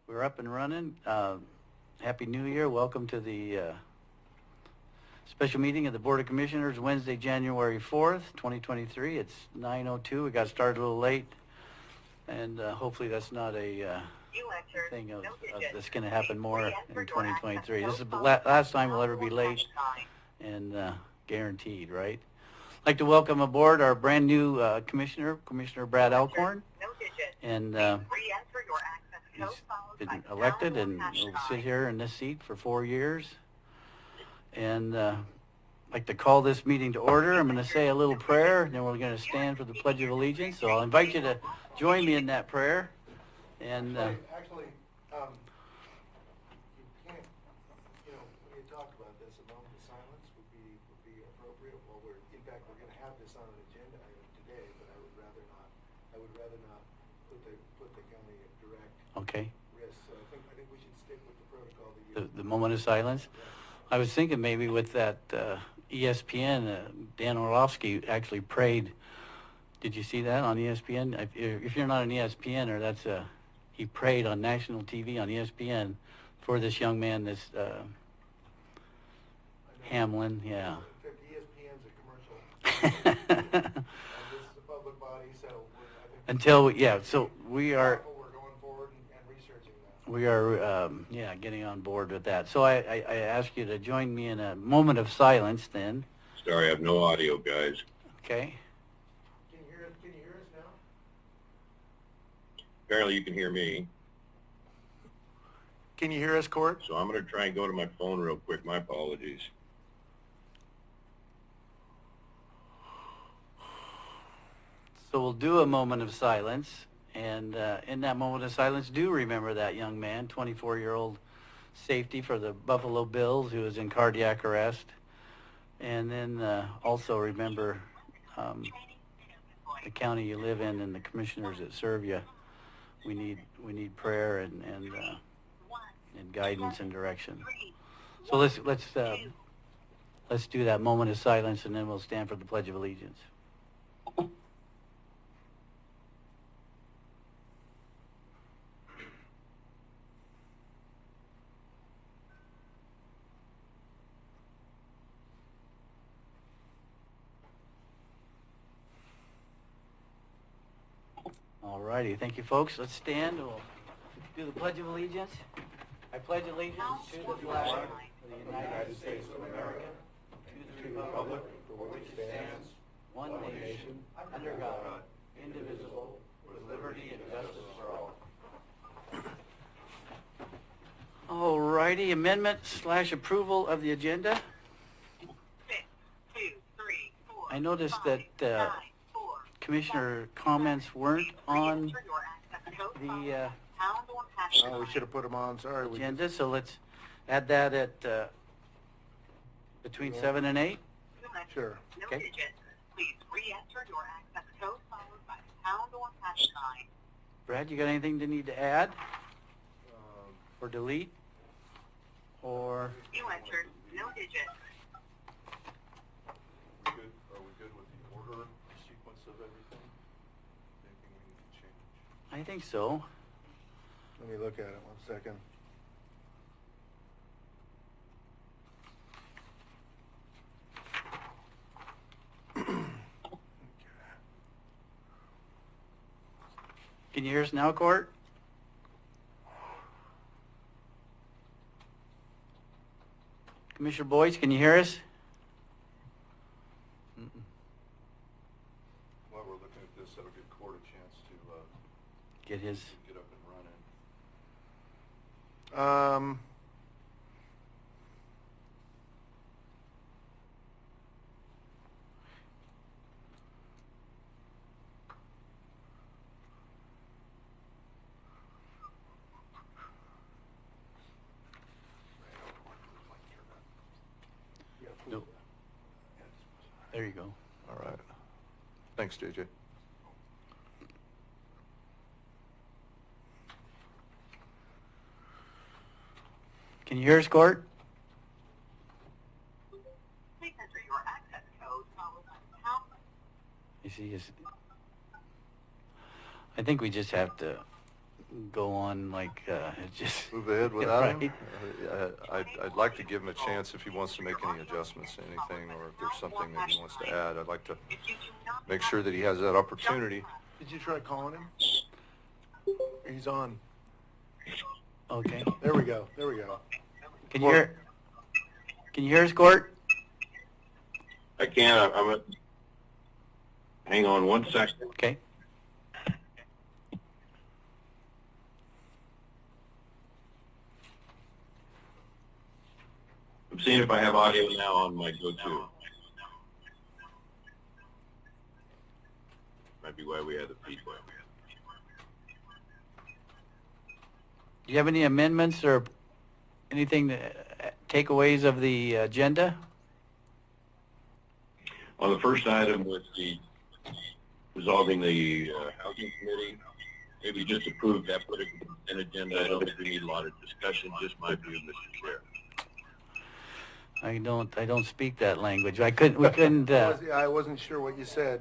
We're up and running. Happy New Year. Welcome to the special meeting of the Board of Commissioners, Wednesday, January 4th, 2023. It's 9:02. We got started a little late, and hopefully that's not a thing that's going to happen more in 2023. This is the last time we'll ever be late, and guaranteed, right? I'd like to welcome aboard our brand new Commissioner Brad Alcorn, and he's been elected and will sit here in this seat for 4 years. And I'd like to call this meeting to order. I'm going to say a little prayer, and then we're going to stand for the Pledge of Allegiance. So I'll invite you to join me in that prayer. And Actually, you can't, when you talk about this, a moment of silence would be appropriate. Well, in fact, we're going to have this on an agenda item today, but I would rather not put the county at direct okay. risk. So I think we should stick with the protocol that you. The moment of silence. I was thinking maybe with that ESPN, Dan Orlovsky actually prayed. Did you see that on ESPN? If you're not an ESPNer, he prayed on national TV on ESPN for this young man, this Hamlin. Yeah. ESPN's a commercial. And this is a public body, so I think So we are. We're going forward and researching that. We are, getting on board with that. So I ask you to join me in a moment of silence then. Sorry, I have no audio, guys. Okay. Can you hear us now? Apparently you can hear me, Can you hear us, Court? so I'm going to try and go to my phone real quick. My apologies. So we'll do a moment of silence. And in that moment of silence, do remember that young man, 24-year-old safety for the Buffalo Bills who was in cardiac arrest. And then also remember the county you live in and the commissioners that serve you. We need prayer and guidance and direction. So let's do that moment of silence, and then we'll stand for the Pledge of Allegiance. All righty, thank you, folks. Let's stand. We'll do the Pledge of Allegiance. I pledge allegiance to the flag of the United States of America, to the republic for which it stands, one nation, under God, indivisible, with liberty and justice for all. All righty, amendment/approval of the agenda. 6, 2, 3, 4, I noticed 5, that 9, 4, Commissioner comments weren't on the Oh, we should have put them on, sorry. agenda, so let's add that at between 7 and 8. Sure. No Okay. digits. Please re-enter your access code followed by the pound or hash sign. Brad, you got anything to need to add or delete? Or You entered no digits. Are we good with the order, sequence of everything? Anything we need to change? I think so. Let me look at it 1 second. Can you hear us now, Court? Commissioner Boyce, can you hear us? While we're looking at this, that'll give Court a chance to Get his. get up and running. No. There you go. All right. Thanks, JJ. Can you hear us, Court? Please enter your access code followed by the pound. You see, I think we just have to go on like, it just. Move ahead without him? Right. I'd like to give him a chance if he wants to make any adjustments to anything, or if there's something that he wants to add. I'd like to make sure that he has that opportunity. Did you try calling him? He's on. Okay. There we go. Can you hear us, Court? I can, hang on one second. Okay. I'm seeing if I have audio now on my go-to. Might be why we had the feedback. Do you have any amendments or anything, takeaways of the agenda? On the first item with the resolving the housing committee, maybe just approve that, put it in an agenda. I don't think we need a lot of discussion, just my view, Mr. Chair. I don't speak that language. We couldn't, I wasn't sure what you said.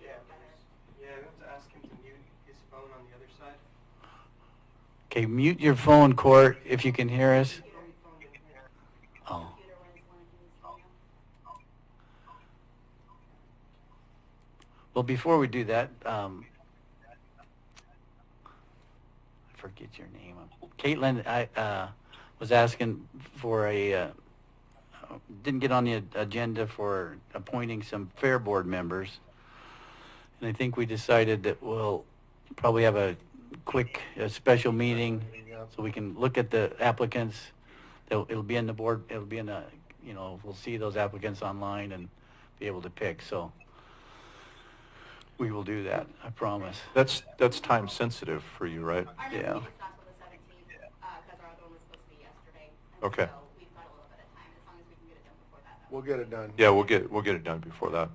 Yeah, I have to ask him to mute his phone on the other side. okay, mute your phone, Court, if you can hear us. Oh. Well, before we do that, I forget your name. Caitlin, I was asking for didn't get on the agenda for appointing some Fair Board members. And I think we decided that we'll probably have a quick special meeting so we can look at the applicants. It'll be in the board, it'll be in a, we'll see those applicants online and be able to pick. So we will do that, I promise. That's time sensitive for you, right? Our next Yeah. meeting's not till the 17th, because our other one was supposed to be yesterday. And Okay. So we've got a little bit of time, as long as we can get it done before that. We'll get it done. Yeah, we'll get it done before that.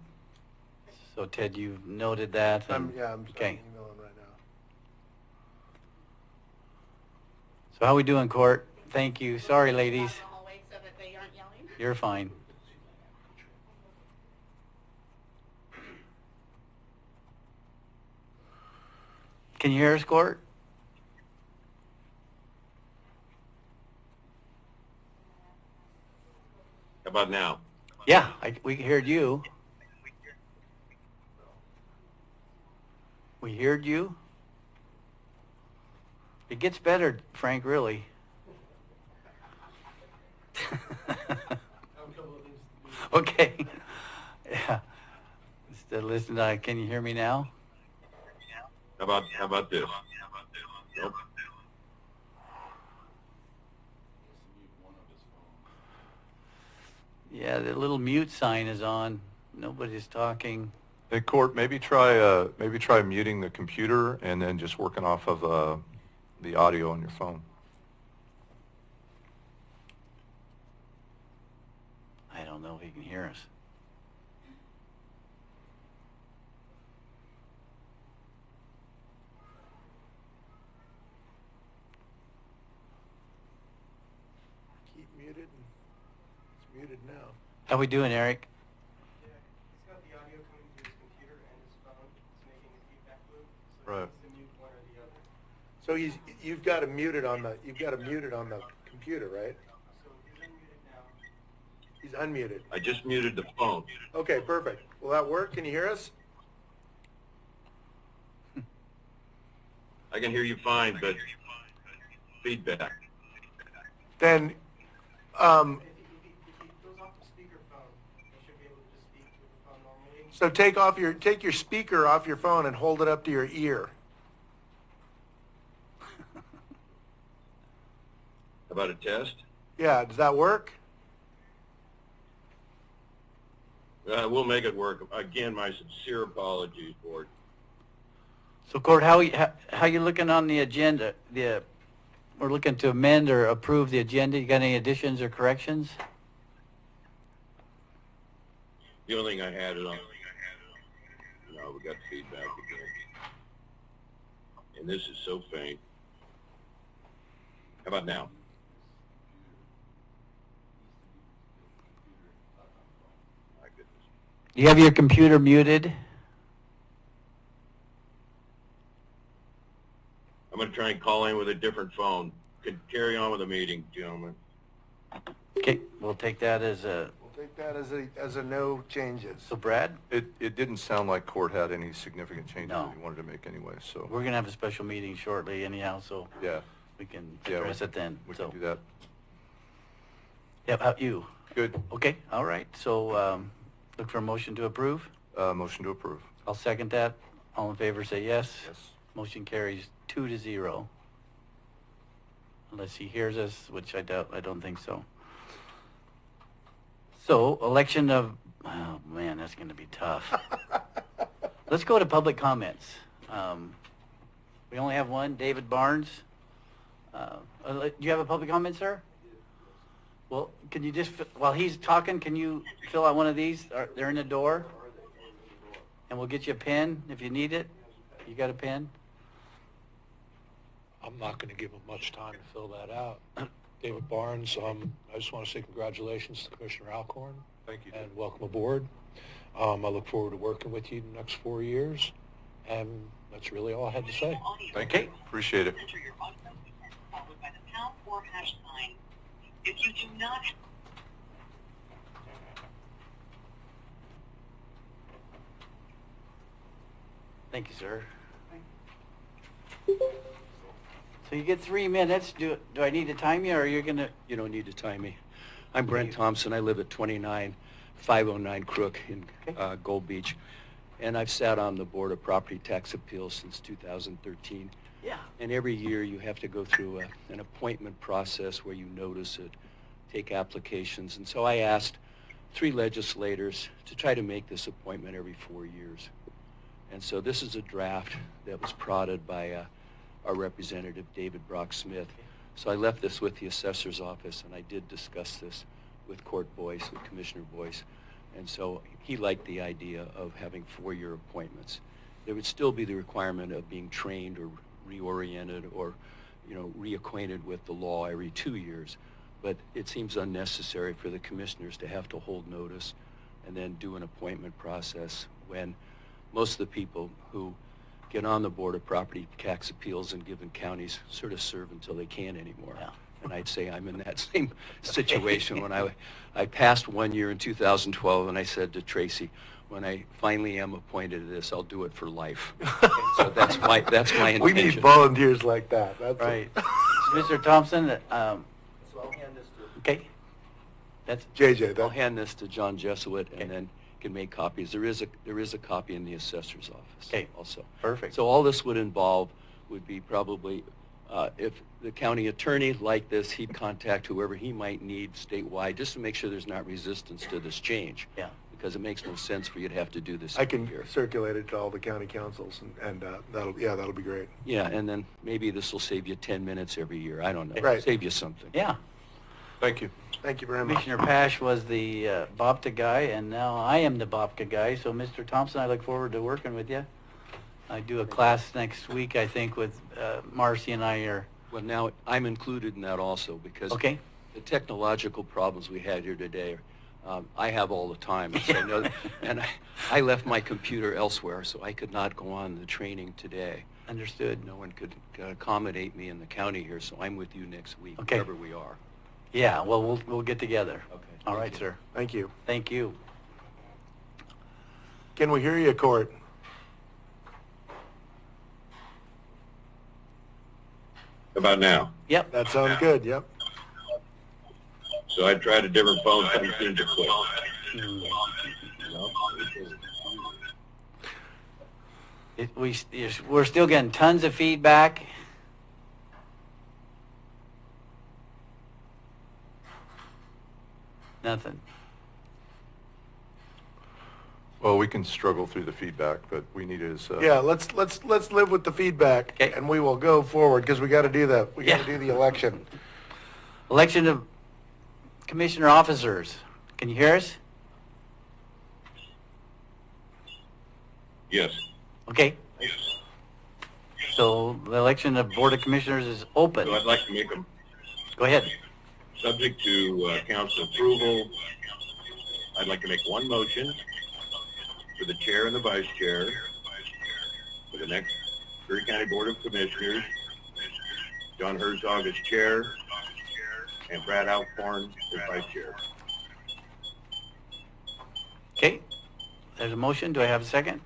So Ted, you've noted that? I'm Okay. emailing right now. So how we doing, Court? Thank you. Sorry, ladies. Out in the hallway so that they aren't yelling. You're fine. Can you hear us, Court? How about now? Yeah, we heard you. We heard you. It gets better, Frank, really. Okay. Yeah. Instead of listening, can you hear me now? How about this? Nope. Yeah, the little mute sign is on. Nobody's talking. Hey, Court, maybe try muting the computer and then just working off of the audio on your phone. I don't know if he can hear us. Keep muted. It's muted now. How we doing, Eric? Yeah, he's got the audio coming through his computer and his phone. It's making a feedback loop. So Right. he needs to mute one or the other. So you've got it muted on the computer, right? So he's unmuted now. He's unmuted. I just muted the phone. Okay, perfect. Will that work? Can you hear us? I can hear you fine, but feedback. Then, If he goes off the speakerphone, he should be able to just speak through the phone normally. so take your speaker off your phone and hold it up to your ear. How about a test? Yeah, does that work? We'll make it work. Again, my sincere apologies, Board. So, Court, how you looking on the agenda? We're looking to amend or approve the agenda. You got any additions or corrections? The only thing I had it on. No, we got feedback again. And this is so faint. How about now? My goodness. You have your computer muted? I'm gonna try and call in with a different phone. Could carry on with the meeting, gentlemen. Okay, we'll take that as a, We'll take that as a no changes. so Brad, It didn't sound like court had any significant changes No. that you wanted to make anyway, so. we're gonna have a special meeting shortly anyhow, so Yeah, we can yeah. address it then, We so. can do that. Yep, how you? Good. Okay, all right, so, look for a motion to approve. Motion to approve. I'll second that. All in favor, say yes. Yes. Motion carries 2-0. Unless he hears us, which I doubt, I don't think so. So, election of, oh man, that's gonna be tough. Let's go to public comments. We only have one, David Barnes. Do you have a public comment, sir? Well, can you just, while he's talking, can you fill out one of these? They're in the door. And we'll get you a pen if you need it. You got a pen? I'm not going to give him much time to fill that out. David Barnes, I just want to say congratulations to Commissioner Alcorn. Thank you. And welcome aboard. I look forward to working with you the next 4 years. And that's really all I had to say. Thank you. Appreciate it. Enter your audio followed by the pound or hash sign. If you do not Thank you, sir. So you get 3 minutes. Do I need to time you, or are you gonna? You don't need to time me. I'm Brent Thompson. I live at 29509 Crook in Okay. Gold Beach. And I've sat on the Board of Property Tax Appeals since 2013. Yeah. And every year you have to go through an appointment process where you notice it, take applications. And so I asked 3 legislators to try to make this appointment every 4 years. And so this is a draft that was prodded by our representative, David Brock Smith. So I left this with the assessor's office, and I did discuss this with Court Boyce, with Commissioner Boyce. And so he liked the idea of having 4-year appointments. There would still be the requirement of being trained or reoriented or, reacquainted with the law every 2 years. But it seems unnecessary for the commissioners to have to hold notice and then do an appointment process when most of the people who get on the Board of Property Tax Appeals in given counties sort of serve until they can't anymore. Yeah. And I'd say I'm in that same situation. When I passed 1 year in 2012, and I said to Tracy, when I finally am appointed to this, I'll do it for life. So that's my intention. We need volunteers like that. That's Right. Mr. Thompson, So I'll hand this to okay. That's, JJ. I'll hand this to John Jesuit, and then can make copies. There is a copy in the assessor's office. Okay. Also. perfect. So all this would involve would be probably, if the county attorney liked this, he'd contact whoever he might need statewide, just to make sure there's not resistance to this change. Yeah. Because it makes no sense for you to have to do this I every can year. circulate it to all the county councils, and that'll be great. Yeah, and then maybe this will save you 10 minutes every year. I don't know. Right. Save you something. Yeah. Thank you. Thank you very much. Commissioner Pash was the BOPTA guy, and now I am the BOPTA guy. So, Mr. Thompson, I look forward to working with you. I do a class next week, I think, with Marcy and I are. Well, now I'm included in that also because Okay. the technological problems we had here today, I have all the time. So no, and I left my computer elsewhere, so I could not go on the training today. Understood. No one could accommodate me in the county here, so I'm with you next week, Okay. wherever we are. Yeah. Well, we'll get together. Okay. All Thank right, you. sir. Thank you. Thank you. Can we hear you, Court? How about now? Yep. That sounds good. Yep. So I tried a different phone, something seemed to quit. We're still getting tons of feedback. Nothing. Well, we can struggle through the feedback, but we need is, Yeah. Let's live with the feedback, Okay. and we will go forward because we got to do that. We got Yeah. to do the election. Election of commissioner officers. Can you hear us? Yes. Okay. So the election of Board of Commissioners is open. So I'd like to make them, Go ahead. subject to council approval, I'd like to make one motion for the chair and the vice chair for the next Curry County Board of Commissioners John Herzog as chair, and Brad Alcorn as vice chair. Okay, there's a motion. Do I have a second?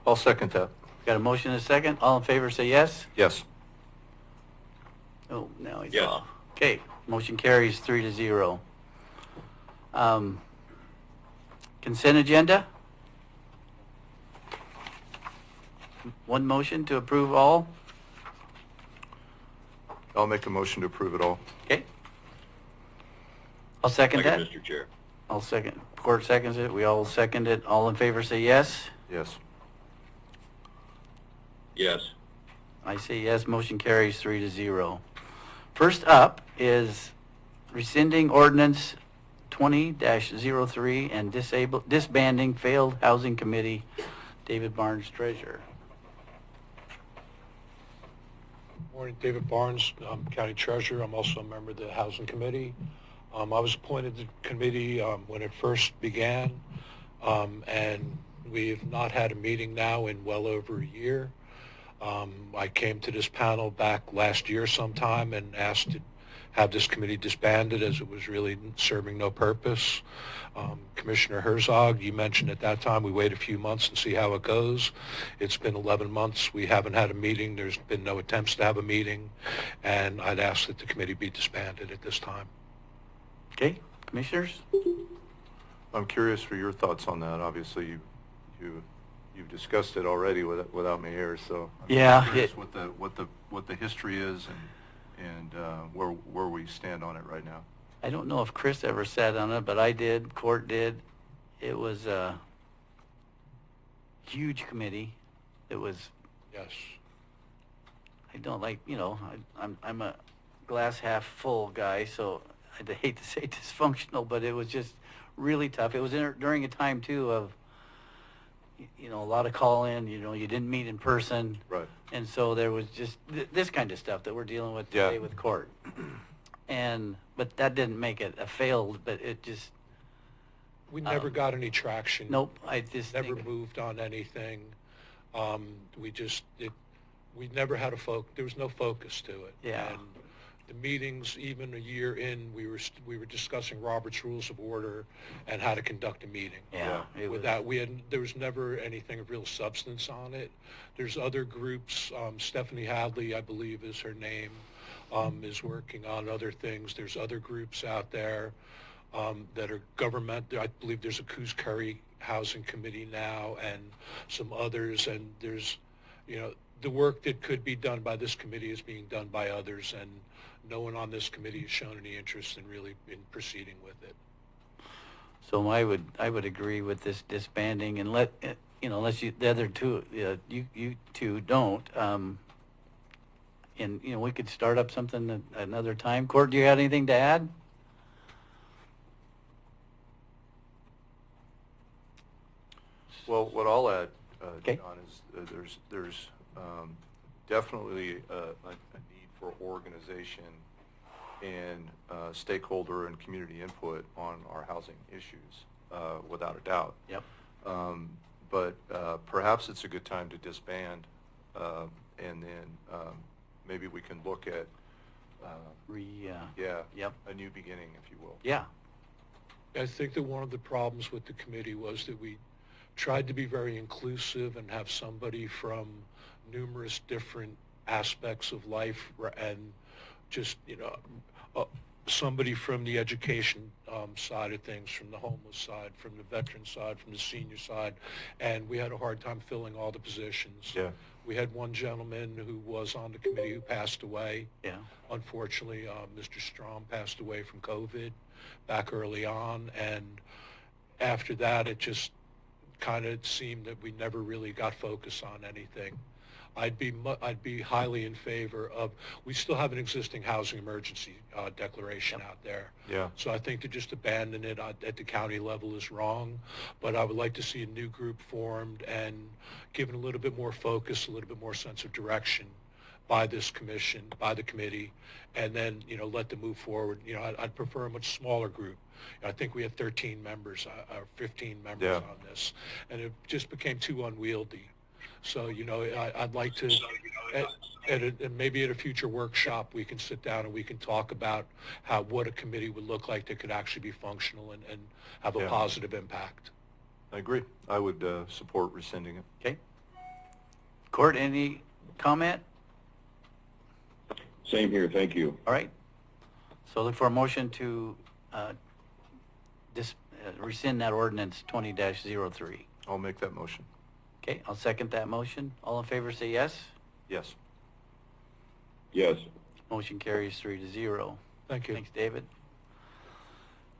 I'll second that. Got a motion and a second. All in favor say yes. Yes. Oh, now he's Yes. off. Okay, motion carries 3-0. Consent agenda? One motion to approve all? I'll make a motion to approve it all. Okay. I'll second that. Mr. Chair. I'll second. Court seconds it. We all second it. All in favor say yes. Yes. Yes. I say yes. Motion carries 3-0. First up is rescinding ordinance 20-03 and disbanding failed housing committee. David Barnes, treasurer. Morning, David Barnes, County Treasurer. I'm also a member of the Housing Committee. I was appointed to the committee when it first began, and we have not had a meeting now in well over a year. I came to this panel back last year sometime and asked to have this committee disbanded as it was really serving no purpose. Commissioner Herzog, you mentioned at that time we wait a few months and see how it goes. It's been 11 months. We haven't had a meeting. There's been no attempts to have a meeting, and I'd ask that the committee be disbanded at this time. Okay, commissioners? I'm curious for your thoughts on that. Obviously, you've discussed it already without me here, so I'm Yeah, curious it- what the history is and where we stand on it right now. I don't know if Chris ever sat on it, but I did, Court did. It was a huge committee. It was, Yes. I don't like, I'm a glass half full guy, so I'd hate to say dysfunctional, but it was just really tough. It was during a time too of, a lot of call-in, you didn't meet in person. Right. And so there was just this kind of stuff that we're dealing with today Yeah. with court. But that didn't make it a failed, but it just, We never got any traction. nope, I just Never think, moved on anything. We never had there was no focus to it. Yeah. And the meetings, even a year in, we were discussing Robert's Rules of Order and how to conduct a meeting. yeah, it was, There was never anything of real substance on it. There's other groups, Stephanie Hadley, I believe is her name, is working on other things. There's other groups out there that are government. I believe there's a Coos Curry Housing Committee now and some others, and there's, the work that could be done by this committee is being done by others, and no one on this committee has shown any interest in proceeding with it. so I would agree with this disbanding and unless the other two, you two don't, and, we could start up something at another time. Court, do you have anything to add? Well, what I'll add, Okay. John, is there's definitely a need for organization and stakeholder and community input on our housing issues, without a doubt. Yep. But perhaps it's a good time to disband, and then maybe we can look at, Yep. a new beginning, if you will. Yeah. I think that one of the problems with the committee was that we tried to be very inclusive and have somebody from numerous different aspects of life and just, somebody from the education side of things, from the homeless side, from the veteran side, from the senior side, and we had a hard time filling all the positions. Yeah. We had one gentleman who was on the committee who passed away. Yeah. Unfortunately, Mr. Strom passed away from COVID back early on, and after that, it just kind of seemed that we never really got focus on anything. I'd be highly in favor of, we still have an existing housing emergency declaration out there. Yeah. So I think to just abandon it at the county level is wrong, but I would like to see a new group formed and given a little bit more focus, a little bit more sense of direction by this commission, by the committee, and then, let them move forward. I'd prefer a much smaller group. I think we had 13 members, or 15 members Yeah. on this, and it just became too unwieldy. So, I'd like to, maybe at a future workshop, we can sit down and we can talk about what a committee would look like that could actually be functional and have a Yeah. positive impact. I agree. I would support rescinding it. Okay. Court, any comment? Same here, thank you. All right. So look for a motion to rescind that ordinance 20-03. I'll make that motion. Okay, I'll second that motion. All in favor say yes. Yes. Yes. Motion carries 3-0. Thank you. Thanks, David.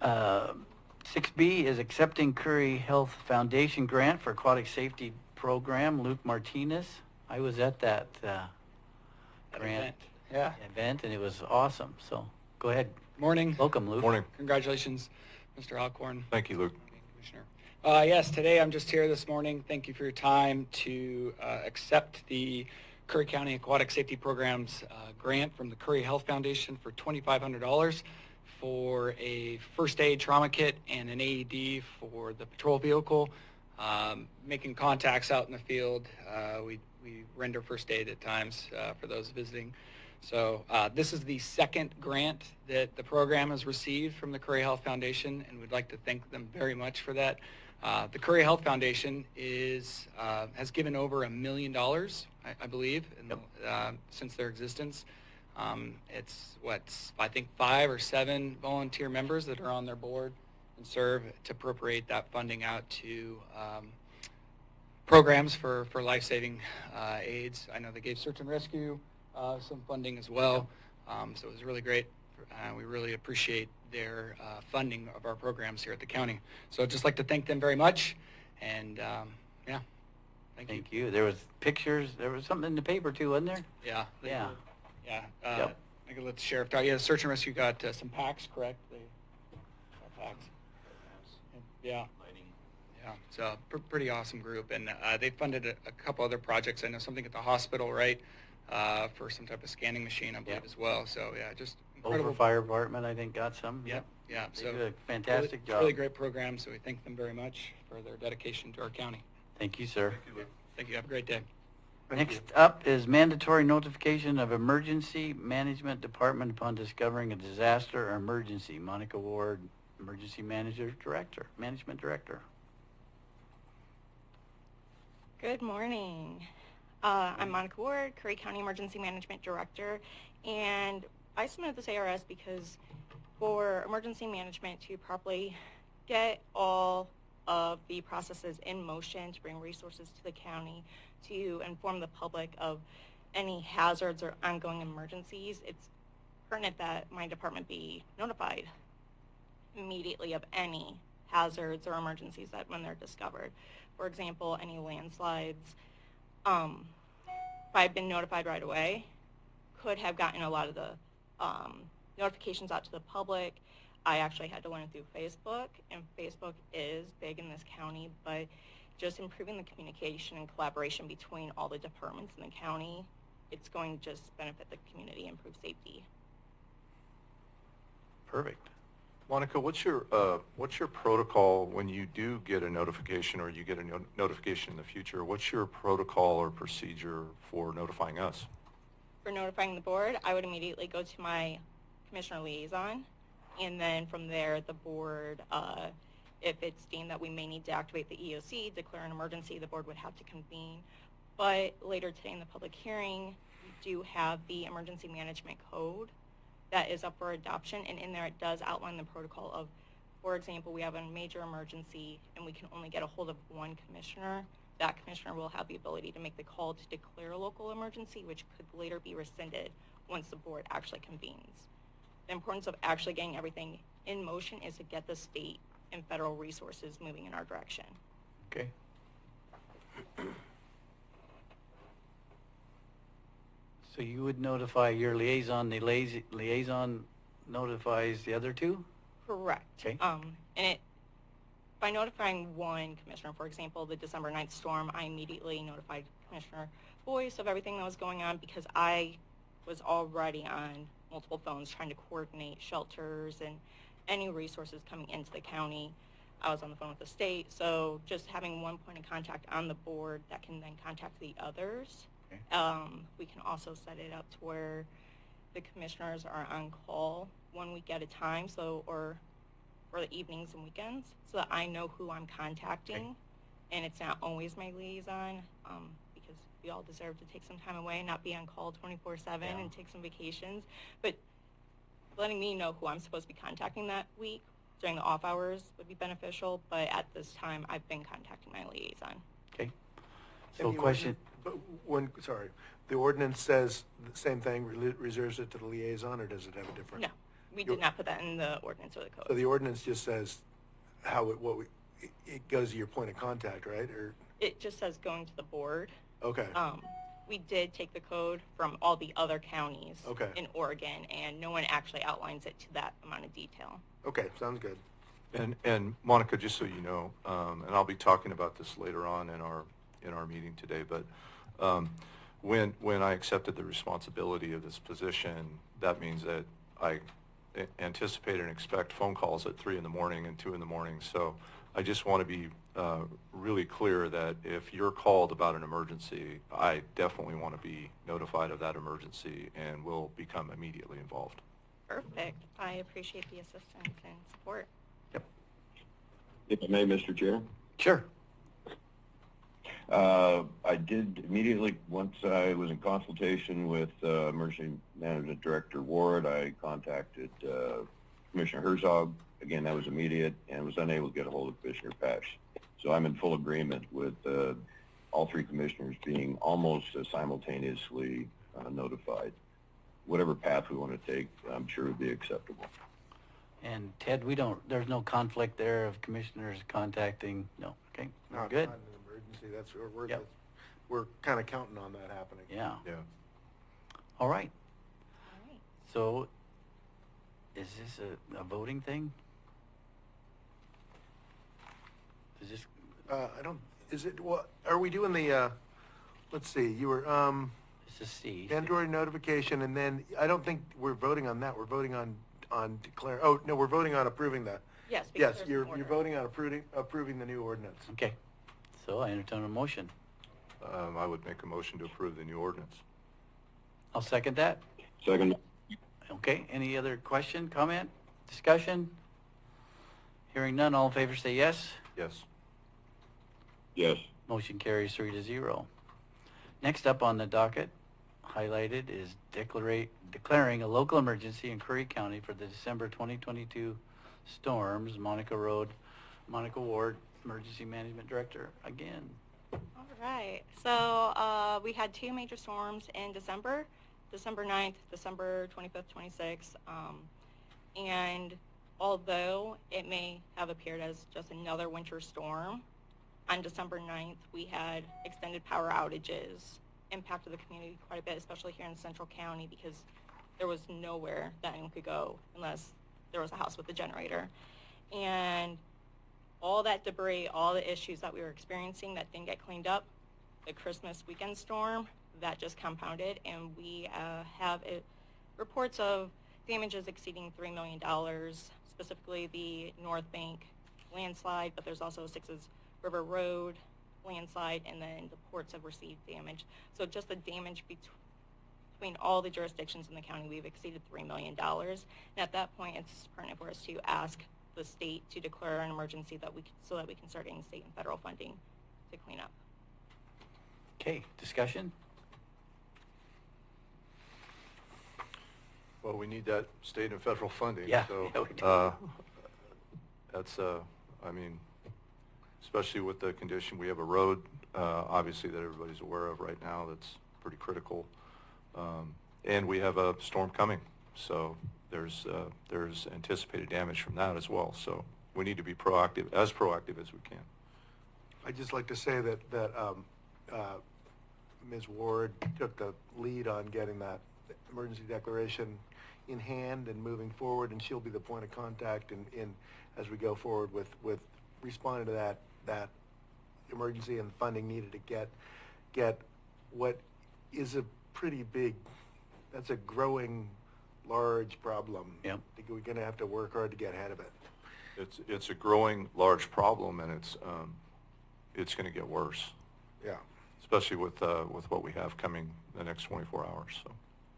6B is accepting Curry Health Foundation grant for aquatic safety program. Luke Martinez. I was at that grant event, and it was awesome. So go ahead. Morning. Welcome, Luke. Morning. Congratulations, Mr. Alcorn. Thank you, Luke. Commissioner. Yes, today I'm just here this morning. Thank you for your time to accept the Curry County Aquatic Safety Program's grant from the Curry Health Foundation for $2,500 for a first aid trauma kit and an AED for the patrol vehicle. Making contacts out in the field, we render first aid at times for those visiting. So this is the second grant that the program has received from the Curry Health Foundation, and we'd like to thank them very much for that. The Curry Health Foundation has given over $1 million, I believe, since their existence. It's I think 5 or 7 volunteer members that are on their board and serve to appropriate that funding out to programs for life-saving aids. I know they gave search and rescue some funding as well, so it was really great. We really appreciate their funding of our programs here at the county. So I'd just like to thank them very much, and yeah, thank you. There was pictures. There was something in the paper too, wasn't there? Yeah. Yeah. Yep. I can let the sheriff talk. Yeah, search and rescue got some packs, correct? They got packs. Yeah. Yeah, so pretty awesome group, and they funded a couple other projects. I know something at the hospital, right, for some type of scanning machine, I believe, as well. So yeah, just incredible. Over Fire Department, I think, got some. Yeah. They So do a fantastic job. Really great program. So we thank them very much for their dedication to our county. Thank you, sir. Thank you. Have a great day. Next up is mandatory notification of Emergency Management Department upon discovering a disaster or emergency. Monica Ward, Emergency Management Director. Good morning. I'm Monica Ward, Curry County Emergency Management Director, and I submitted this ARS because for emergency management to properly get all of the processes in motion to bring resources to the county, to inform the public of any hazards or ongoing emergencies, it's pertinent that my department be notified immediately of any hazards or emergencies that when they're discovered. For example, any landslides. If I've been notified right away, could have gotten a lot of the notifications out to the public. I actually had to learn through Facebook, and Facebook is big in this county, but just improving the communication and collaboration between all the departments in the county, it's going to just benefit the community, improve safety. Perfect. Monica, what's your protocol when you do get a notification or you get a notification in the future? What's your protocol or procedure for notifying us? For notifying the board, I would immediately go to my commissioner liaison, and then from there, the board, if it's deemed that we may need to activate the EOC, declare an emergency, the board would have to convene. But later today in the public hearing, we do have the emergency management code that is up for adoption, and in there it does outline the protocol of, for example, we have a major emergency and we can only get a hold of one commissioner. That commissioner will have the ability to make the call to declare a local emergency, which could later be rescinded once the board actually convenes. The importance of actually getting everything in motion is to get the state and federal resources moving in our direction. Okay. So you would notify your liaison, the liaison notifies the other two? Correct. Okay. And by notifying one commissioner, for example, the December 9th storm, I immediately notified Commissioner Boyce of everything that was going on because I was already on multiple phones trying to coordinate shelters and any resources coming into the county. I was on the phone with the state, so just having one point of contact on the board that can then contact the others Okay. We can also set it up to where the commissioners are on call 1 week at a time, or for the evenings and weekends, so that I know who I'm contacting. Okay. And it's not always my liaison, because we all deserve to take some time away and not be on call 24/7 Yeah. and take some vacations. But letting me know who I'm supposed to be contacting that week during the off hours would be beneficial. But at this time, I've been contacting my liaison. Okay. And So the question, sorry, the ordinance says the same thing, reserves it to the liaison, or does it have a different? No, we did not put that in the ordinance or the code. So the ordinance just says it goes to your point of contact, right? Or, It just says going to the board. okay. We did take the code from all the other counties Okay. in Oregon, and no one actually outlines it to that amount of detail. Okay, sounds good. And Monica, just so you know, and I'll be talking about this later on in our meeting today, but when I accepted the responsibility of this position, that means that I anticipate and expect phone calls at 3 in the morning and 2 in the morning. So I just want to be really clear that if you're called about an emergency, I definitely want to be notified of that emergency and will become immediately involved. Perfect. I appreciate the assistance and support. yep, If I may, Mr. Chair? sure. I did immediately, once I was in consultation with Emergency Management Director Ward, I contacted Commissioner Herzog. Again, that was immediate, and was unable to get a hold of Commissioner Pash. So I'm in full agreement with all three commissioners being almost simultaneously notified. Whatever path we want to take, I'm sure would be acceptable. And Ted, there's no conflict there of commissioners contacting, no, okay, we're Not good. an emergency, Yep. we're kind of counting on that happening. Yeah, Yeah. all right. All right. So, is this a voting thing? Is this, Are we doing the, let's see, you were, this is C. Android notification, and then, I don't think we're voting on that, we're voting on we're voting on approving the, Yes, because yes, there's you're an order. voting on approving the new ordinance. Okay, so I entertain a motion. I would make a motion to approve the new ordinance. I'll second that. Second. Okay, any other question, comment, discussion? Hearing none, all in favor say yes. Yes. Yes. Motion carries 3-0. Next up on the docket, highlighted, is declaring a local emergency in Curry County for the December 2022 storms. Monica Ward, Emergency Management Director, again. All right. So we had two major storms in December 9th, December 25th, 26th. And although it may have appeared as just another winter storm, on December 9th, we had extended power outages, impacted the community quite a bit, especially here in Central County, because there was nowhere that anyone could go unless there was a house with a generator. And all that debris, all the issues that we were experiencing that didn't get cleaned up, the Christmas weekend storm, that just compounded, and we have reports of damages exceeding $3 million, specifically the North Bank landslide, but there's also Sixes River Road landslide, and then the ports have received damage. So just the damage between all the jurisdictions in the county, we've exceeded $3 million. And at that point, it's pertinent for us to ask the state to declare an emergency so that we can start getting state and federal funding to clean up. Okay, discussion? Well, we need that state and federal funding. Yeah, So, yeah, we do. that's, I mean, especially with the condition, we have a road, obviously, that everybody's aware of right now that's pretty critical. And we have a storm coming, so there's anticipated damage from that as well. So we need to be proactive as we can. I'd just like to say that Ms. Ward took the lead on getting that emergency declaration in hand and moving forward, and she'll be the point of contact in as we go forward with responding to that emergency and funding needed to get what is a pretty big, that's a growing, large problem. Yep. We're going to have to work hard to get ahead of it. It's a growing large problem, and it's going to get worse. Yeah. especially with what we have coming the next 24 hours. So.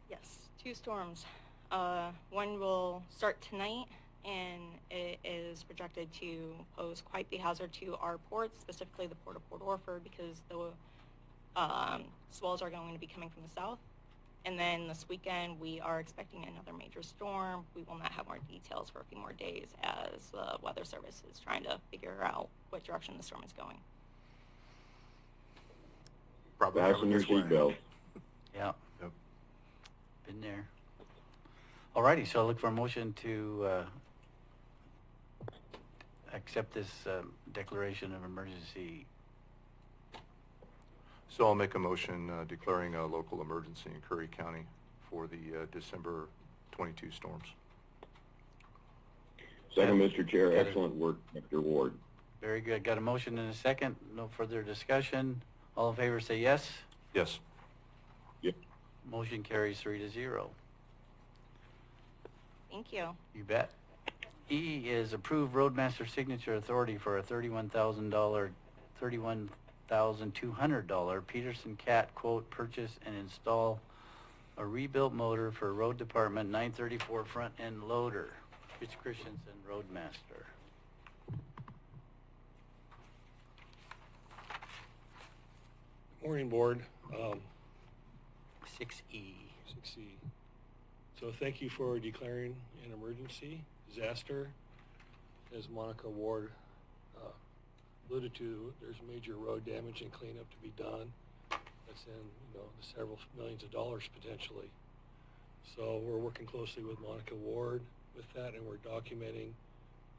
Yes, 2 storms. One will start tonight, and it is projected to pose quite the hazard to our ports, specifically the port of Port Orford, because the swells are going to be coming from the south. And then this weekend, we are expecting another major storm. We will not have more details for a few more days as the Weather Service is trying to figure out what direction the storm is going. Probably Fasten your coming this way. seatbelt. Yeah, Yep. been there. Alrighty, so I look for a motion to accept this declaration of emergency. So I'll make a motion declaring a local emergency in Curry County for the December 22 storms. Second, Mr. Chair. Got it. Excellent work, Dr. Ward. Very good. Got a motion and a second. No further discussion. All in favor say yes. Yes. Yep. Motion carries 3-0. Thank you. You bet. E is approve roadmaster signature authority for a $31,200 Peterson Cat quote purchase and install a rebuilt motor for road department 934 front end loader. Rich Christensen, roadmaster. Morning, Board. 6E. 6E. So thank you for declaring an emergency disaster. As Monica Ward alluded to, there's major road damage and cleanup to be done. That's in, the several millions of dollars potentially. So we're working closely with Monica Ward with that, and we're documenting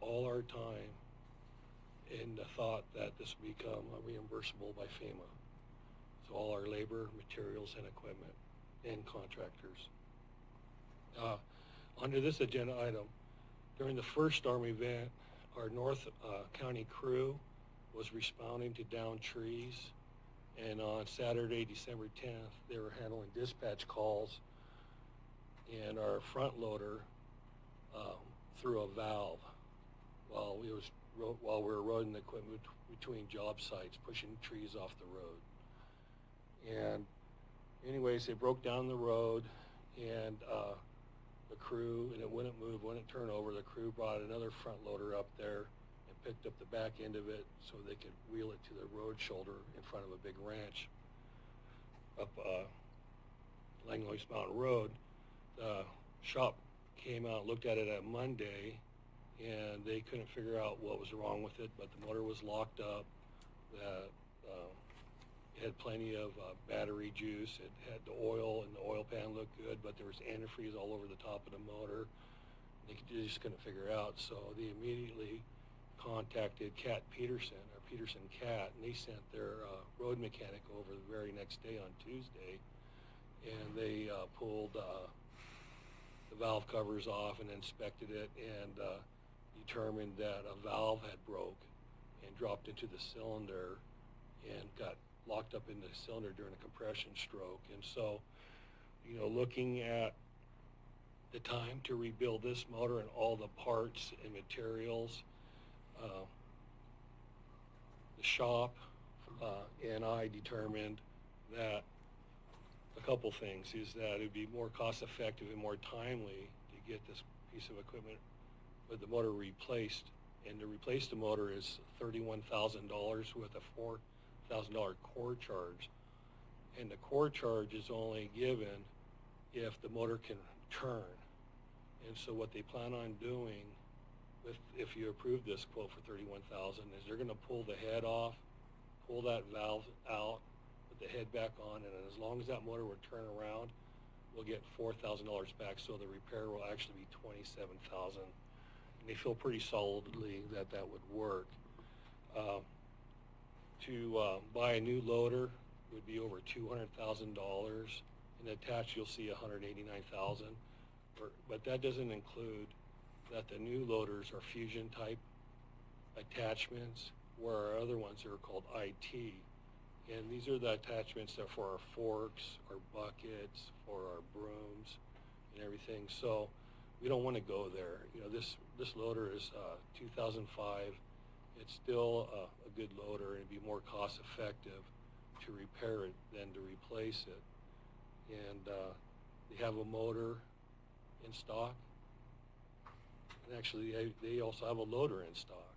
all our time in the thought that this will become reimbursable by FEMA. So all our labor, materials, and equipment, and contractors. Under this agenda item, during the first storm event, our North County crew was responding to downed trees, and on Saturday, December 10th, they were handling dispatch calls, and our front loader threw a valve while we were loading the equipment between job sites, pushing trees off the road. And anyways, they broke down the road, and the crew, and it wouldn't move, wouldn't turn over. The crew brought another front loader up there and picked up the back end of it so they could wheel it to the road shoulder in front of a big ranch up Langlois Mountain Road. The shop came out and looked at it on Monday, and they couldn't figure out what was wrong with it, but the motor was locked up. It had plenty of battery juice. It had the oil, and the oil pan looked good, but there was antifreeze all over the top of the motor. They just couldn't figure out, so they immediately contacted Cat Peterson, or Peterson Cat, and they sent their road mechanic over the very next day on Tuesday, and they pulled the valve covers off and inspected it, and determined that a valve had broke and dropped into the cylinder and got locked up in the cylinder during a compression stroke. And so, looking at the time to rebuild this motor and all the parts and materials, the shop and I determined that a couple things is that it would be more cost effective and more timely to get this piece of equipment with the motor replaced. And to replace the motor is $31,000 with a $4,000 core charge, and the core charge is only given if the motor can turn. And so what they plan on doing, if you approve this quote for $31,000, is they're going to pull the head off, pull that valve out, put the head back on, and as long as that motor would turn around, we'll get $4,000 back. So the repair will actually be $27,000, and they feel pretty solidly that that would work. To buy a new loader would be over $200,000, and attached you'll see $189,000. But that doesn't include that the new loaders are fusion type attachments, where our other ones are called IT. And these are the attachments that are for our forks, our buckets, for our brooms, and everything. So we don't want to go there. This loader is 2005. It's still a good loader, and it'd be more cost effective to repair it than to replace it. And they have a motor in stock. And actually, they also have a loader in stock.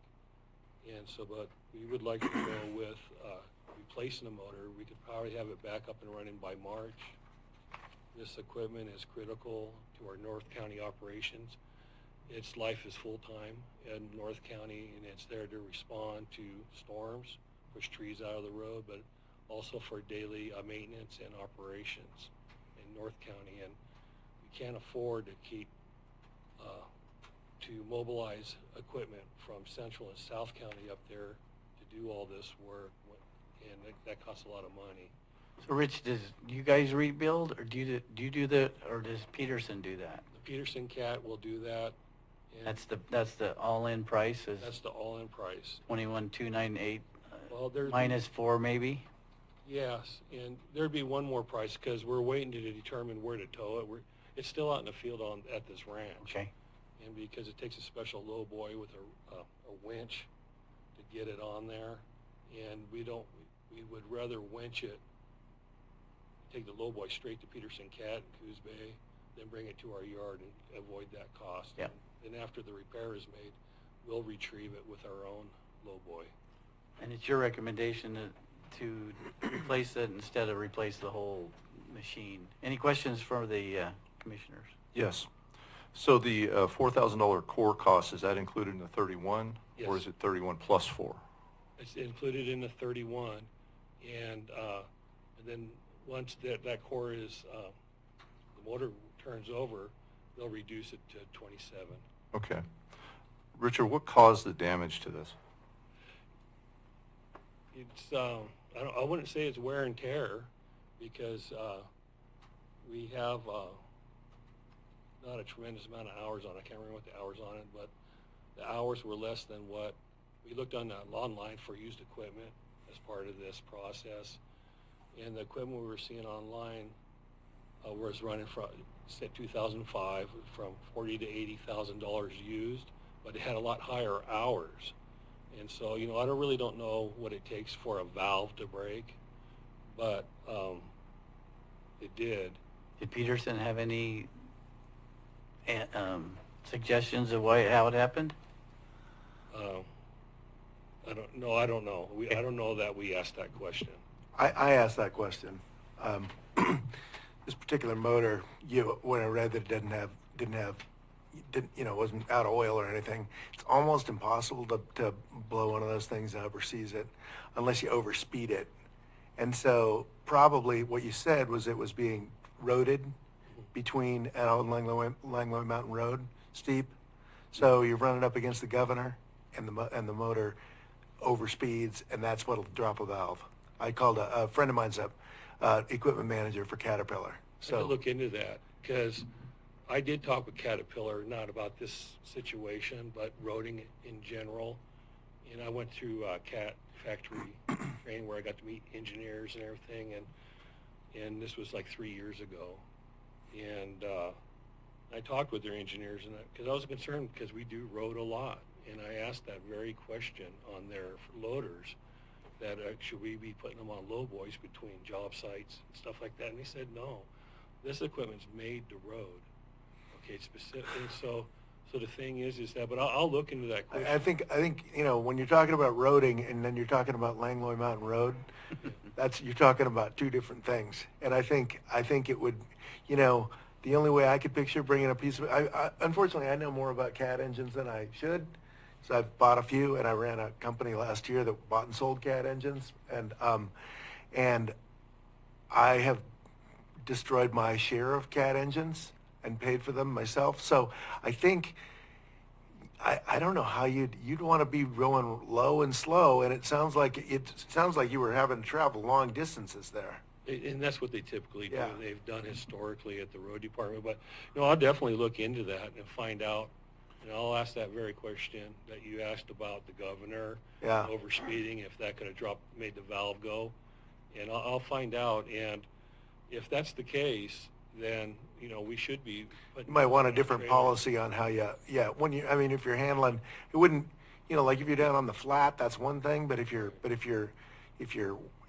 And so, but we would like to go with replacing the motor. We could probably have it back up and running by March. This equipment is critical to our North County operations. Its life is full-time in North County, and it's there to respond to storms, push trees out of the road, but also for daily maintenance and operations in North County. And we can't afford to keep to mobilize equipment from Central and South County up there to do all this work, and that costs a lot of money. So Rich, do you guys rebuild, or do you do the, or does Peterson do that? The Peterson Cat will do that. And That's the all-in price is that's the all-in price. 21,298 Well, there's minus 4 maybe. Yes, and there'd be one more price because we're waiting to determine where to tow it. It's still out in the field at this ranch. Okay. And because it takes a special low boy with a winch to get it on there, and we would rather winch it, take the low boy straight to Peterson Cat in Coos Bay, then bring it to our yard and avoid that cost. Yeah. And after the repair is made, we'll retrieve it with our own low boy. And it's your recommendation to replace it instead of replace the whole machine. Any questions for the commissioners? Yes. So the $4,000 core cost, is that included in the 31? Yes. Or is it 31 plus 4? It's included in the 31, and then once that core is, the motor turns over, they'll reduce it to 27. Okay. Richard, what caused the damage to this? It's I wouldn't say it's wear and tear, because we have not a tremendous amount of hours on it. I can't remember what the hours on it, but the hours were less than what we looked online for used equipment as part of this process, and the equipment we were seeing online was running from, say, 2005 from $40,000 to $80,000 used, but it had a lot higher hours. And so, I really don't know what it takes for a valve to break, but it did. Did Peterson have any suggestions of how it happened? I don't know. I don't know that we asked that question. I asked that question. This particular motor, when I read that it wasn't out of oil or anything, it's almost impossible to blow one of those things up or seize it unless you overspeed it. And so probably what you said was it was being roaded between out on Langlois Mountain Road, steep. So you're running up against the governor, and the motor overspeeds, and that's what'll drop a valve. I called a friend of mine's equipment manager for Caterpillar. So I could look into that, because I did talk with Caterpillar, not about this situation, but roading in general. And I went through Cat factory training where I got to meet engineers and everything, and this was like 3 years ago. And I talked with their engineers, and because I was concerned, because we do road a lot, and I asked that very question on their loaders, that should we be putting them on low boys between job sites and stuff like that? And they said no, this equipment's made to road. Okay, specific. And so the thing is that, but I'll look into that question. I think when you're talking about roading and then you're talking about Langlois Mountain Road, you're talking about two different things. And I think it would, the only way I could picture bringing a piece of, unfortunately I know more about Cat engines than I should. So I've bought a few, and I ran a company last year that bought and sold Cat engines, and I have destroyed my share of Cat engines and paid for them myself. So I think I don't know how you'd want to be going low and slow, and it sounds like you were having to travel long distances there. And that's what they typically do. Yeah. They've done historically at the road department. But I'll definitely look into that and find out. And I'll ask that very question that you asked about the governor, Yeah. overspeeding, if that could have made the valve go. And I'll find out. And if that's the case, then, we should be putting... You might want a different policy on how if you're handling, it wouldn't, like if you're down on the flat, that's one thing, but if you're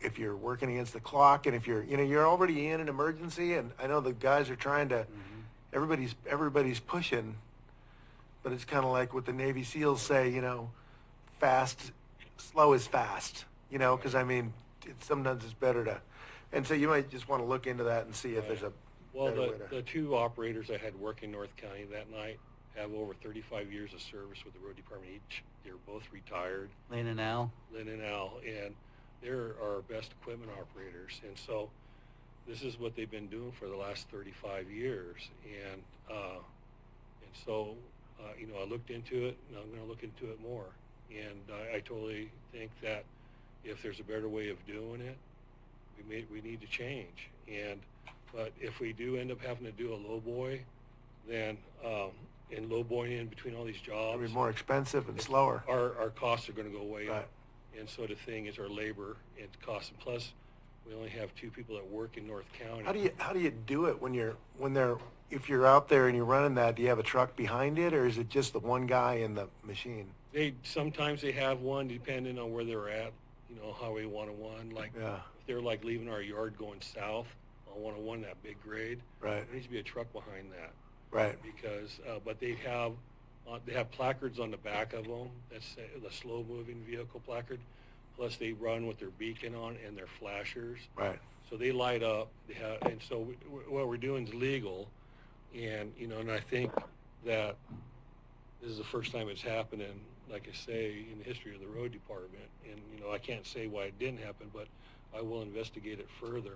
if you're working against the clock, and if you're already in an emergency, and I know the guys are trying to, everybody's pushing, but it's kind of like what the Navy SEALs say, slow is fast, because I mean, sometimes it's better to, and so you might just want to look into that and see if there's a Well, better way to. the two operators I had work in North County that night have over 35 years of service with the road department each. They're both retired, Lynn and Al. Lynn and Al, and they're our best equipment operators. And so this is what they've been doing for the last 35 years. And so, I looked into it, and I'm going to look into it more. And I totally think that if there's a better way of doing it, we need to change. But if we do end up having to do a lowboy, then and lowboying in between all these jobs, It'll be more expensive and slower. our costs are going to go way Right. up. And so the thing is, our labor and costs, and plus we only have 2 people that work in North County. How do you do it if you're out there and you're running that? Do you have a truck behind it, or is it just the one guy in the machine? Sometimes they have one depending on where they're at, Highway 101. Like Yeah. if they're like leaving our yard going south on 101, that big grade. Right. There needs to be a truck behind that. Right. Because, but they have placards on the back of them. That's the slow-moving vehicle placard. Plus, they run with their beacon on and their flashers. Right. So they light up. And so what we're doing is legal, and and I think that this is the first time it's happened in, like I say, in the history of the road department. And I can't say why it didn't happen, but I will investigate it further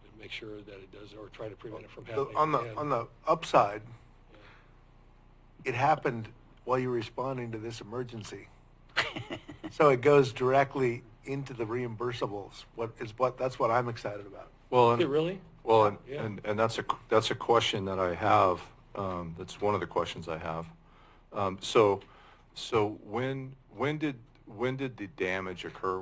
and make sure that it does, or try to prevent it from happening On again. the upside, Yeah. it happened while you were responding to this emergency. So it goes directly into the reimbursables. That's what I'm excited about. Well, Is it really? Well, and, Yeah. and that's a question that I have, that's one of the questions I have. So when did the damage occur?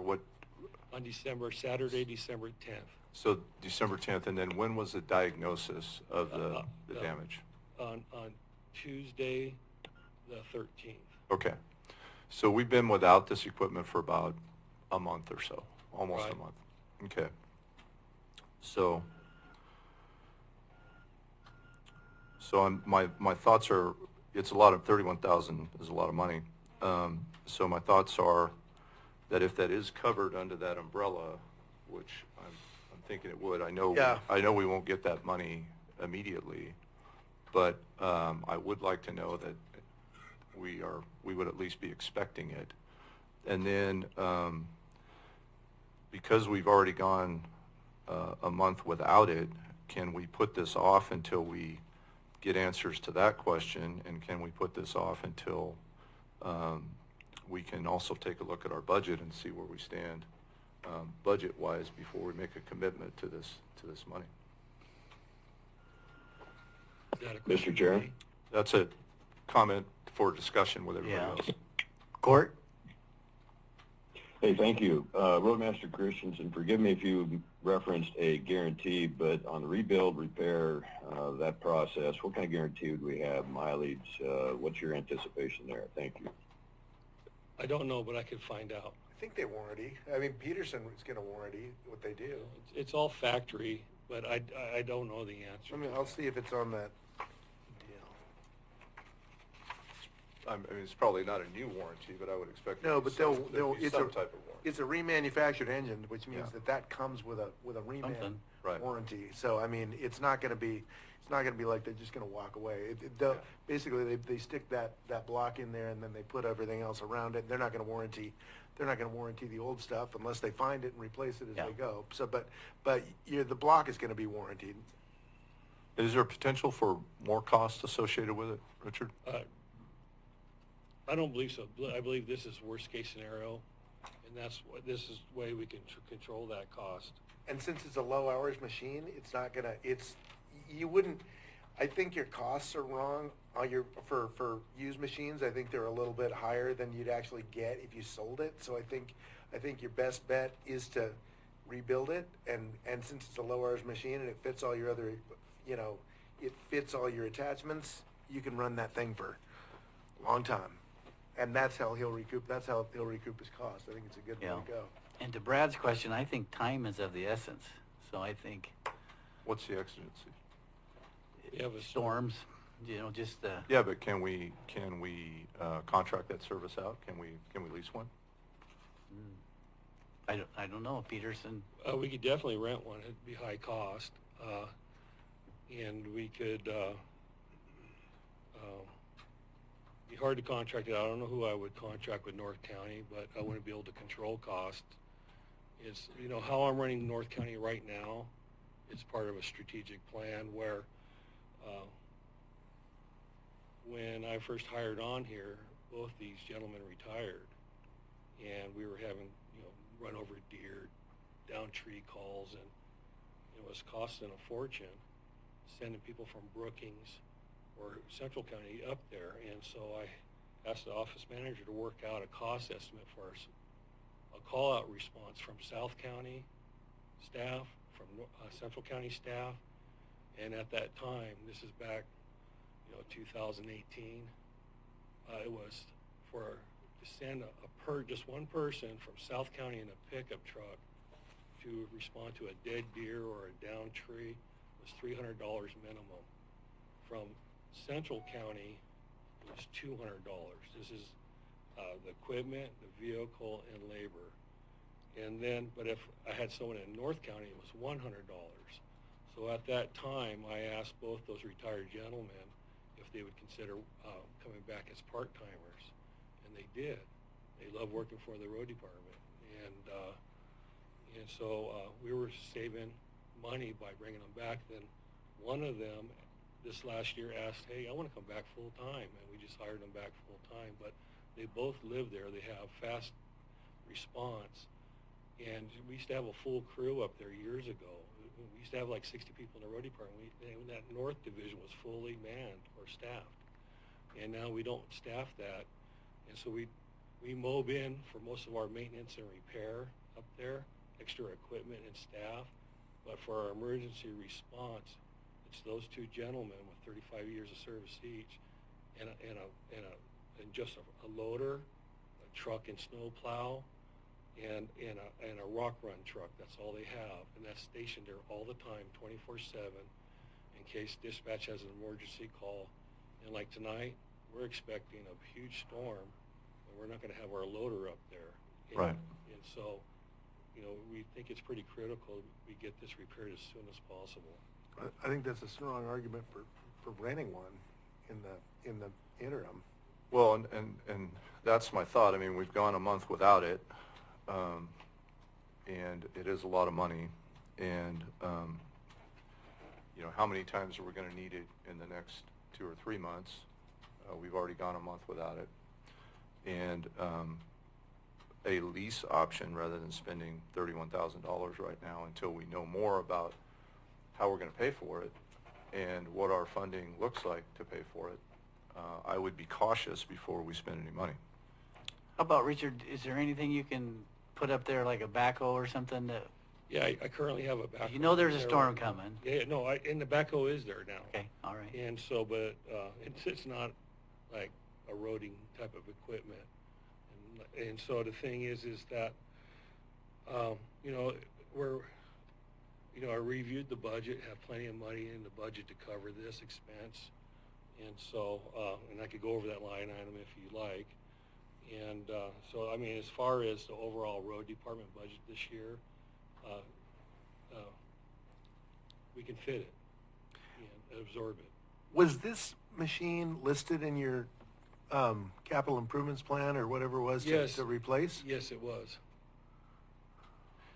On Saturday, December 10th. So December 10th, and then when was the diagnosis of the damage? On Tuesday, the 13th. Okay. So we've been without this equipment for about a month or so, almost a Right. month. Okay. So my thoughts are, it's a lot of, 31,000 is a lot of money. So my thoughts are that if that is covered under that umbrella, which I'm thinking it would, I know we won't get that money immediately, but I would like to know that we would at least be expecting it. And then because we've already gone a month without it, can we put this off until we get answers to that question? And can we put this off until we can also take a look at our budget and see where we stand budget-wise before we make a commitment to this money? Is that a question Mr. for Chair? me? That's a comment for discussion with everybody Yeah. else. Court? Hey, thank you. Roadmaster Christensen, forgive me if you referenced a guarantee, but on the rebuild, repair, that process, what kind of guarantee would we have? Mileage? What's your anticipation there? Thank you. I don't know, but I could find out. I think they warranty. I mean, Peterson is going to warranty what they do. It's all factory, but I don't know the answer. I mean, I'll see if it's on that deal. I mean, it's probably not a new warranty, but I would expect. No, but they'll it's some type of warranty. It's a remanufactured engine, which means Yeah. that comes with a reman Something. Right. warranty. So I mean, it's not going to be like they're just going to walk away. Yeah. Basically, they stick that block in there, and then they put everything else around it. They're not going to warranty the old stuff unless they find it and replace it as Yeah. they go. So, but the block is going to be warranted. Is there potential for more costs associated with it, Richard? I don't believe so. I believe this is worst-case scenario, and this is the way we can control that cost. And since it's a low hours machine, it's not gonna, you wouldn't, I think your costs are wrong on for used machines. I think they're a little bit higher than you'd actually get if you sold it. So I think your best bet is to rebuild it. And since it's a low hours machine and it fits all your other, it fits all your attachments, you can run that thing for a long time. And that's how he'll recoup his cost. I think it's a good way Yeah. to go. And to Brad's question, I think time is of the essence. So I think What's the exigency? We have a storms, just Yeah, but can we contract that service out? Can we lease one? I don't know, Peterson. We could definitely rent one. It'd be high cost. And we could, be hard to contract it out. I don't know who I would contract with North County, but I wouldn't be able to control cost. It's, how I'm running North County right now, it's part of a strategic plan where, when I first hired on here, both these gentlemen retired, and we were having, run over deer, down tree calls, and it was costing a fortune sending people from Brookings or Central County up there. And so I asked the office manager to work out a cost estimate for us, a call-out response from South County staff, from Central County staff, and at that time, this is back, 2018, it was to send just one person from South County in a pickup truck to respond to a dead deer or a down tree was $300 minimum. From Central County, it was $200. This is the equipment, the vehicle, and labor. And then, but if I had someone in North County, it was $100. So at that time, I asked both those retired gentlemen if they would consider coming back as part-timers, and they did. They love working for the road department, and so we were saving money by bringing them back. Then one of them this last year asked, "Hey, I want to come back full-time," and we just hired them back full-time. But they both live there. They have fast response, and we used to have a full crew up there years ago. We used to have like 60 people in the road department. And that North Division was fully manned or staffed, and now we don't staff that, and so we mob in for most of our maintenance and repair up there, extra equipment and staff. But for our emergency response, it's those two gentlemen with 35 years of service each, and just a loader, a truck and snow plow, and a rock run truck. That's all they have, and that's stationed there all the time, 24/7, in case dispatch has an emergency call. And like tonight, we're expecting a huge storm, and we're not going to have our loader up there. Right. And so, we think it's pretty critical we get this repaired as soon as possible. I think that's a strong argument for renting one in the interim. Well, and that's my thought. I mean, we've gone a month without it, and it is a lot of money. And, how many times are we going to need it in the next 2 or 3 months? We've already gone a month without it. And a lease option rather than spending $31,000 right now until we know more about how we're going to pay for it and what our funding looks like to pay for it. I would be cautious before we spend any money. How about, Richard, is there anything you can put up there like a backhoe or something that, Yeah, I currently have a backhoe. there's a there storm right now. coming? Yeah, no, and the backhoe is there now. Okay, all right. And so, but it's not like a roading type of equipment. And so the thing is that, I reviewed the budget, have plenty of money in the budget to cover this expense. And so, and I could go over that line item if you like. And so, I mean, as far as the overall road department budget this year, we can fit it and absorb it. Was this machine listed in your capital improvements plan or whatever it was Yes. to replace? Yes, it was.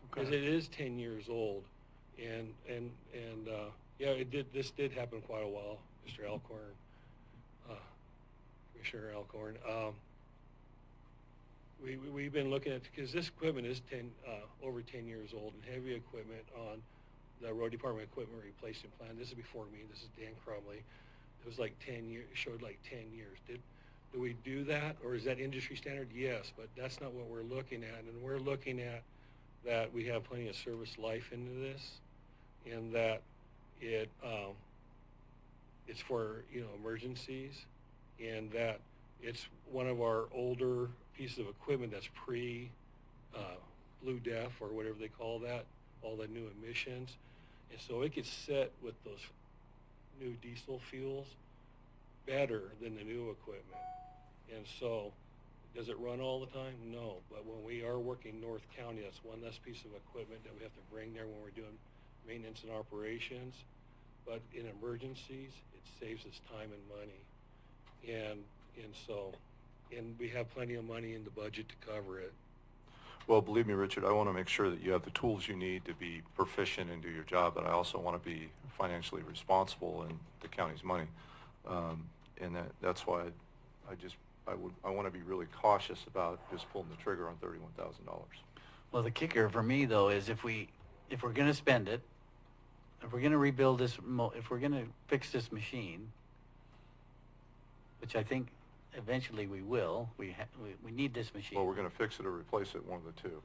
Because Okay. it is 10 years old, and yeah, this did happen quite a while, Mr. Alcorn, Commissioner Alcorn. We've been looking at, because this equipment is over 10 years old, and heavy equipment on the road department equipment replacement plan. This is before me. This is Dan Crumley. It was like 10 years. Showed like 10 years. Do we do that, or is that industry standard? Yes, but that's not what we're looking at. And we're looking at that we have plenty of service life into this, and that it's for emergencies, and that it's one of our older pieces of equipment that's blue def or whatever they call that, all the new emissions. And so it gets set with those new diesel fuels better than the new equipment. And so, does it run all the time? No, but when we are working North County, that's one less piece of equipment that we have to bring there when we're doing maintenance and operations. But in emergencies, it saves us time and money. And we have plenty of money in the budget to cover it. Well, believe me, Richard, I want to make sure that you have the tools you need to be proficient and do your job, but I also want to be financially responsible in the county's money. And that's why I want to be really cautious about just pulling the trigger on $31,000. Well, the kicker for me though is if we're going to spend it, if we're going to rebuild this, if we're going to fix this machine, which I think eventually we will, we need this machine. Well, we're going to fix it or replace it, one of the two.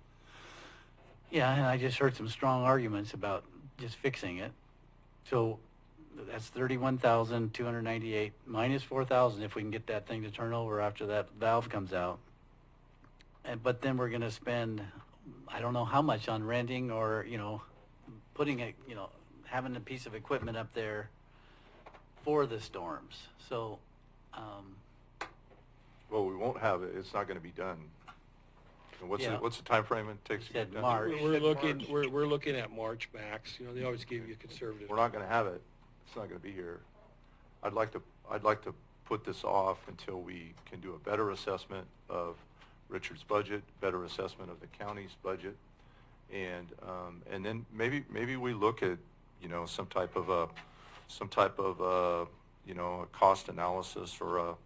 Yeah, and I just heard some strong arguments about just fixing it. So that's 31,298 minus 4,000 if we can get that thing to turn over after that valve comes out. But then we're going to spend, I don't know how much on renting or, putting it, having a piece of equipment up there for the storms. So, Well, we won't have it. It's not going to be done. And what's Yeah. the time frame it takes to Said get done? March. We're looking at March max. They always give you a conservative. We're not going to have it. It's not going to be here. I'd like to put this off until we can do a better assessment of Richard's budget, better assessment of the county's budget, and then maybe we look at some type of a a cost analysis or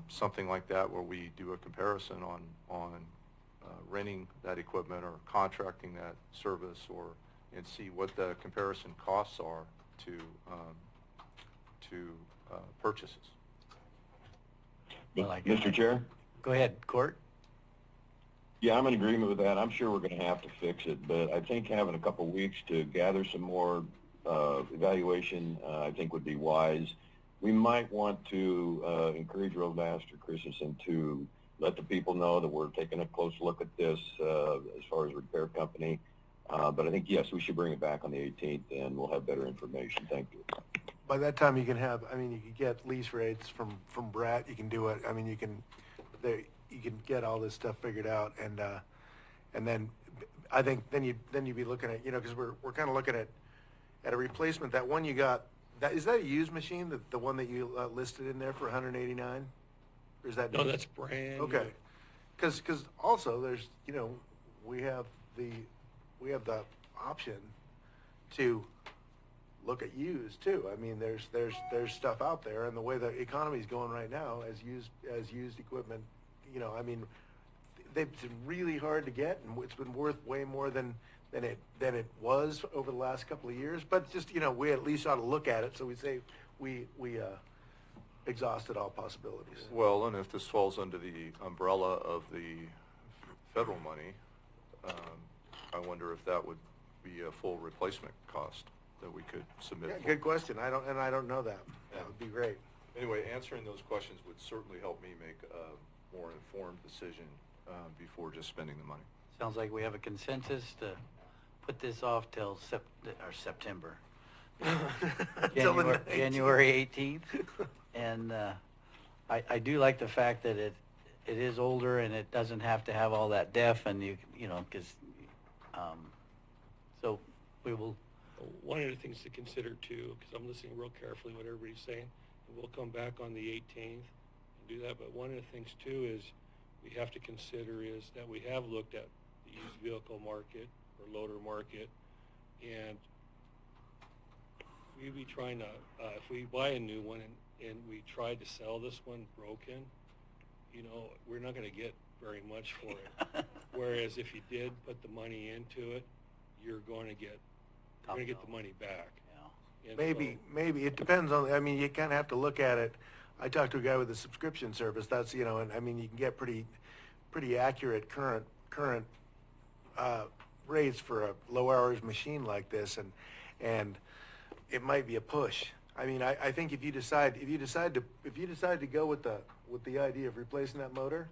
something like that where we do a comparison on renting that equipment or contracting that service and see what the comparison costs are to purchases. Well, Mr. Chair? Go ahead, Court. Yeah, I'm in agreement with that. I'm sure we're going to have to fix it, but I think having a couple weeks to gather some more evaluation, I think would be wise. We might want to encourage Roadmaster Christensen to let the people know that we're taking a close look at this as far as repair company. But I think, yes, we should bring it back on the 18th, and we'll have better information. Thank you. By that time, you can get lease rates from Brett. You can do it. You can get all this stuff figured out, and then I think then you'd be looking at because we're kind of looking at a replacement. That one you got, is that a used machine? The one that you listed in there for 189, or is that No, that's brand new. okay? Because also there's we have the option to look at used too. There's stuff out there, and the way the economy's going right now, as used equipment, they've been really hard to get, and it's been worth way more than it was over the last couple of years. But just we at least ought to look at it, so we say we exhausted all possibilities. Well, and if this falls under the umbrella of the federal money, I wonder if that would be a full replacement cost that we could submit. Yeah, for. good question. I don't know that. That would be great. Anyway, answering those questions would certainly help me make a more informed decision before just spending the money. Sounds like we have a consensus to put this off till September. Till the January 18th. And I do like the fact that it is older and it doesn't have to have all that def, and because so we will. One of the things to consider too, because I'm listening real carefully what everybody's saying, and we'll come back on the 18th and do that. But one of the things too is we have to consider is that we have looked at the used vehicle market or loader market, and we'd be trying to, if we buy a new one and we try to sell this one broken, we're not going to get very much for it. Whereas if you did put the money into it, you're going to get the money back. Yeah. And Maybe it depends on. You kind of have to look at it. I talked to a guy with a subscription service. That's and you can get pretty accurate current rates for a low hours machine like this, and it might be a push. I think if you decide to go with the idea of replacing that motor,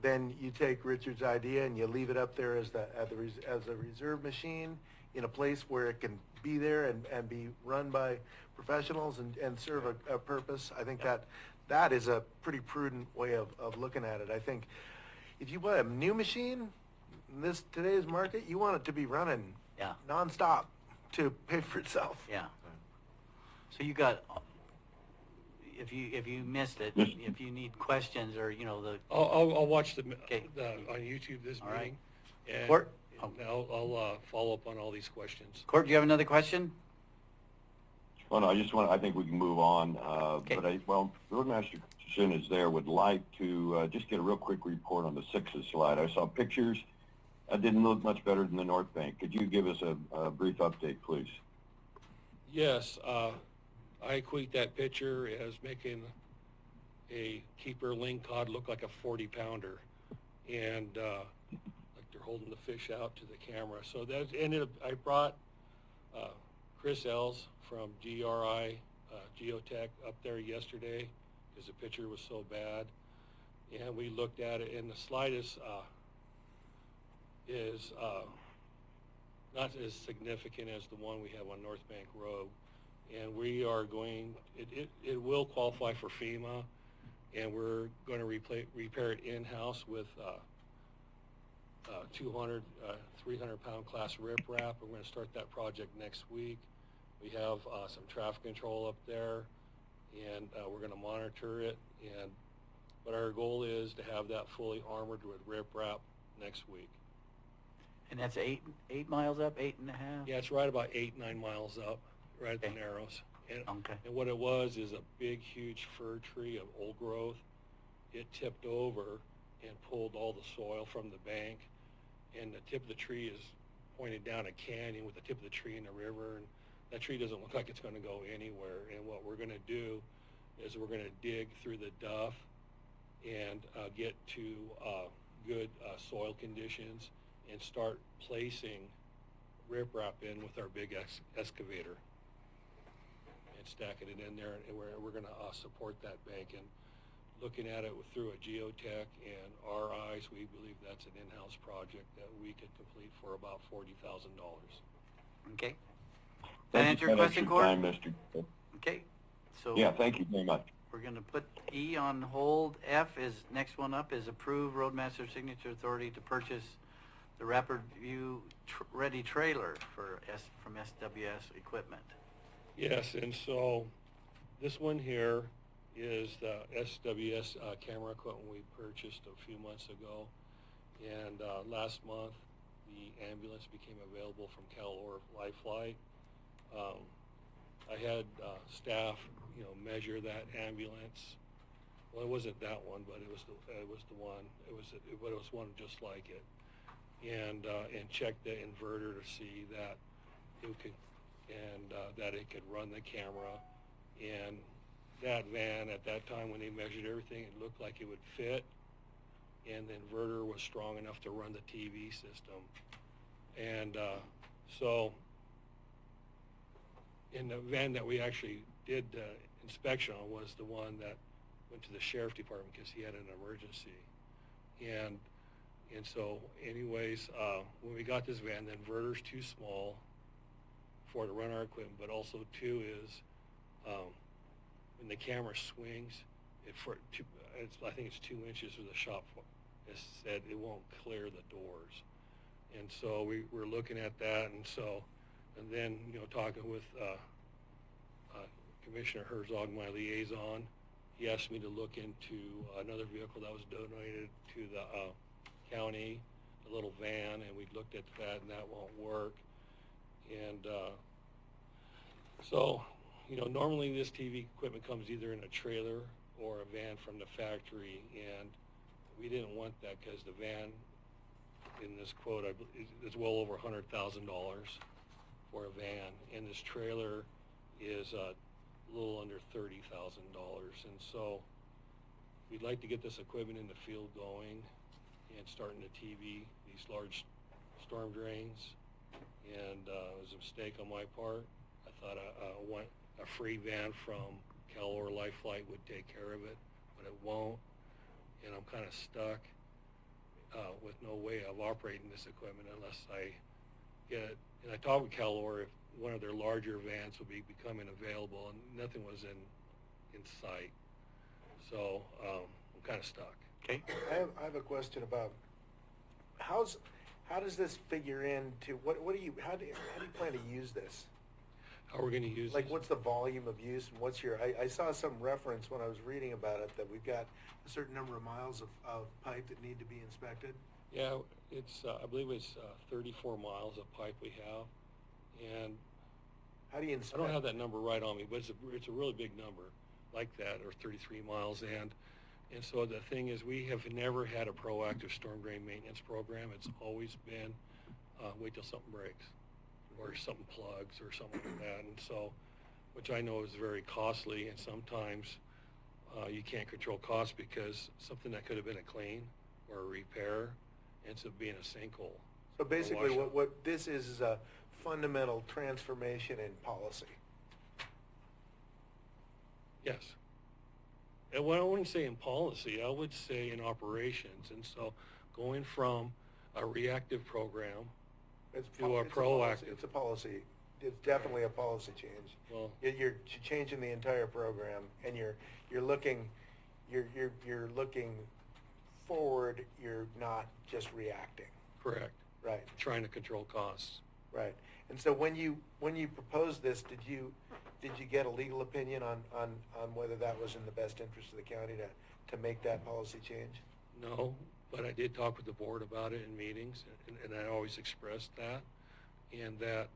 then you take Richard's idea and you leave it up there as as a reserve machine in a place where it can be there and be run by professionals and serve a purpose. I think that is a pretty prudent way of looking at it. I think if you buy a new machine in today's market, you want it to be running nonstop to pay for itself. Yeah. So you got, if you missed it, if you need questions or, I'll watch the Okay. on YouTube this All right. meeting. And, Court? and I'll follow up on all these questions. Court, do you have another question? Well, no, I think we can move on. Okay. But Roadmaster Shin is there, would like to just get a real quick report on the Sixes slide. I saw pictures. It didn't look much better than the North Bank. Could you give us a brief update, please? Yes, I equate that picture as making a keeper lingcod look like a 40-pounder, and like they're holding the fish out to the camera. So that ended up, I brought Chris Els from GRI Geotech up there yesterday because the picture was so bad, and we looked at it, and the slide is not as significant as the one we have on North Bank Road. And we are going, it will qualify for FEMA, and we're going to repair it in-house with 200, 300-pound class riprap. We're going to start that project next week. We have some traffic control up there, and we're going to monitor it. But our goal is to have that fully armored with riprap next week. And that's eight miles up, 8.5? Yeah, it's right about 8-9 miles up, right at the Narrows. And what it was is a big, huge fir tree of old growth. It tipped over and pulled all the soil from the bank, and the tip of the tree is pointed down a canyon with the tip of the tree in the river, and that tree doesn't look like it's going to go anywhere. And what we're going to do is we're going to dig through the duff and get to good soil conditions and start placing riprap in with our big excavator and stacking it in there, and we're going to support that bank. And looking at it through a geotech and our eyes, we believe that's an in-house project that we could complete for about $40,000. Okay. Does that answer your question, Court? Time, Mr. Okay. So Yeah, thank you very much. we're going to put E on hold. F is, next one up is approve Roadmaster Signature Authority to purchase the Rapid View Ready trailer from SWS Equipment. Yes, and so this one here is the SWS camera equipment we purchased a few months ago. And last month, the ambulance became available from Calor Lifeline. I had staff, measure that ambulance. Well, it wasn't that one, but it was the one. But it was one just like it. And check the inverter to see that it could that it could run the camera. And that van at that time, when they measured everything, it looked like it would fit, and the inverter was strong enough to run the TV system. And so in the van that we actually did the inspection on was the one that went to the sheriff department because he had an emergency. And so anyways, when we got this van, the inverter's too small for it to run our equipment, but also too is when the camera swings, I think it's 2 inches with the shop has said it won't clear the doors. And so we're looking at that, and then talking with Commissioner Herzog, my liaison, he asked me to look into another vehicle that was donated to the county, a little van, and we looked at that, and that won't work. And so, normally this TV equipment comes either in a trailer or a van from the factory, and we didn't want that because the van in this quote is well over $100,000 for a van, and this trailer is a little under $30,000. And so we'd like to get this equipment in the field going and starting the TV, these large storm drains. And it was a mistake on my part. I thought a free van from Calor Lifeline would take care of it, but it won't. And I'm kind of stuck. with no way of operating this equipment unless I get, and I talked with CalOR if one of their larger vans would be becoming available, and nothing was in sight. So I'm kind of stuck. Okay. I have a question about how does this figure into what do you how do you plan to use this? How we're going to use Like, this? what's the volume of use, and what's your? I saw some reference when I was reading about it that we've got a certain number of miles of pipe that need to be inspected. Yeah, it's I believe it's 34 miles of pipe we have, and How do you I inspect? don't have that number right on me, but it's a really big number like that, or 33 miles. And so the thing is, we have never had a proactive storm drain maintenance program. It's always been wait till something breaks or something plugs or something like that. And so, which I know is very costly, and sometimes you can't control costs because something that could have been a clean or a repair ends up being a sinkhole. So basically, washout. what this is a fundamental transformation in policy. Yes. And what I wouldn't say in policy, I would say in operations. And so going from a reactive program to a proactive. It's a policy. It's definitely a policy change. Well, You're changing the entire program, and you're looking forward. You're not just reacting. correct. Right. Trying to control costs. Right. And so when you proposed this, did you get a legal opinion on whether that was in the best interest of the county to make that policy change? No, but I did talk with the board about it in meetings, and I always expressed that, and that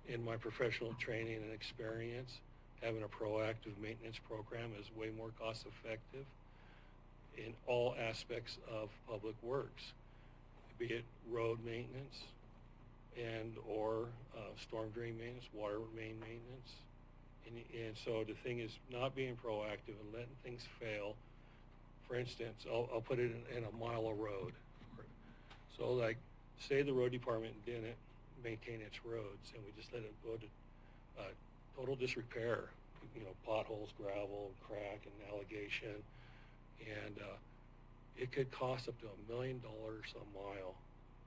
in my professional training and experience, having a proactive maintenance program is way more cost effective in all aspects of public works, be it road maintenance and or storm drain maintenance, water main maintenance. And so the thing is not being proactive and letting things fail. For instance, I'll put it in a mile of road. So like, say the road department didn't maintain its roads and we just let it go to total disrepair, potholes, gravel, crack, and allegation. And it could cost up to $1 million a mile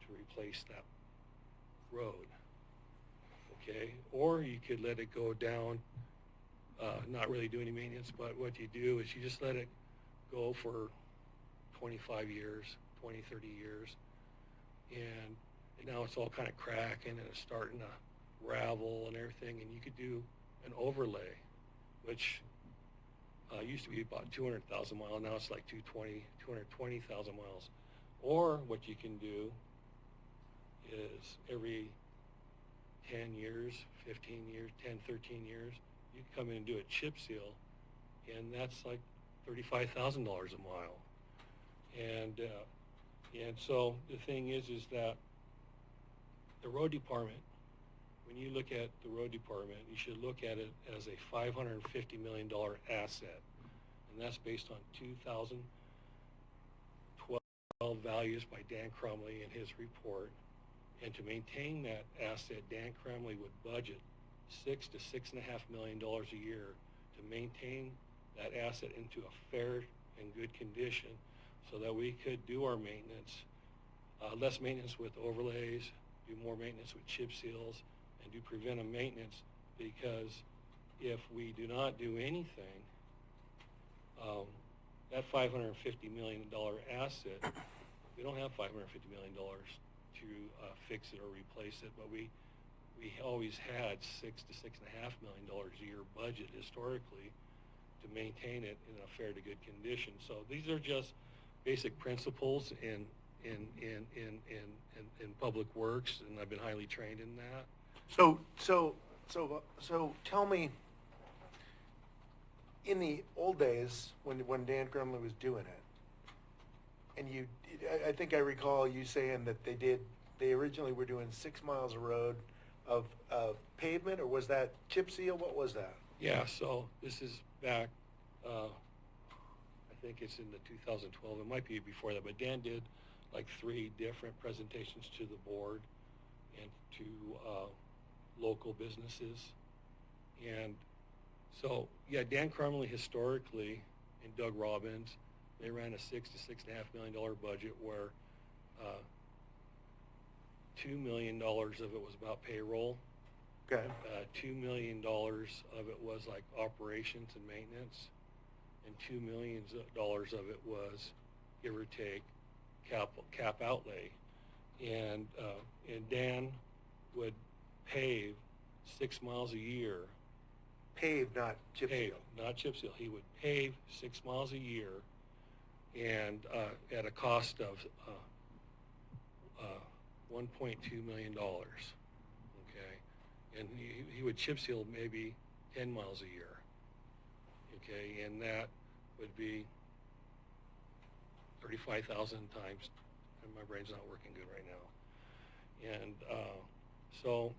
to replace that road. Okay? Or you could let it go down, not really do any maintenance, but what you do is you just let it go for 25 years, 20, 30 years, and now it's all kind of cracking and it's starting to ravel and everything, and you could do an overlay, which used to be about 200,000 miles, now it's like 220,000 miles. Or what you can do is every 10 years, 15 years, 10, 13 years, you can come in and do a chip seal, and that's like $35,000 a mile. And so the thing is that the road department, when you look at the road department, you should look at it as a $550 million asset. And that's based on 2012 values by Dan Crumley in his report. And to maintain that asset, Dan Crumley would budget $6 to $6.5 million a year to maintain that asset into a fair and good condition so that we could do our maintenance, less maintenance with overlays, do more maintenance with chip seals, and do preventive maintenance, because if we do not do anything, that $550 million asset, we don't have $550 million to fix it or replace it, but we always had $6 to $6.5 million a year budget historically to maintain it in a fair to good condition. So these are just basic principles in public works, and I've been highly trained in that. So tell me, in the old days when Dan Crumley was doing it, and I think I recall you saying that they originally were doing 6 miles of road of pavement, or was that chip seal? What was that? Yeah, so this is back, I think it's in the 2012, it might be before that, but Dan did like 3 different presentations to the board and to local businesses. And so, yeah, Dan Crumley historically and Doug Robbins, they ran a $6 to $6.5 million budget where $2 million of it was about payroll. Okay. $2 million of it was like operations and maintenance, and $2 million of it was, give or take, cap outlay. And Dan would pave 6 miles a year. Pave, not chip Pave, seal. not chip seal. He would pave 6 miles a year, and at a cost of $1.2 million. Okay, and he would chip seal maybe 10 miles a year. Okay, and that would be 35,000 times. And my brain's not working good right now. And so.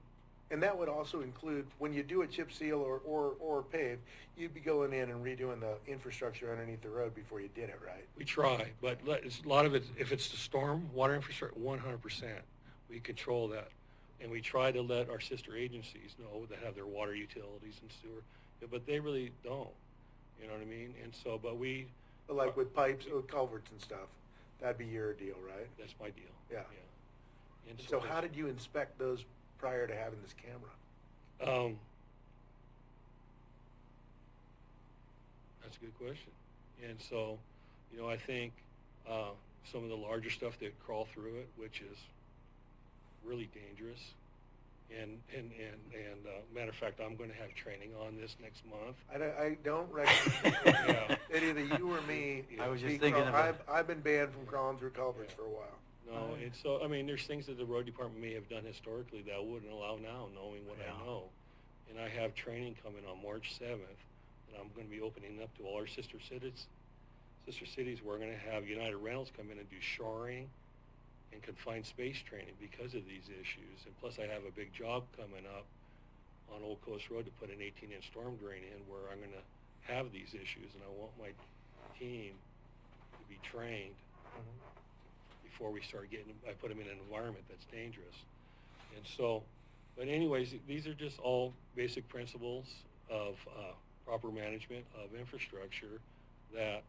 And that would also include, when you do a chip seal or pave, you'd be going in and redoing the infrastructure underneath the road before you did it, right? We try, but a lot of it, if it's the storm water infrastructure, 100%, we control that. And we try to let our sister agencies know that have their water utilities and sewer, but they really don't, you know what I mean? And so, but we. But like with pipes, with culverts and stuff, that'd be your deal, right? That's my deal. Yeah. And So how did you inspect those prior to having this camera? That's a good question. And so, you know, I think some of the larger stuff that crawl through it, which is really dangerous. And matter of fact, I'm going to have training on this next month. I don't recommend Yeah. either you or me. I was just thinking I've been banned from crawling through culverts for a while. No, and so, I mean, there's things that the road department may have done historically that I wouldn't allow now, knowing what I know. And I have training coming on March 7th that I'm going to be opening up to all our sister cities. We're going to have United Rentals come in and do shoring and confined space training because of these issues. And plus, I have a big job coming up on Old Coast Road to put an 18-inch storm drain in where I'm going to have these issues, and I want my team to be trained before we start I put them in an environment that's dangerous. And so, but anyways, these are just all basic principles of proper management of infrastructure that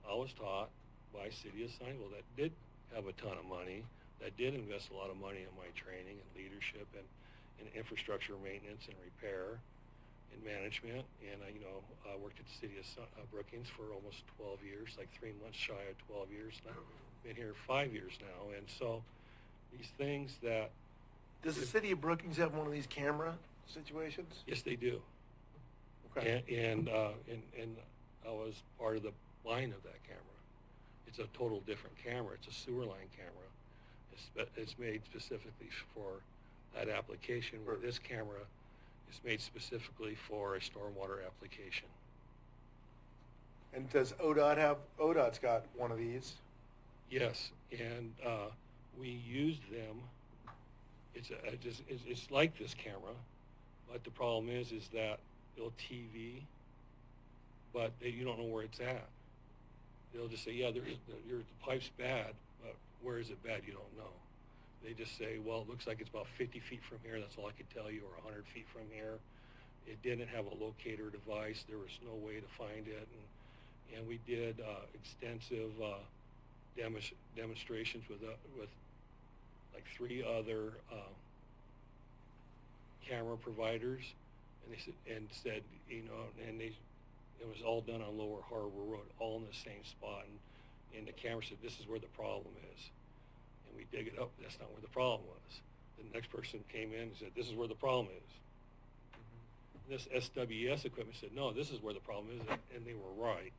I was taught by City of Sineville that did have a ton of money, that did invest a lot of money in my training and leadership and infrastructure maintenance and repair and management. And I worked at the City of Brookings for almost 12 years, like 3 months shy of 12 years now. Been here 5 years now. And so these things that... Does the City of Brookings have one of these camera situations? Yes, they do. Okay. And I was part of the buying of that camera. It's a total different camera. It's a sewer line camera. It's made specifically for that application, where this camera is made specifically for a stormwater application. And does ODOT's got one of these? Yes, and we used them. It's like this camera, but the problem is that they'll TV, but you don't know where it's at. They'll just say, yeah, the pipe's bad, but where is it bad? You don't know. They just say, well, it looks like it's about 50 feet from here. That's all I could tell you, or 100 feet from here. It didn't have a locator device. There was no way to find it. And we did extensive demonstrations with like 3 other camera providers, and they said, it was all done on Lower Harbor Road, all in the same spot. And the camera said, this is where the problem is. And we dig it up. That's not where the problem was. The next person came in and said, this is where the problem is. This SWS equipment said, no, this is where the problem is. And they were right.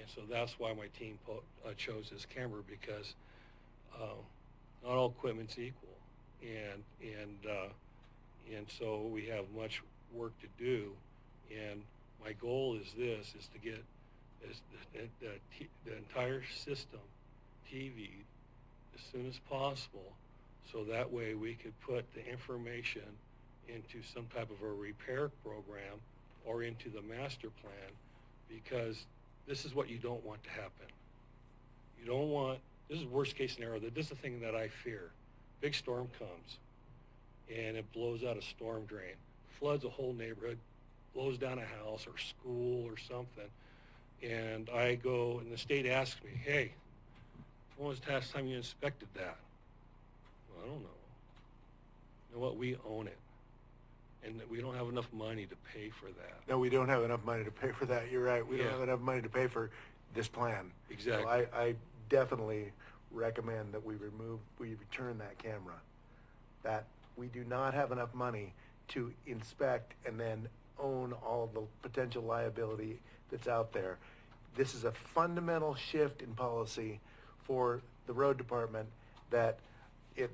And so that's why my team chose this camera, because not all equipment's equal. And so we have much work to do. And my goal is to get the entire system TV'd as soon as possible, so that way we could put the information into some type of a repair program or into the master plan, because this is what you don't want to happen. You don't want, this is worst case scenario, this is the thing that I fear. Big storm comes and it blows out a storm drain, floods a whole neighborhood, blows down a house or school or something, and I go, and the state asks me, hey, when was the last time you inspected that? Well, I don't know. You know what, we own it, and we don't have enough money to pay for that. No, we don't have enough money to pay for that. You're right. We don't Yeah. have enough money to pay for this plan. Exactly. So I definitely recommend that we return that camera. That we do not have enough money to inspect and then own all of the potential liability that's out there. This is a fundamental shift in policy for the road department that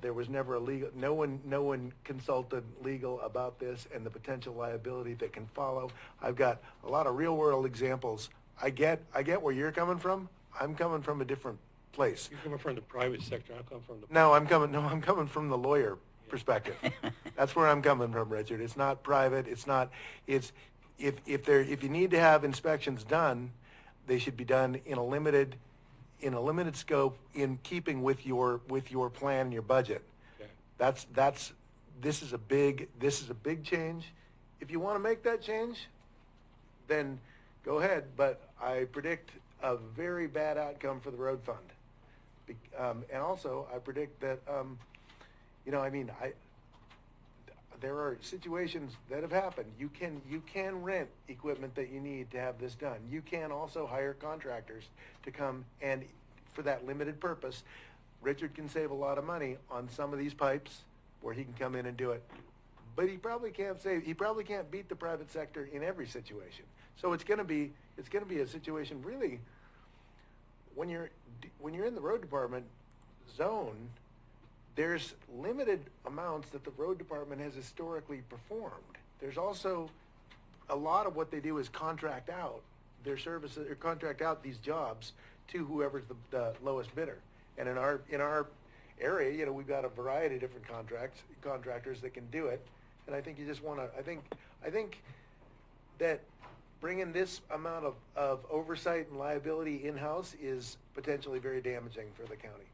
there was never a legal, no one consulted legal about this and the potential liability that can follow. I've got a lot of real world examples. I get where you're coming from. I'm coming from a different place. You're coming from the private sector, I come from the... I'm coming from the lawyer perspective. That's where I'm coming from, Richard. It's not private. If you need to have inspections done, they should be done in a limited scope, in keeping with your plan and your budget. Okay. This is a big change. If you want to make that change, then go ahead. But I predict a very bad outcome for the road fund. And also, I predict that, there are situations that have happened. You can rent equipment that you need to have this done. You can also hire contractors to come, and for that limited purpose, Richard can save a lot of money on some of these pipes where he can come in and do it. But he probably can't beat the private sector in every situation. So it's going to be a situation really, when you're in the road department zone, there's limited amounts that the road department has historically performed. There's also a lot of what they do is contract out their services, or contract out these jobs to whoever's the lowest bidder. And in our area, we've got a variety of different contractors that can do it. And I think you just want to, I think that bringing this amount of oversight and liability in-house is potentially very damaging for the county.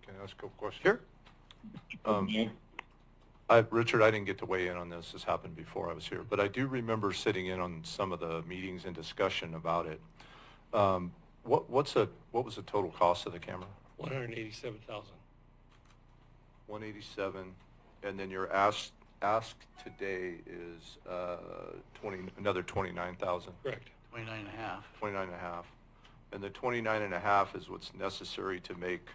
Can I ask a couple questions? Sure. Richard, I didn't get to weigh in on this. This happened before I was here, but I do remember sitting in on some of the meetings and discussion about it. What was the total cost of the camera? $187,000. 187, and then your ask today is another 29,000. Correct. 29 and a half. 29 and a half, and the 29 and a half is what's necessary to make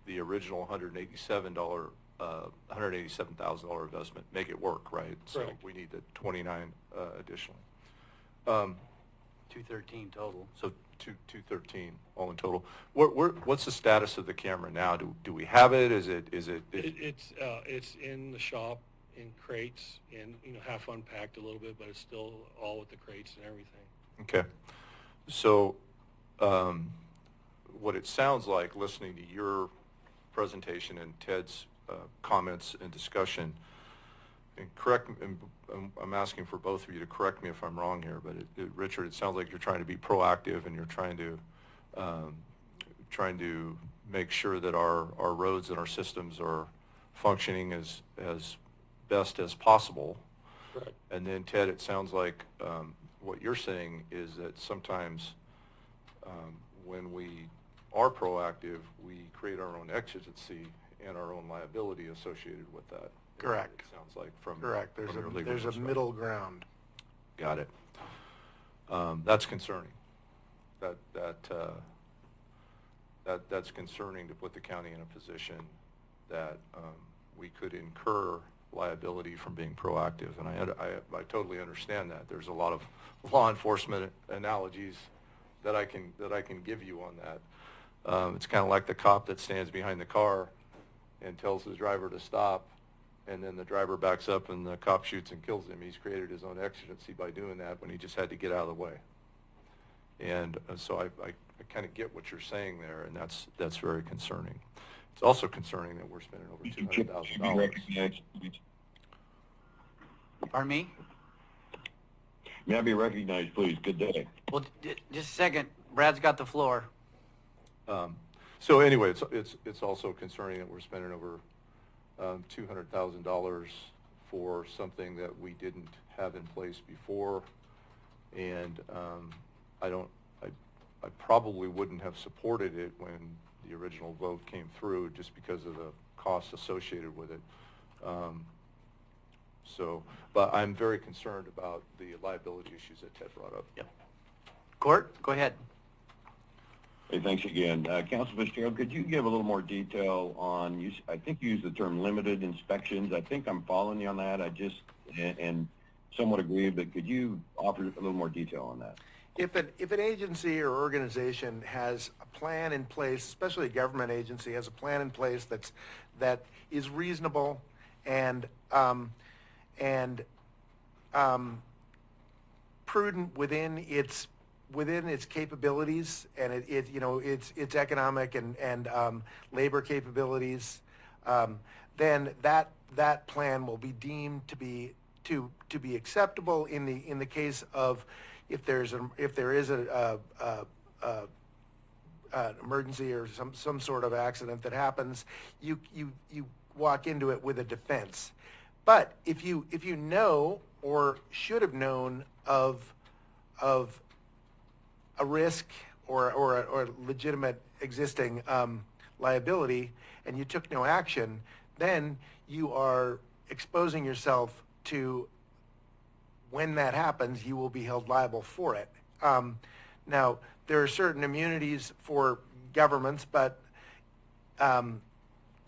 the original $187,000 investment, make it work, right? Correct. So we need the 29 additionally. 213 total. So 213 all in total. What's the status of the camera now? Do we have it? Is it? It's in the shop in crates, and half unpacked a little bit, but it's still all with the crates and everything. Okay. So what it sounds like, listening to your presentation and Ted's comments and discussion, and I'm asking for both of you to correct me if I'm wrong here, but Richard, it sounds like you're trying to be proactive and you're trying to make sure that our roads and our systems are functioning as best as possible. Correct. And then Ted, it sounds like what you're saying is that sometimes when we are proactive, we create our own exigency and our own liability associated with that. Correct. It sounds like from Correct. from your legal There's a perspective. middle ground. Got it. That's concerning. That's concerning to put the county in a position that we could incur liability from being proactive, and I totally understand that. There's a lot of law enforcement analogies that I can give you on that. It's kind of like the cop that stands behind the car and tells the driver to stop, and then the driver backs up and the cop shoots and kills him. He's created his own exigency by doing that when he just had to get out of the way. And so I kind of get what you're saying there, and that's very concerning. It's also concerning that we're spending over $200,000. Pardon me? May I be recognized, please? Good day. Well, just a second. Brad's got the floor. So anyway, it's also concerning that we're spending over $200,000 for something that we didn't have in place before, and I I probably wouldn't have supported it when the original vote came through, just because of the costs associated with it. But I'm very concerned about the liability issues that Ted brought up. Yep. Court, go ahead. Hey, thanks again. Council Fitzgerald, could you give a little more detail on, I think you used the term limited inspections. I think I'm following you on that. And somewhat agree, but could you offer a little more detail on that? If an agency or organization has a plan in place, especially a government agency has a plan in place that is reasonable and prudent within its capabilities and its economic and labor capabilities, then that plan will be deemed to be acceptable in the case of if there is an emergency or some sort of accident that happens, you walk into it with a defense. But if you know or should have known of a risk or a legitimate existing liability and you took no action, then you are exposing yourself to, when that happens, you will be held liable for it. Now, there are certain immunities for governments, but I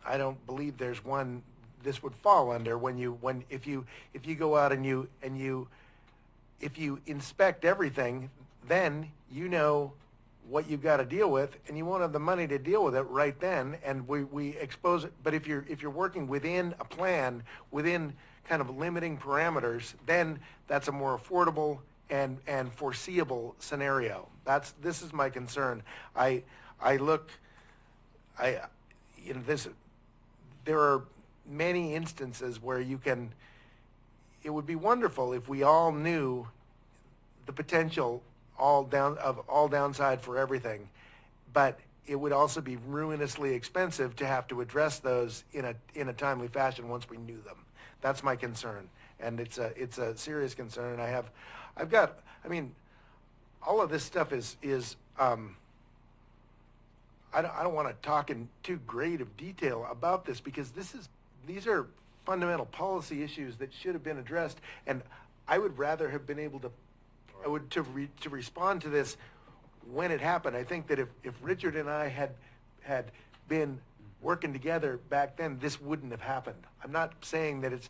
don't believe there's one this would fall under. If you go out and if you inspect everything, then you know what you've got to deal with, and you won't have the money to deal with it right then, and we expose it. But if you're working within a plan, within kind of limiting parameters, then that's a more affordable and foreseeable scenario. This is my concern. There are many instances where it would be wonderful if we all knew the potential all downside for everything, but it would also be ruinously expensive to have to address those in a timely fashion once we knew them. That's my concern, and it's a serious concern. All of this stuff is I don't want to talk in too great of detail about this, because these are fundamental policy issues that should have been addressed, and I would rather have been able to respond to this when it happened. I think that if Richard and I had been working together back then, this wouldn't have happened. I'm not saying that it's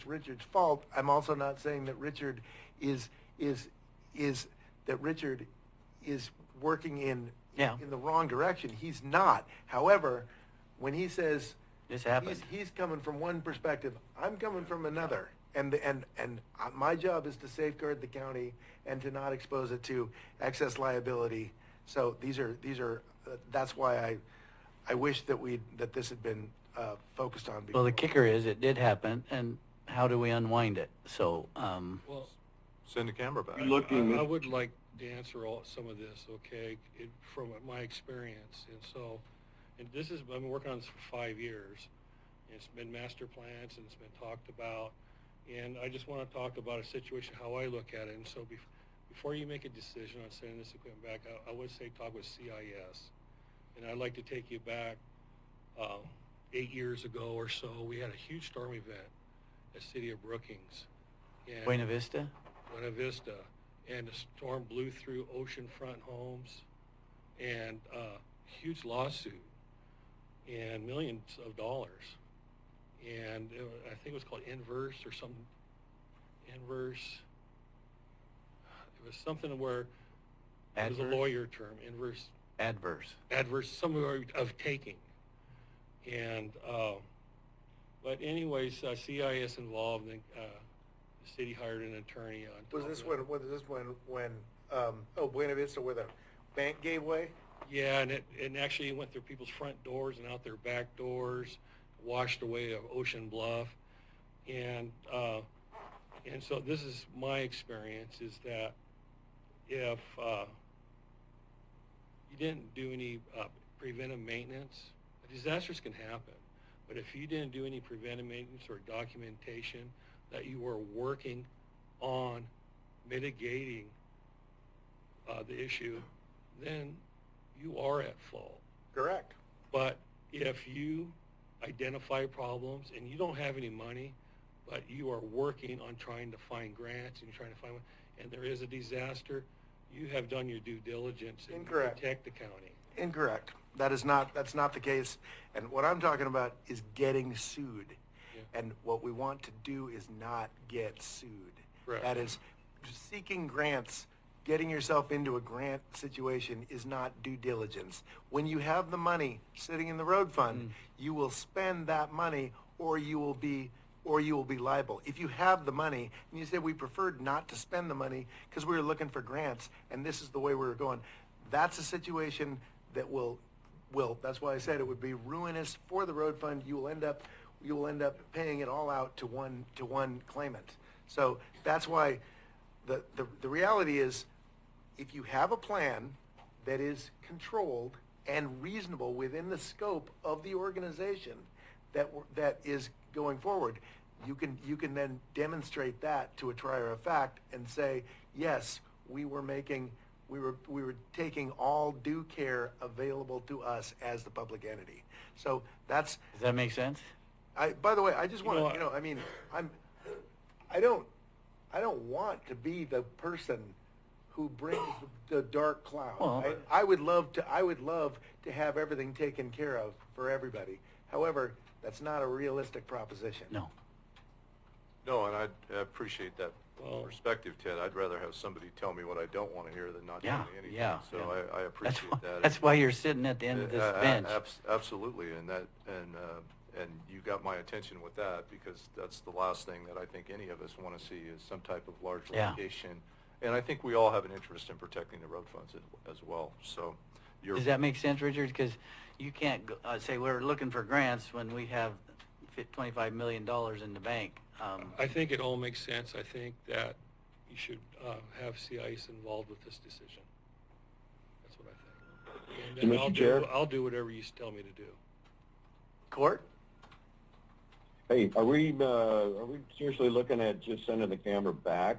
Richard's fault. I'm also not saying that Richard is working in the wrong direction. He's not. However, when he says this happened, he's coming from one perspective, I'm coming from another. And my job is to safeguard the county and to not expose it to excess liability. So that's why I wish that this had been focused on before. well, the kicker is it did happen, and how do we unwind it? So, Well, Send the camera back. You're looking. I would like to answer some of this, okay, from my experience. And this has, I've been working on this for 5 years. It's been master plans and it's been talked about. And I just want to talk about a situation, how I look at it. And so before you make a decision on sending this equipment back, I would say talk with CIS. And I'd like to take you back 8 years ago or so. We had a huge storm event at the city of Brookings. And Buena Vista? Buena Vista. And the storm blew through oceanfront homes, and huge lawsuit and millions of dollars. And I think it was called Inverse or some Inverse. It was something where Adverse? it was a lawyer term, Inverse. Adverse, some of taking. And but anyways, CIS involved, and the city hired an attorney on top Was this of it. when Buena Vista, where the bank gave way? Yeah, and it actually went through people's front doors and out their back doors, washed away Ocean Bluff, and so this is my experience, is that if you didn't do any preventive maintenance, disasters can happen, but if you didn't do any preventive maintenance or documentation that you were working on mitigating the issue, then you are at fault. Correct. But if you identify problems and you don't have any money, but you are working on trying to find grants and you're trying to find one, and there is a disaster, you have done your due diligence and you Incorrect. protect the county. Incorrect. That's not the case. And what I'm talking about is getting sued. Yeah. And what we want to do is not get sued. Correct. That is, seeking grants, getting yourself into a grant situation is not due diligence. When you have the money sitting in the road fund, you will spend that money or you will be liable. If you have the money, and you said we preferred not to spend the money because we were looking for grants and this is the way we were going, that's a situation that will, that's why I said it would be ruinous for the road fund. You will end up paying it all out to one claimant. So that's why the reality is, if you have a plan that is controlled and reasonable within the scope of the organization that is going forward, you can then demonstrate that to a trier of fact and say, yes, we were taking all due care available to us as the public entity. So that's. Does that make sense? By the way, I just want You know, to, I mean, I don't want to be the person who brings the dark cloud. Well, I would love to have everything taken care of for everybody. However, that's not a realistic proposition. No. No, and I appreciate that Well- perspective, Ted. I'd rather have somebody tell me what I don't want to hear than not Yeah, tell me anything. yeah, So yeah. I appreciate that. That's why you're sitting at the end of this bench. Absolutely, and you got my attention with that, because that's the last thing that I think any of us want to see is some type of large Yeah. litigation. And I think we all have an interest in protecting the road funds as well. So you're. Does that make sense, Richard? Because you can't say we're looking for grants when we have $25 million in the bank. I think it all makes sense. I think that you should have CIS involved with this decision. That's what I think. And then Mr. Chair? I'll do whatever you tell me to do. Court? Hey, are we seriously looking at just sending the camera back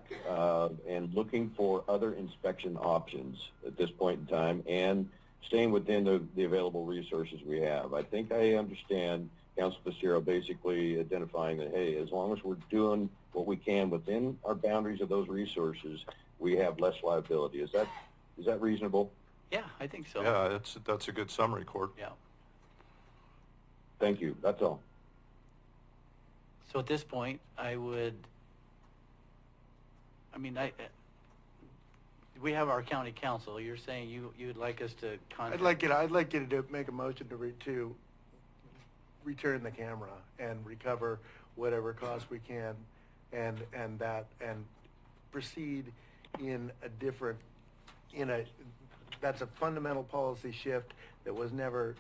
and looking for other inspection options at this point in time and staying within the available resources we have? I think I understand Council Passero basically identifying that, hey, as long as we're doing what we can within our boundaries of those resources, we have less liability. Is that reasonable? Yeah, I think so. Yeah, that's a good summary, Court. Yeah. Thank you. That's all. So at this point, we have our county council. You're saying you would like us to contact? I'd like you to make a motion to return the camera and recover whatever cost we can, and proceed that's a fundamental policy shift that was never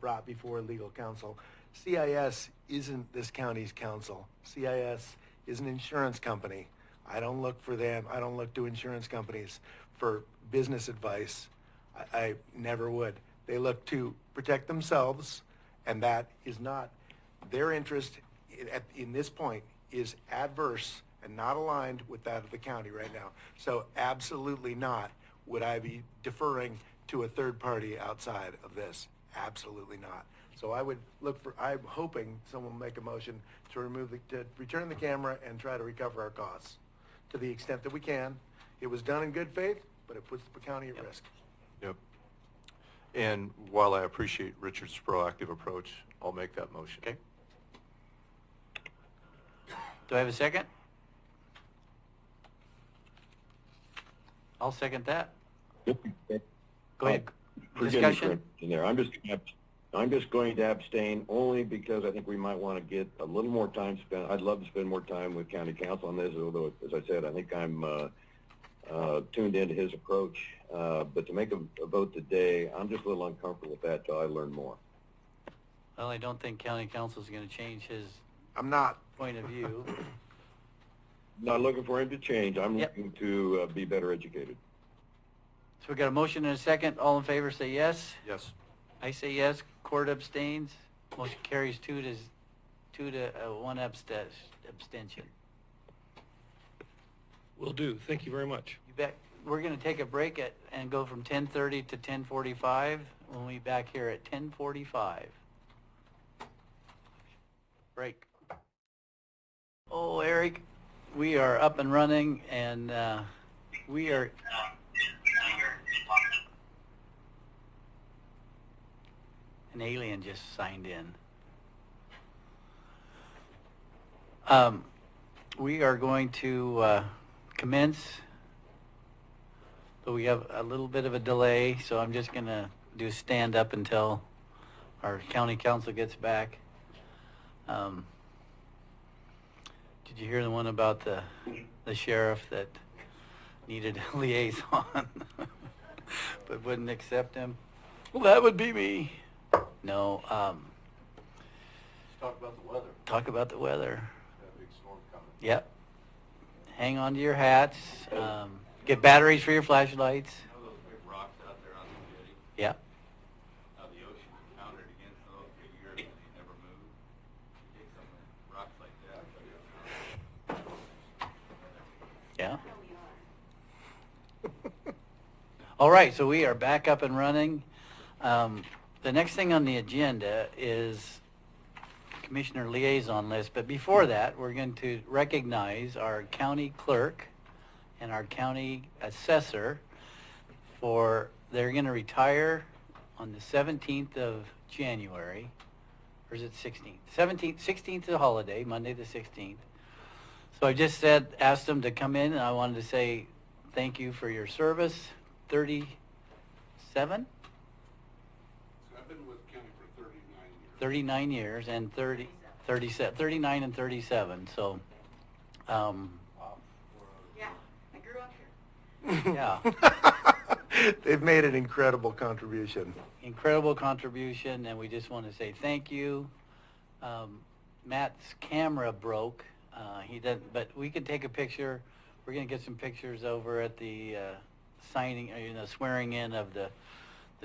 brought before legal counsel. CIS isn't this county's counsel. CIS is an insurance company. I don't look for them. I don't look to insurance companies for business advice. I never would. They look to protect themselves, and that is not their interest in this point is adverse and not aligned with that of the county right now. So absolutely not would I be deferring to a third party outside of this. Absolutely not. So I'm hoping someone will make a motion to return the camera and try to recover our costs to the extent that we can. It was done in good faith, but it puts the county at risk. Yep. And while I appreciate Richard's proactive approach, I'll make that motion. Okay. Do I have a second? I'll second that. Go ahead. Forgive me, Discussion? in there. I'm just going to abstain only because I think we might want to get a little more time spent. I'd love to spend more time with county council on this, although, as I said, I think I'm tuned into his approach. But to make a vote today, I'm just a little uncomfortable with that till I learn more. Well, I don't think county council's going to change his I'm not. point of view. Not looking for him to change. I'm Yep. looking to be better educated. So we got a motion and a second. All in favor say yes. Yes. I say yes. Court abstains. Motion carries 2 to 1 abstention. Will do. Thank you very much. You bet. we're gonna take a break and go from 10:30 to 10:45. We'll be back here at 10:45. Break. Oh, Eric, we are up and running, and we are... An alien just signed in. We are going to commence, but we have a little bit of a delay, so I'm just going to do stand up until our county council gets back. Did you hear the one about the sheriff that needed a liaison but wouldn't accept him? Well, that would be me. No. Let's talk about the weather. Talk about the weather. That big storm coming. Yep. Hang on to your hats. Get batteries for your flashlights. You know those big rocks out there on the jetty? Yep. How the ocean countered against those for years and they never moved? You take some rocks like that, Yeah. All right, so we are back up and running. The next thing on the agenda is Commissioner Liaison list, but before that, we're going to recognize our county clerk and our county assessor they're going to retire on the 17th of January, or is it 16th? 16th is a holiday, Monday the 16th. So I just asked them to come in, and I wanted to say thank you for your service. 37? I've been with the county for 39 years, and 39 and 37, so, Yeah, I grew up here. yeah. They've made an incredible contribution. Incredible contribution, and we just want to say thank you. Matt's camera broke, he didn't, but we could take a picture. We're going to get some pictures over at the signing, swearing in of the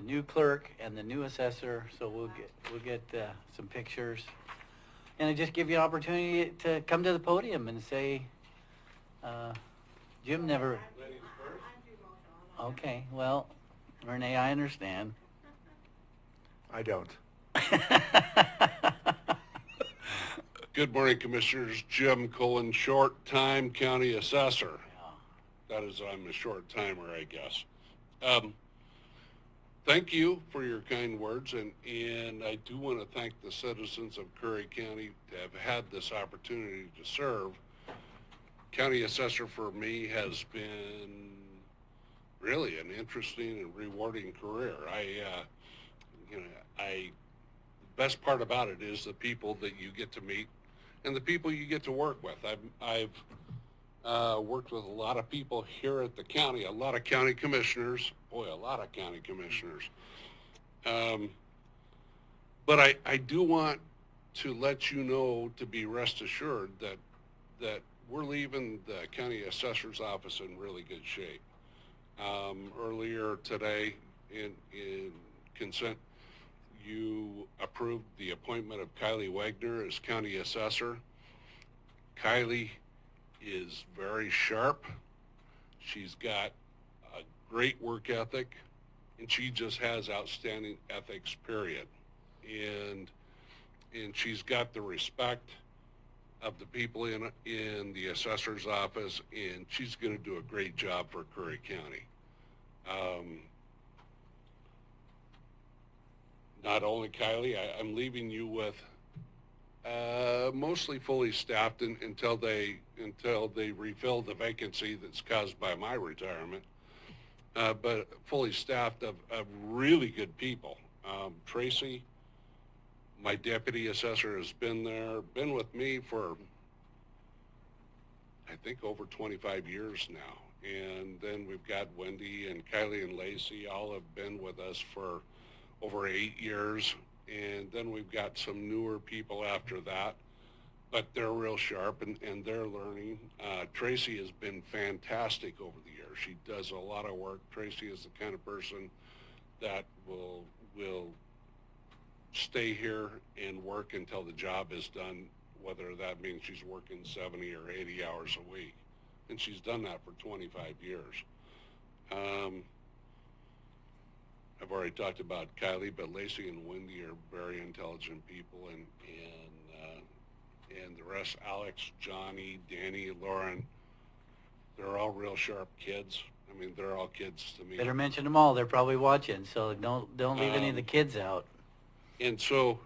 new clerk and the new assessor, so we'll get some pictures. And I just give you an opportunity to come to the podium and say, Jim never... Okay, well, Renee, I understand. I don't. Good morning, Commissioners. Jim Cullen, short-time county assessor. That is, I'm a short-timer, I guess. Thank you for your kind words, and I do want to thank the citizens of Curry County to have had this opportunity to serve. County assessor for me has been really an interesting and rewarding career. The best part about it is the people that you get to meet and the people you get to work with. I've worked with a lot of people here at the county, a lot of county commissioners. Boy, a lot of county commissioners. But I do want to let you know, to be rest assured, that we're leaving the county assessor's office in really good shape. Earlier today, in consent, you approved the appointment of Kylie Wagner as county assessor. Kylie is very sharp. She's got a great work ethic, and she just has outstanding ethics, period. And she's got the respect of the people in the assessor's office, and she's going to do a great job for Curry County. Not only Kylie, I'm leaving you with mostly fully staffed until they refill the vacancy that's caused by my retirement, but fully staffed of really good people. Tracy, my deputy assessor, has been with me for, I think, over 25 years now. And then we've got Wendy and Kylie and Lacey, all have been with us for over 8 years. And then we've got some newer people after that, but they're real sharp and they're learning. Tracy has been fantastic over the years. She does a lot of work. Tracy is the kind of person that will stay here and work until the job is done, whether that means she's working 70 or 80 hours a week. And she's done that for 25 years. I've already talked about Kylie, but Lacey and Wendy are very intelligent people, and the rest, Alex, Johnny, Danny, Lauren, they're all real sharp kids. I mean, they're all kids to me. Better mention them all. They're probably watching, so don't leave any of the kids out. And so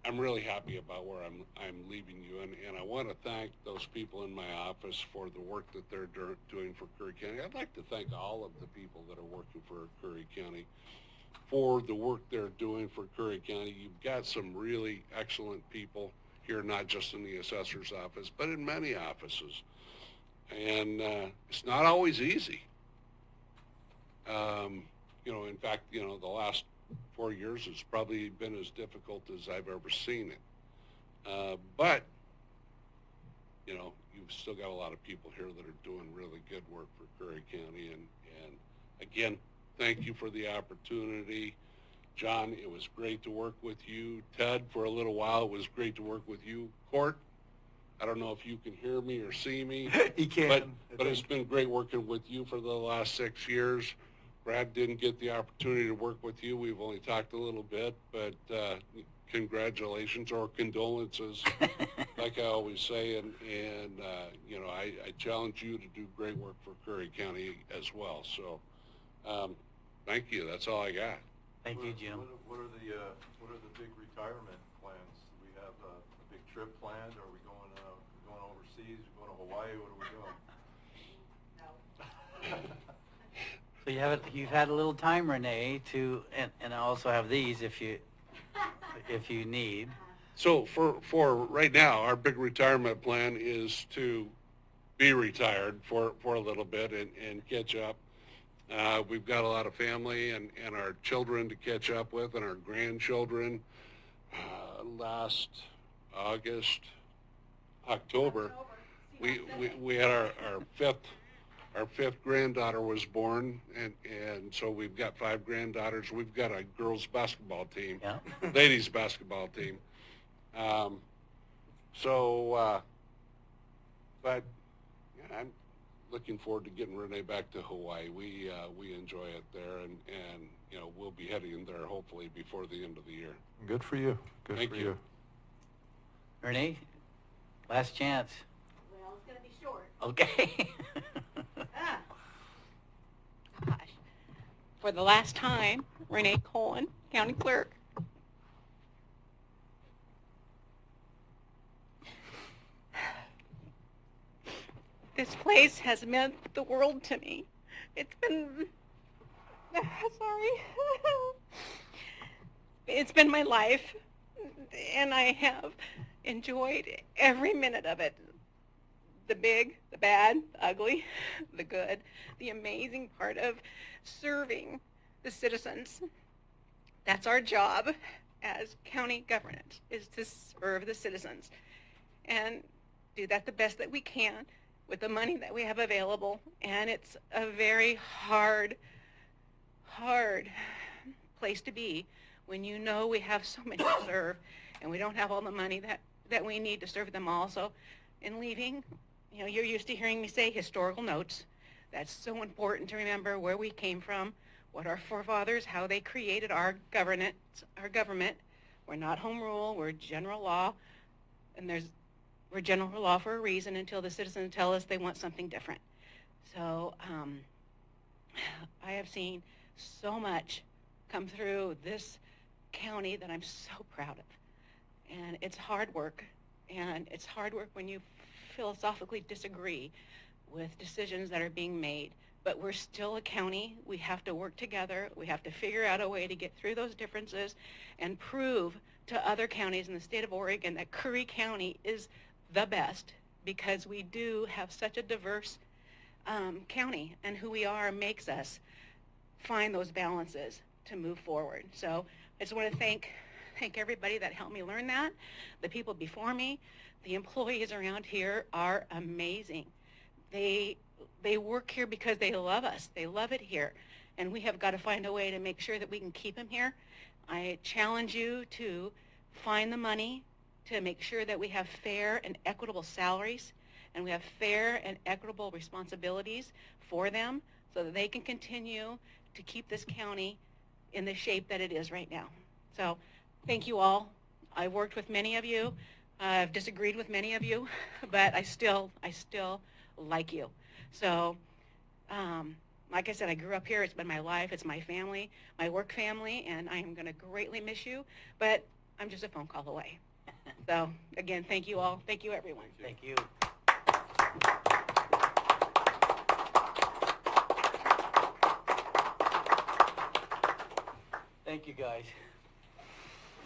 I'm really happy about where I'm leaving you, and I want to thank those people in my office for the work that they're doing for Curry County. I'd like to thank all of the people that are working for Curry County for the work they're doing for Curry County. You've got some really excellent people here, not just in the assessor's office, but in many offices. And it's not always easy. In fact, the last 4 years has probably been as difficult as I've ever seen it. But you've still got a lot of people here that are doing really good work for Curry County. And again, thank you for the opportunity. John, it was great to work with you. Ted, for a little while, it was great to work with you. Court, I don't know if you can hear me or see me. He can. But it's been great working with you for the last 6 years. Brad didn't get the opportunity to work with you. We've only talked a little bit, but congratulations or condolences, like I always say. And I challenge you to do great work for Curry County as well. So thank you. That's all I got. Thank you, Jim. What are the big retirement plans? Do we have a big trip planned? Are we going overseas? Are we going to Hawaii? What are we doing? No. So you've had a little time, Renee, and I also have these if you need. So for right now, our big retirement plan is to be retired for a little bit and catch up. We've got a lot of family and our children to catch up with, and our grandchildren. Last October, we had our fifth granddaughter was born, and so we've got 5 granddaughters. We've got a girls basketball team, Yeah. ladies basketball team. But yeah, I'm looking forward to getting Renee back to Hawaii. We enjoy it there, and we'll be heading there hopefully before the end of the year. Good for you. Good Thank for you. you. Renee, last chance. Well, it's gonna be short. Okay. Gosh. For the last time, Renee Cohen, County Clerk. This place has meant the world to me. It's been, sorry. It's been my life, and I have enjoyed every minute of it. The big, the bad, the ugly, the good, the amazing part of serving the citizens. That's our job as county government, is to serve the citizens and do that the best that we can with the money that we have available. And it's a very hard place to be when you know we have so many to serve and we don't have all the money that we need to serve them all. So in leaving, you're used to hearing me say historical notes. That's so important to remember where we came from, what our forefathers, how they created our government. We're not home rule, we're general law, and we're general law for a reason until the citizens tell us they want something different. So I have seen so much come through this county that I'm so proud of. And it's hard work, and it's hard work when you philosophically disagree with decisions that are being made. But we're still a county. We have to work together. We have to figure out a way to get through those differences and prove to other counties in the state of Oregon that Curry County is the best, because we do have such a diverse county, and who we are makes us find those balances to move forward. So I just want to thank everybody that helped me learn that. The people before me, the employees around here are amazing. They work here because they love us. They love it here. And we have got to find a way to make sure that we can keep them here. I challenge you to find the money to make sure that we have fair and equitable salaries, and we have fair and equitable responsibilities for them, so that they can continue to keep this county in the shape that it is right now. So thank you all. I've worked with many of you. I've disagreed with many of you, but I still like you. So, like I said, I grew up here. It's been my life. It's my family, my work family, and I am going to greatly miss you, but I'm just a phone call away. So, again, thank you all. Thank you, everyone. Thank you. Thank you, guys.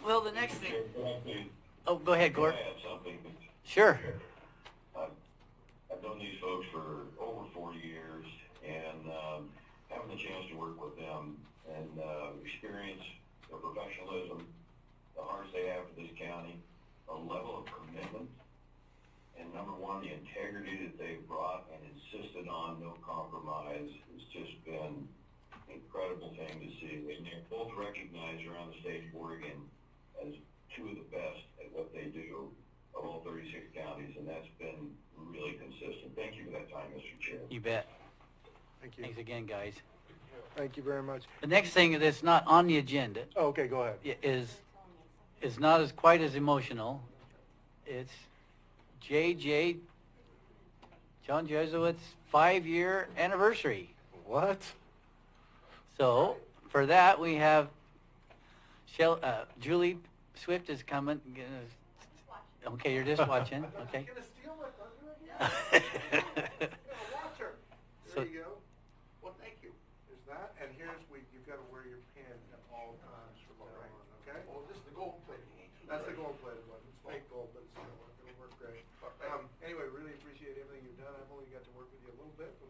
Well, the next thing... Oh, go ahead, Gord. Can I add something? Sure. I've known these folks for over 40 years, and having the chance to work with them and experience their professionalism, the hearts they have for this county, the level of commitment, and number one, the integrity that they've brought and insisted on no compromise has just been an incredible thing to see. And they're both recognized around the state of Oregon as two of the best at what they do of all 36 counties, and that's been really consistent. Thank you for that time, Mr. Chair. You bet. Thank you. Thanks again, guys. Thank you very much. The next thing that's not on the agenda Oh, okay, go ahead. is not as quite as emotional. It's John Jesuit's 5-year anniversary. What? So for that we have Julie Swift is coming. Okay, you're just watching. Okay. You're gonna steal my thunder again? Watch her. So- There you go. Well, thank you. There's that, and you've got to wear your pin at all times from now on, okay? Well, this is the gold-plated one. That's the gold-plated one. It's fake gold, but it's it'll work great. Anyway, really appreciate everything you've done. I've only got to work with you a little bit, but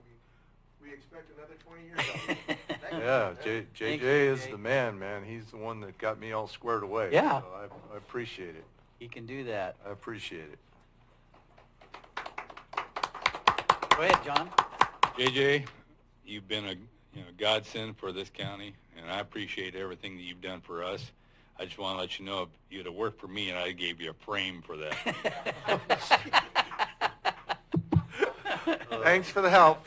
we expect another 20 years out of you. Thank you. Yeah, Thanks, JJ is JJ. the man, man. He's the one that got me all squared away. Yeah. So I appreciate it. He can do that. I appreciate it. Go ahead, John. JJ, you've been a godsend for this county, and I appreciate everything that you've done for us. I just want to let you know, if you'd have worked for me, and I gave you a frame for that. Thanks for the help.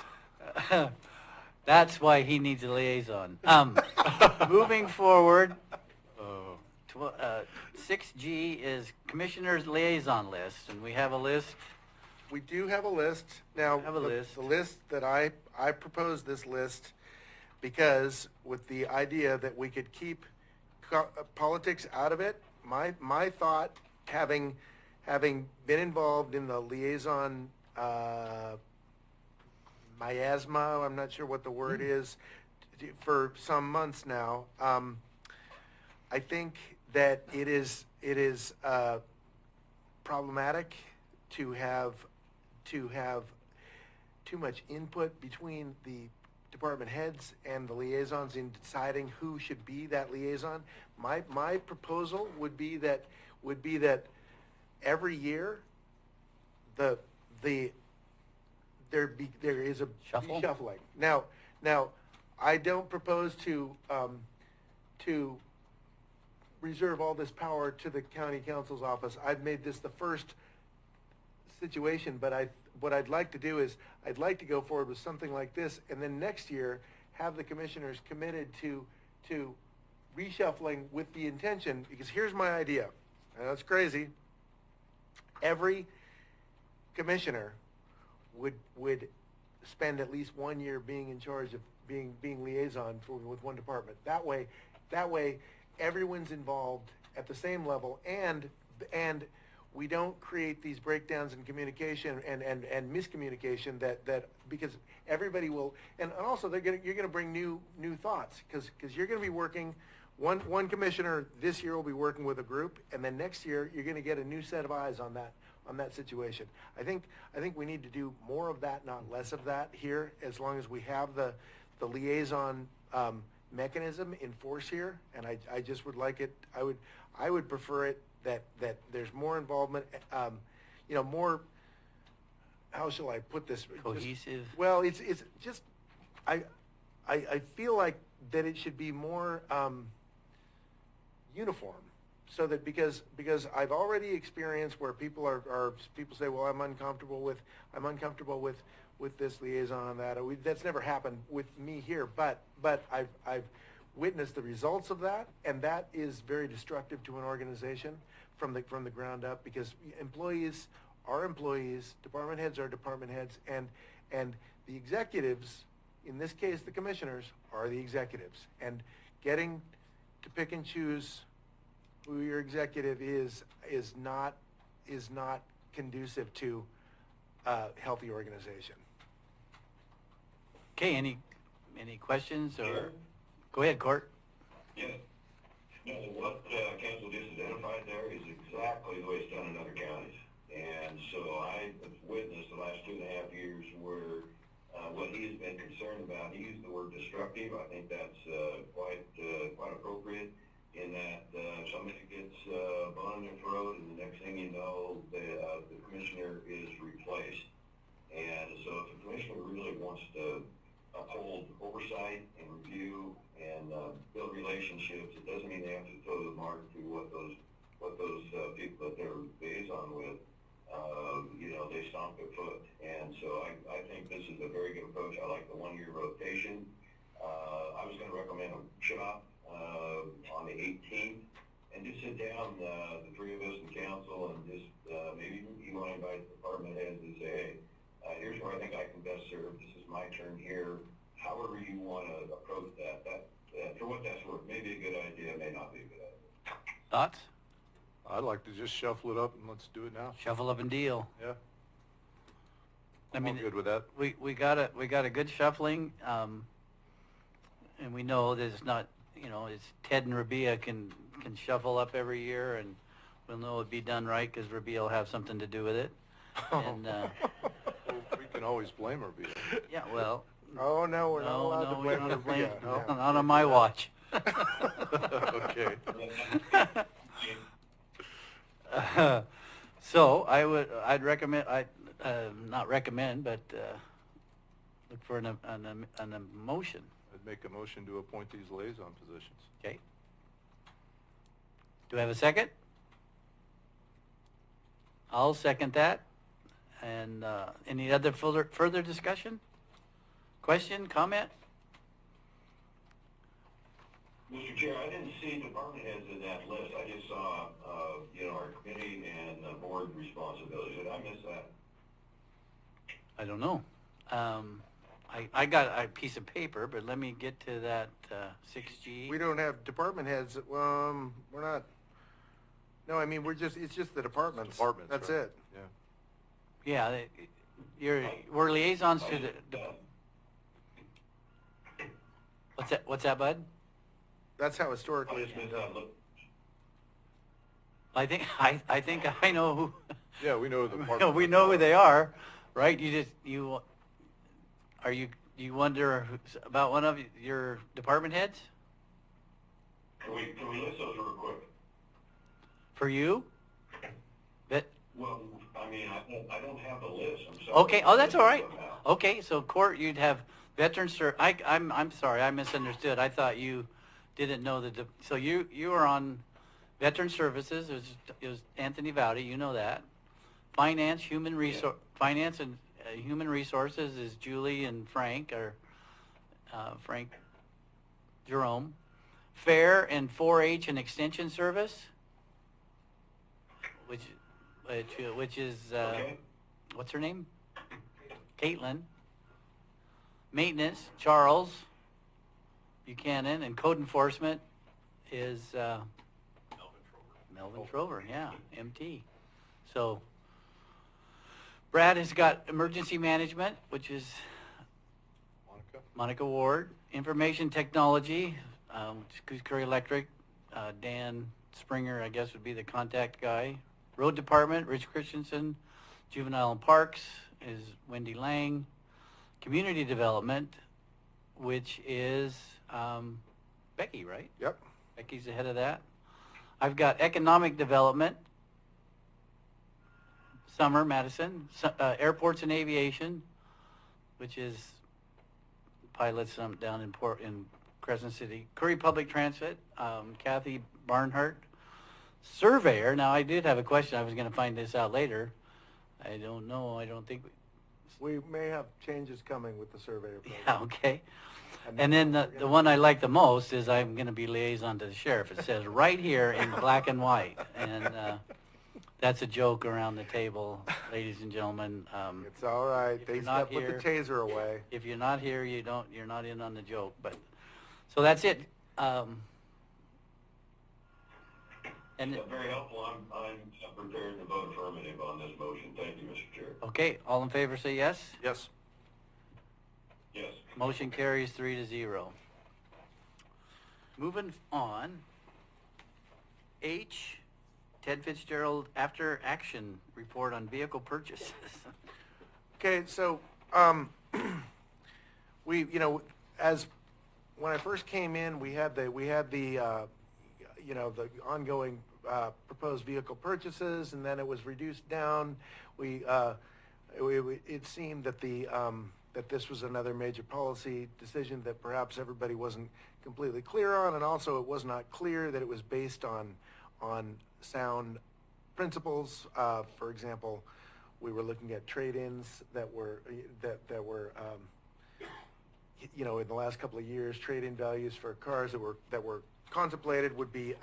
That's why he needs a liaison. Moving forward, 6G is Commissioner's Liaison List, and we have a list. We do have a list. Now, Have a list. The list that I proposed this list because with the idea that we could keep politics out of it. My thought, having been involved in the liaison miasma, I'm not sure what the word is, for some months now, I think that it is problematic to have too much input between the department heads and the liaisons in deciding who should be that liaison. My proposal would be that every year there is a Shuffle? reshuffling. Now I don't propose to reserve all this power to the county counsel's office. I've made this the first situation, but what I'd like to do is I'd like to go forward with something like this, and then next year have the commissioners committed to reshuffling with the intention, because here's my idea, and that's crazy. Every commissioner would spend at least 1 year being in charge of being liaison with one department. That way everyone's involved at the same level, and we don't create these breakdowns in communication and miscommunication that because everybody will, and also you're gonna bring new thoughts, because you're gonna be working, one commissioner this year will be working with a group, and then next year you're gonna get a new set of eyes on that situation. I think we need to do more of that, not less of that here, as long as we have the liaison mechanism in force here, and I just would like it, I would prefer it that there's more involvement, more, how shall I put this? Cohesive. Well, it's just, I feel like that it should be more uniform. so that because I've already experienced where people say, well, I'm uncomfortable with this liaison and that. That's never happened with me here, but I've witnessed the results of that, and that is very destructive to an organization from the ground up, because employees are employees, department heads are department heads, and the executives, in this case the commissioners, are the executives, and getting to pick and choose who your executive is not conducive to a healthy organization. Okay, any questions or? Go ahead, Court. Yes. No, what council just identified there is exactly the way it's done in other counties. And so I've witnessed the last 2.5 years where what he has been concerned about, he used the word destructive. I think that's quite appropriate, in that somebody gets bone in their throat, and the next thing you know, the commissioner is replaced. And so if the commissioner really wants to uphold oversight and review and build relationships, it doesn't mean they have to toe the mark to what those people that they're liaison with, they stomp their foot. And so I think this is a very good approach. I like the 1-year rotation. I was going to recommend a shop on the 18th, and just sit down, the three of us in council, and just maybe you want to invite the department heads and say, hey, here's where I think I can best serve. This is my turn here. However you want to approach that. For what that's worth, may be a good idea, may not be a good idea. Thoughts? I'd like to just shuffle it up and let's do it now. Shuffle up and deal. Yeah. I'm all good with that. We got a good shuffling, and we know that it's not, it's Ted and Rabia can shuffle up every year, and we'll know it'll be done right because Rabia will have something to do with it. And Well, we can always blame her. yeah, well. Oh, no, we're not allowed to blame not her. blame. Yeah. No, not on my watch. Okay. So I'd recommend, not recommend, but look for an motion. I'd make a motion to appoint these liaison positions. Okay. Do I have a second? I'll second that. And any other further discussion? Question, comment? Mr. Chair, I didn't see department heads in that list. I just saw, our committee and board responsibilities. Did I miss that? I don't know. I got a piece of paper, but let me get to that 6G. We don't have department heads. We're not. No, I mean, it's just the departments. Departments, That's right. it. Yeah. Yeah, we're liaisons to the. What's that, Bud? That's how historically it's been done. I think I know who. Yeah, we know the department. We know who they are, right? You wonder about one of your department heads? Can we list those real quick? For you? Well, I mean, I don't have the list. I'm sorry. Okay. Oh, that's all right. Okay, so Court, you'd have veterans. I'm sorry, I misunderstood. I thought you didn't know so you are on Veteran Services. It was Anthony Vowdy. You know that. Finance, Finance and Human Resources is Julie and Frank, or Frank Jerome. Fair and 4-H and Extension Service, which is what's her name? Caitlin. Maintenance, Charles Buchanan, and Code Enforcement is Melvin Trover, yeah, MT. So Brad has got Emergency Management, which is Monica Ward. Information Technology, which is Curry Electric. Dan Springer, I guess, would be the contact guy. Road Department, Rich Christensen. Juvenile and Parks is Wendy Lang. Community Development, which is Becky, right? Yep. Becky's the head of that. I've got Economic Development, Summer Madison. Airports and Aviation, which is pilots down in Crescent City. Curry Public Transit, Kathy Barnhart. surveyor. Now, I did have a question. I was going to find this out later. I don't know. I don't think. We may have changes coming with the surveyor program. Yeah, okay. And And then we're the gonna- one I like the most is I'm going to be liaison to the sheriff. It says right here in black and white. And that's a joke around the table, ladies and gentlemen. It's all right. if They you're just not gotta put the here- taser away. If you're not here, you're not in on the joke. But so that's it. And Very helpful. I'm prepared to vote affirmative on this motion. Thank you, Mr. Chair. okay, all in favor say yes. Yes. Yes. Motion carries 3-0. Moving on, H, Ted Fitzgerald after action report on vehicle purchases. Okay, so, we, as, when I first came in, we had the the ongoing, proposed vehicle purchases, and then it was reduced down. It seemed that that this was another major policy decision that perhaps everybody wasn't completely clear on, and also it was not clear that it was based on sound principles. For example, we were looking at trade-ins that were in the last couple of years, trade-in values for cars that were contemplated would be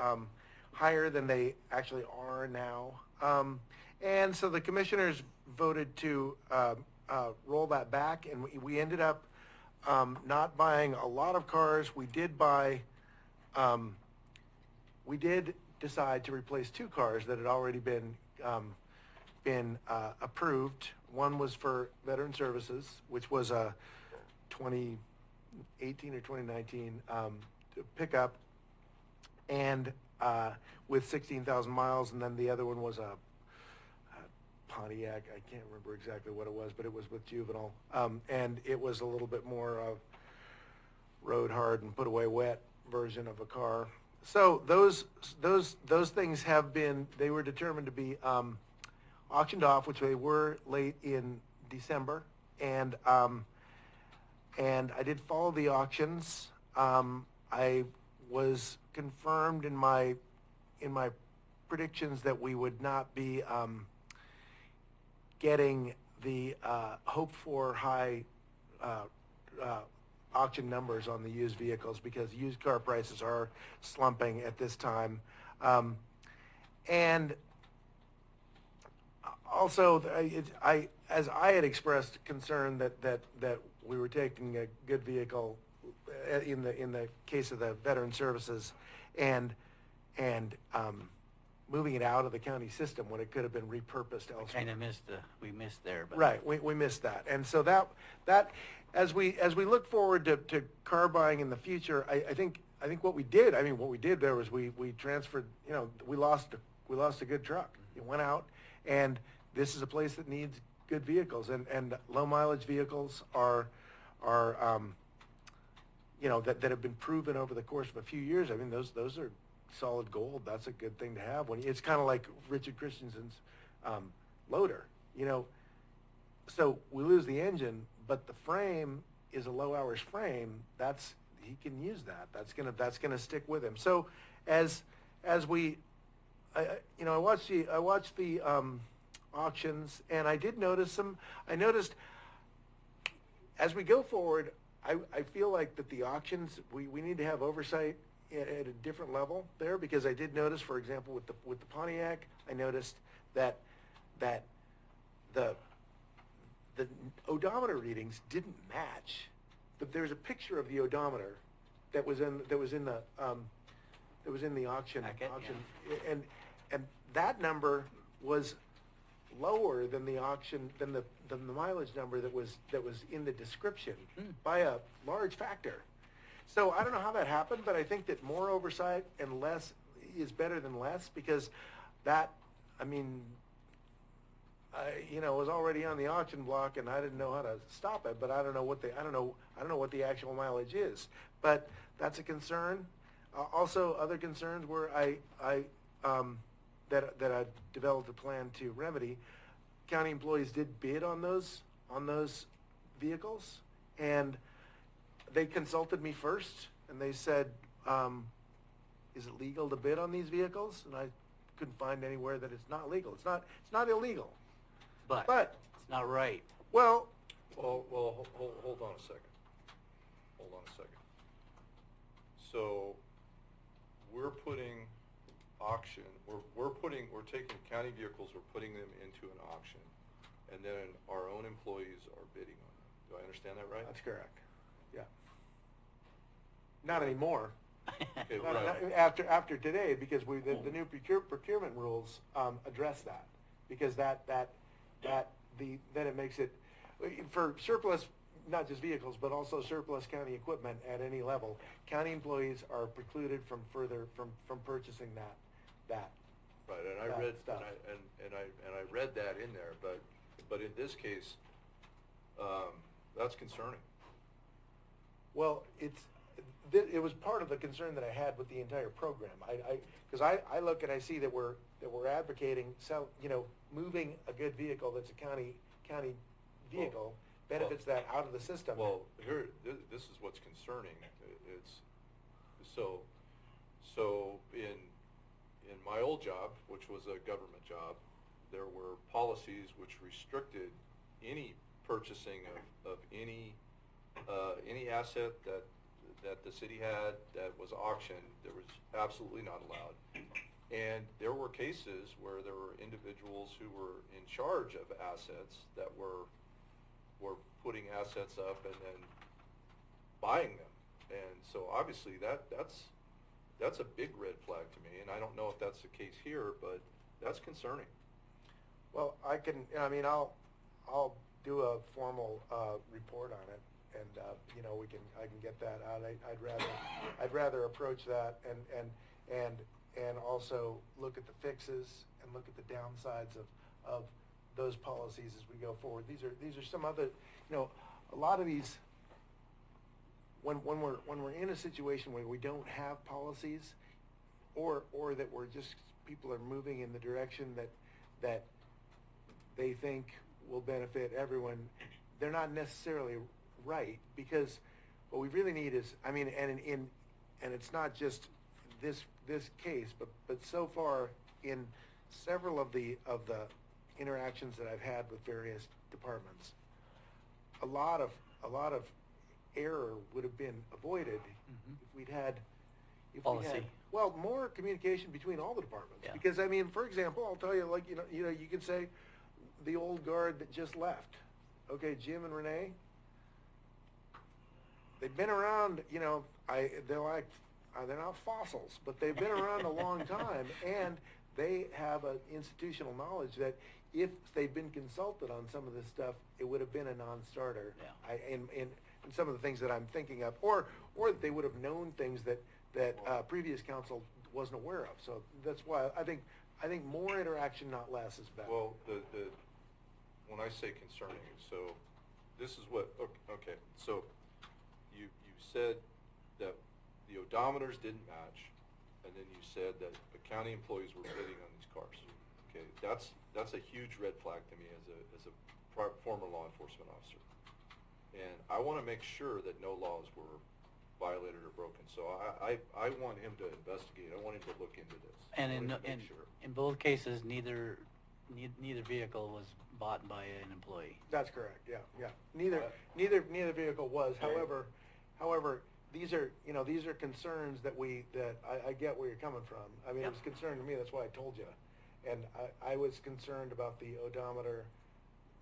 higher than they actually are now. And so the commissioners voted to roll that back, and we ended up not buying a lot of cars. We did decide to replace 2 cars that had already been approved. One was for Veteran Services, which was a 2018 or 2019 pickup, and with 16,000 miles, and then the other one was a Pontiac. I can't remember exactly what it was, but it was with juvenile, and it was a little bit more of road hard and put away wet version of a car. So those things they were determined to be auctioned off, which they were late in December, and I did follow the auctions. I was confirmed in my predictions that we would not be getting the hoped for high auction numbers on the used vehicles, because used car prices are slumping at this time. And also, as I had expressed concern that we were taking a good vehicle in the case of the Veteran Services and moving it out of the county system when it could have been repurposed elsewhere. Kind of we missed there. But. Right, we missed that. And so that as we look forward to car buying in the future, I think what we did there was we transferred, we lost a good truck. It went out, and this is a place that needs good vehicles, and low mileage vehicles are that have been proven over the course of a few years. I mean, those are solid gold. That's a good thing to have. It's kind of like Richard Christensen's loader, So we lose the engine, but the frame is a low hours frame. He can use that. That's gonna stick with him. So as we, I watched the auctions, and I did notice I noticed as we go forward, I feel like that the auctions, we need to have oversight at a different level there, because I did notice, for example, with the Pontiac, I noticed that the odometer readings didn't match. But there's a picture of the odometer that was in the auction. Packet, yeah. And that number was lower than the mileage number that was in the description by a large factor. So I don't know how that happened, but I think that more oversight and less is better than less, because that, was already on the auction block, and I didn't know how to stop it. But I don't know what the actual mileage is. But that's a concern. Also, other concerns were that I developed a plan to remedy. County employees did bid on those vehicles, and they consulted me first, and they said, is it legal to bid on these vehicles? And I couldn't find anywhere that it's not legal. It's not illegal. But But, it's not right. well, Well, hold on a second. Hold on a second. So, we're putting auction, we're taking county vehicles, we're putting them into an auction, and then our own employees are bidding on them. Do I understand that right? that's correct. Yeah. Not anymore. Okay, Not- right. not- After today, because the new procurement rules address that, because then it makes it, for surplus, not just vehicles, but also surplus county equipment at any level, county employees are precluded from purchasing that. Right, and I that read, stuff. and I read that in there, but in this case, that's concerning. Well, it was part of the concern that I had with the entire program. Because I look and I see that we're advocating, moving a good vehicle that's a county vehicle, benefits that out of the system. Well, here, this is what's concerning. It's, so in my old job, which was a government job, there were policies which restricted any purchasing of any asset that the city had that was auctioned. There was absolutely not allowed. And there were cases where there were individuals who were in charge of assets that were putting assets up and then buying them. And so obviously that's a big red flag to me, and I don't know if that's the case here, but that's concerning. Well, I'll do a formal report on it, and I can get that out. I'd rather approach that and also look at the fixes and look at the downsides of those policies as we go forward. These are some other, a lot of these, when we're in a situation where we don't have policies, or that people are moving in the direction that they think will benefit everyone, they're not necessarily right, because what we really need is, and it's not just this case, but so far in several of the interactions that I've had with various departments, a lot of error would have been avoided if we had Policy. more communication between all the departments. Yeah. Because for example, I'll tell you, you could say the old guard that just left. Okay, Jim and Renee, they've been around, they're not fossils, but they've been around a long time, and they have an institutional knowledge that if they'd been consulted on some of this stuff, it would have been a non-starter. Yeah. In some of the things that I'm thinking of, or that they would have known things that previous council wasn't aware of. So that's why I think more interaction, not less, is better. Well, when I say concerning, so this is what, okay, so you said that the odometers didn't match, and then you said that the county employees were bidding on these cars. Okay, that's a huge red flag to me as a former law enforcement officer. And I want to make sure that no laws were violated or broken. So I want him to investigate. I want him to look into this. And I want him to make sure. in both cases, neither vehicle was bought by an employee. That's correct. Yeah. Neither vehicle was. However, these are concerns that I get where you're coming from. It was a concern to me. That's why I told you. And I was concerned about the odometer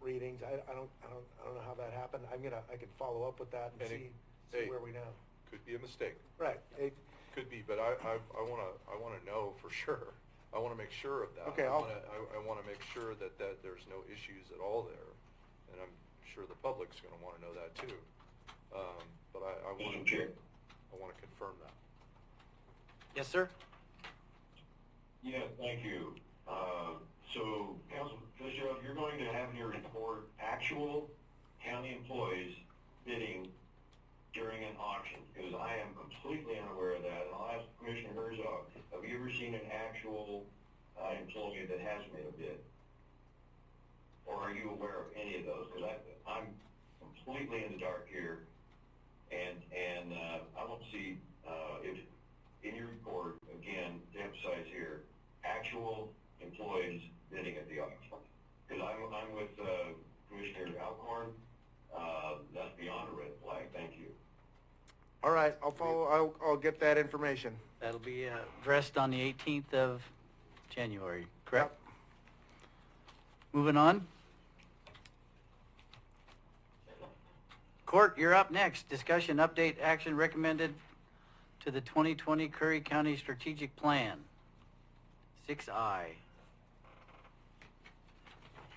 readings. I don't know how that happened. I can follow up with that and see where we know. Could be a mistake. Right. Could be, but I want to know for sure. I want to make sure of that. Okay, I want to make sure that there's no issues at all there, and I'm sure the public's going to want to know that too. But I want to confirm that. Yes, sir. Yeah, thank you. So, Councilman Fisher, you're going to have in your report actual county employees bidding during an auction, because I am completely unaware of that, and I'll ask Commissioner Herzog, have you ever seen an actual employee that has made a bid? Or are you aware of any of those? Because I'm completely in the dark here, and I don't see, if in your report, again, to emphasize here, actual employees bidding at the auction. Because I'm with Commissioner Alcorn. That's beyond a red flag. Thank you. All right, I'll follow, I'll get that information. That'll be addressed on the 18th of January, correct? Moving on. Court, you're up next. Discussion, update, action recommended to the 2020 Curry County Strategic Plan. 6I.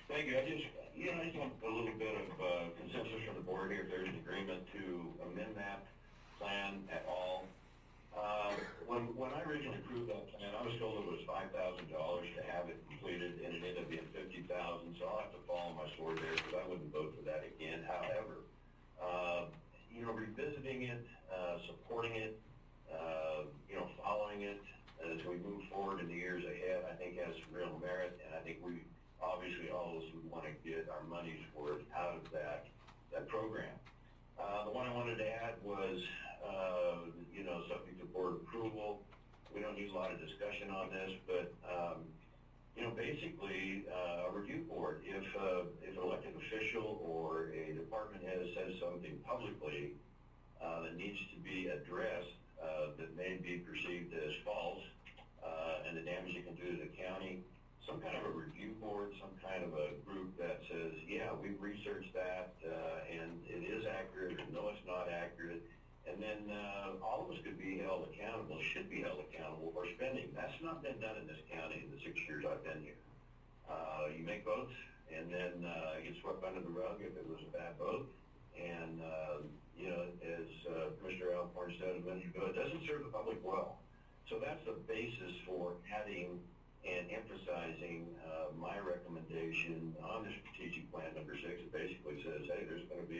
Thank you. I just want a little bit of consensus from the board here, if there's an agreement to amend that plan at all. When I originally approved that plan, I was told it was $5,000 to have it completed, and it ended up being $50,000, so I'll have to follow my sword there, because I wouldn't vote for that again. However, revisiting it, supporting it, following it as we move forward in the years ahead, I think has real merit, and I think we, obviously, all of us would want to get our money's worth out of that program. The one I wanted to add was, subject to board approval. We don't need a lot of discussion on this, but, basically, a review board, if an elected official or a department head says something publicly that needs to be addressed that may be perceived as false, and the damage it can do to the county, some kind of a review board, some kind of a group that says, yeah, we've researched that, and it is accurate, or no, it's not accurate, and then all of us could be held accountable, should be held accountable for spending. That's not been done in this county in the 6 years I've been here. You make votes, and then it gets swept under the rug if it was a bad vote, and, as Commissioner Alcorn said a minute ago, it doesn't serve the public well. So that's the basis for having and emphasizing my recommendation on the strategic plan number 6. It basically says, hey, there's going to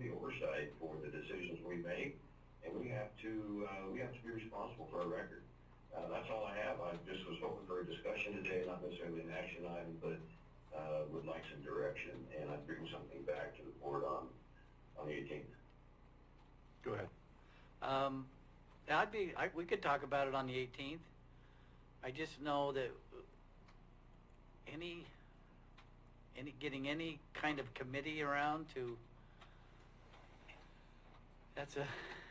be oversight for the decisions we make, and we have to be responsible for our record. That's all I have. I just was hoping for a discussion today, not necessarily an action item, but would like some direction, and I'd bring something back to the board on the 18th. Go ahead. We could talk about it on the 18th. I just know that getting any kind of committee around to,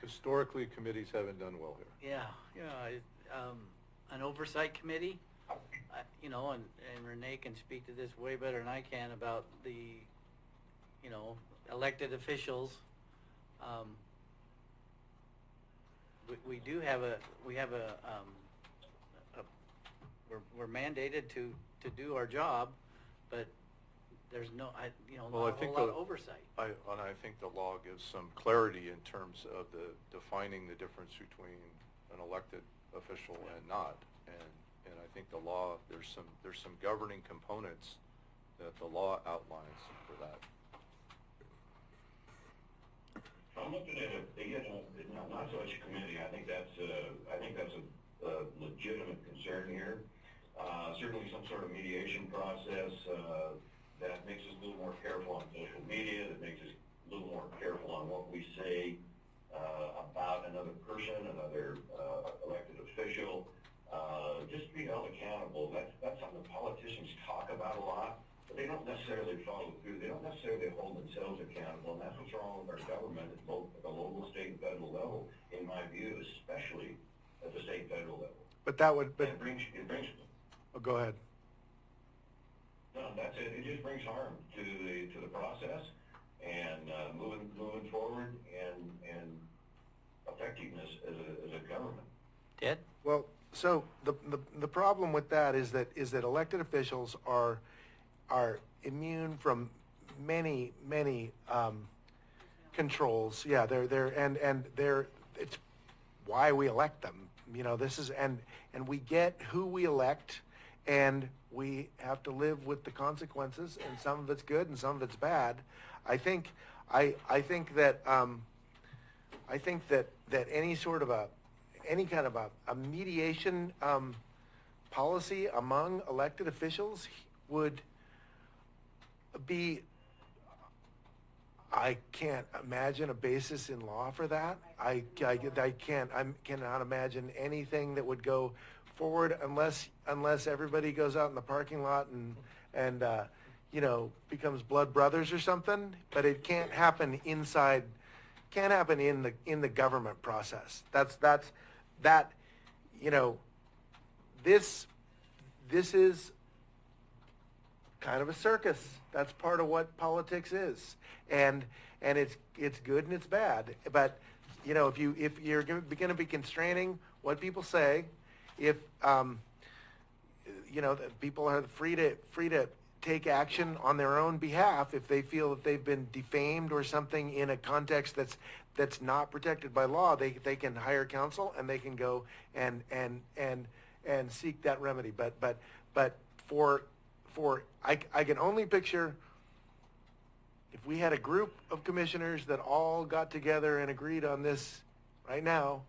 Historically, committees haven't done well here. an oversight committee, and Renee can speak to this way better than I can about the, elected officials. We're mandated to do our job, but there's not a whole lot of oversight. I think the law gives some clarity in terms of defining the difference between an elected official and not. And I think the law, there's some governing components that the law outlines for that. I'm looking at it, not so much a committee. I think that's a legitimate concern here. Certainly some sort of mediation process that makes us a little more careful on social media, that makes us a little more careful on what we say about another person, another elected official. Just to be held accountable. That's something politicians talk about a lot, but they don't necessarily follow through. They don't necessarily hold themselves accountable, and that's what's wrong with our government at both the local, state, and federal level, in my view, especially at the state and federal level. But that would, It brings. Oh, go ahead. No, that's it. It just brings harm to the process and moving forward and effectiveness as a government. Ted? Well, so the problem with that is that elected officials are immune from many controls. Yeah, it's why we elect them. This is and we get who we elect, and we have to live with the consequences, and some of it's good and some of it's bad. I think that any kind of a mediation policy among elected officials would be, I can't imagine a basis in law for that. I cannot imagine anything that would go forward unless everybody goes out in the parking lot and you know, becomes blood brothers or something. But it can't happen inside. Can't happen in the government process. That. You know, this is kind of a circus. That's part of what politics is, and it's good and it's bad. But you know, if you're going to be constraining what people say, if you know, that people are free to take action on their own behalf if they feel that they've been defamed or something in a context that's not protected by law, they can hire counsel and they can go and seek that remedy. But for I can only picture if we had a group of commissioners that all got together and agreed on this right now,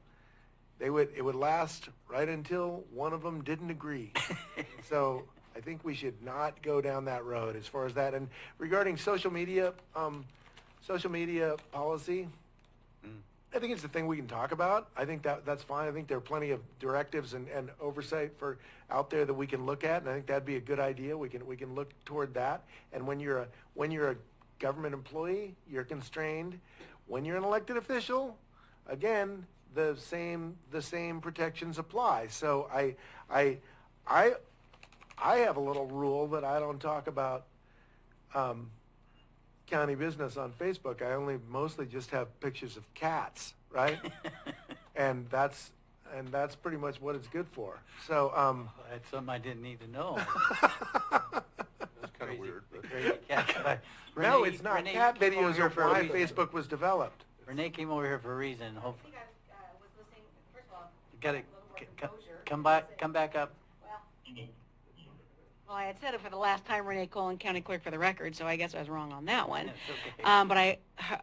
it would last right until one of them didn't agree. So I think we should not go down that road as far as that. And regarding social media policy, I think it's the thing we can talk about. I think that's fine. I think there are plenty of directives and oversight for out there that we can look at, and I think that'd be a good idea. We can look toward that. And when you're a government employee, you're constrained. When you're an elected official, again, the same protections apply. So I have a little rule that I don't talk about county business on Facebook. I only mostly just have pictures of cats, right? and that's pretty much what it's good for. So that's something I didn't need to know. That's kind of weird. But. Crazy cat. No, it's not. Renee Cat came over videos here are for a why reason. Facebook was developed. Renee came over here for a reason. Hopefully, was listening, first of all, got a to little more composure. come back up. Well, I had said it for the last time, Renee Colon, County Clerk for the record, so I guess I was wrong on that one. That's okay. But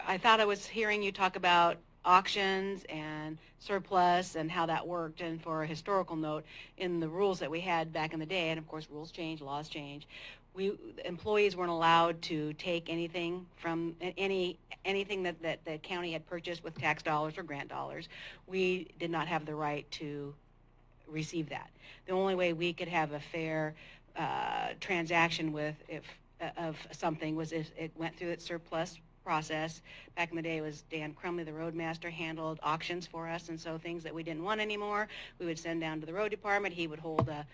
I thought I was hearing you talk about auctions and surplus and how that worked. And for a historical note, in the rules that we had back in the day, and of course rules change, laws change, employees weren't allowed to take anything from anything that the county had purchased with tax dollars or grant dollars. We did not have the right to receive that. The only way we could have a fair transaction of something was if it went through its surplus process. Back in the day, it was Dan Crumley, the roadmaster, handled auctions for us, and so things that we didn't want anymore, we would send down to the road department. He would hold a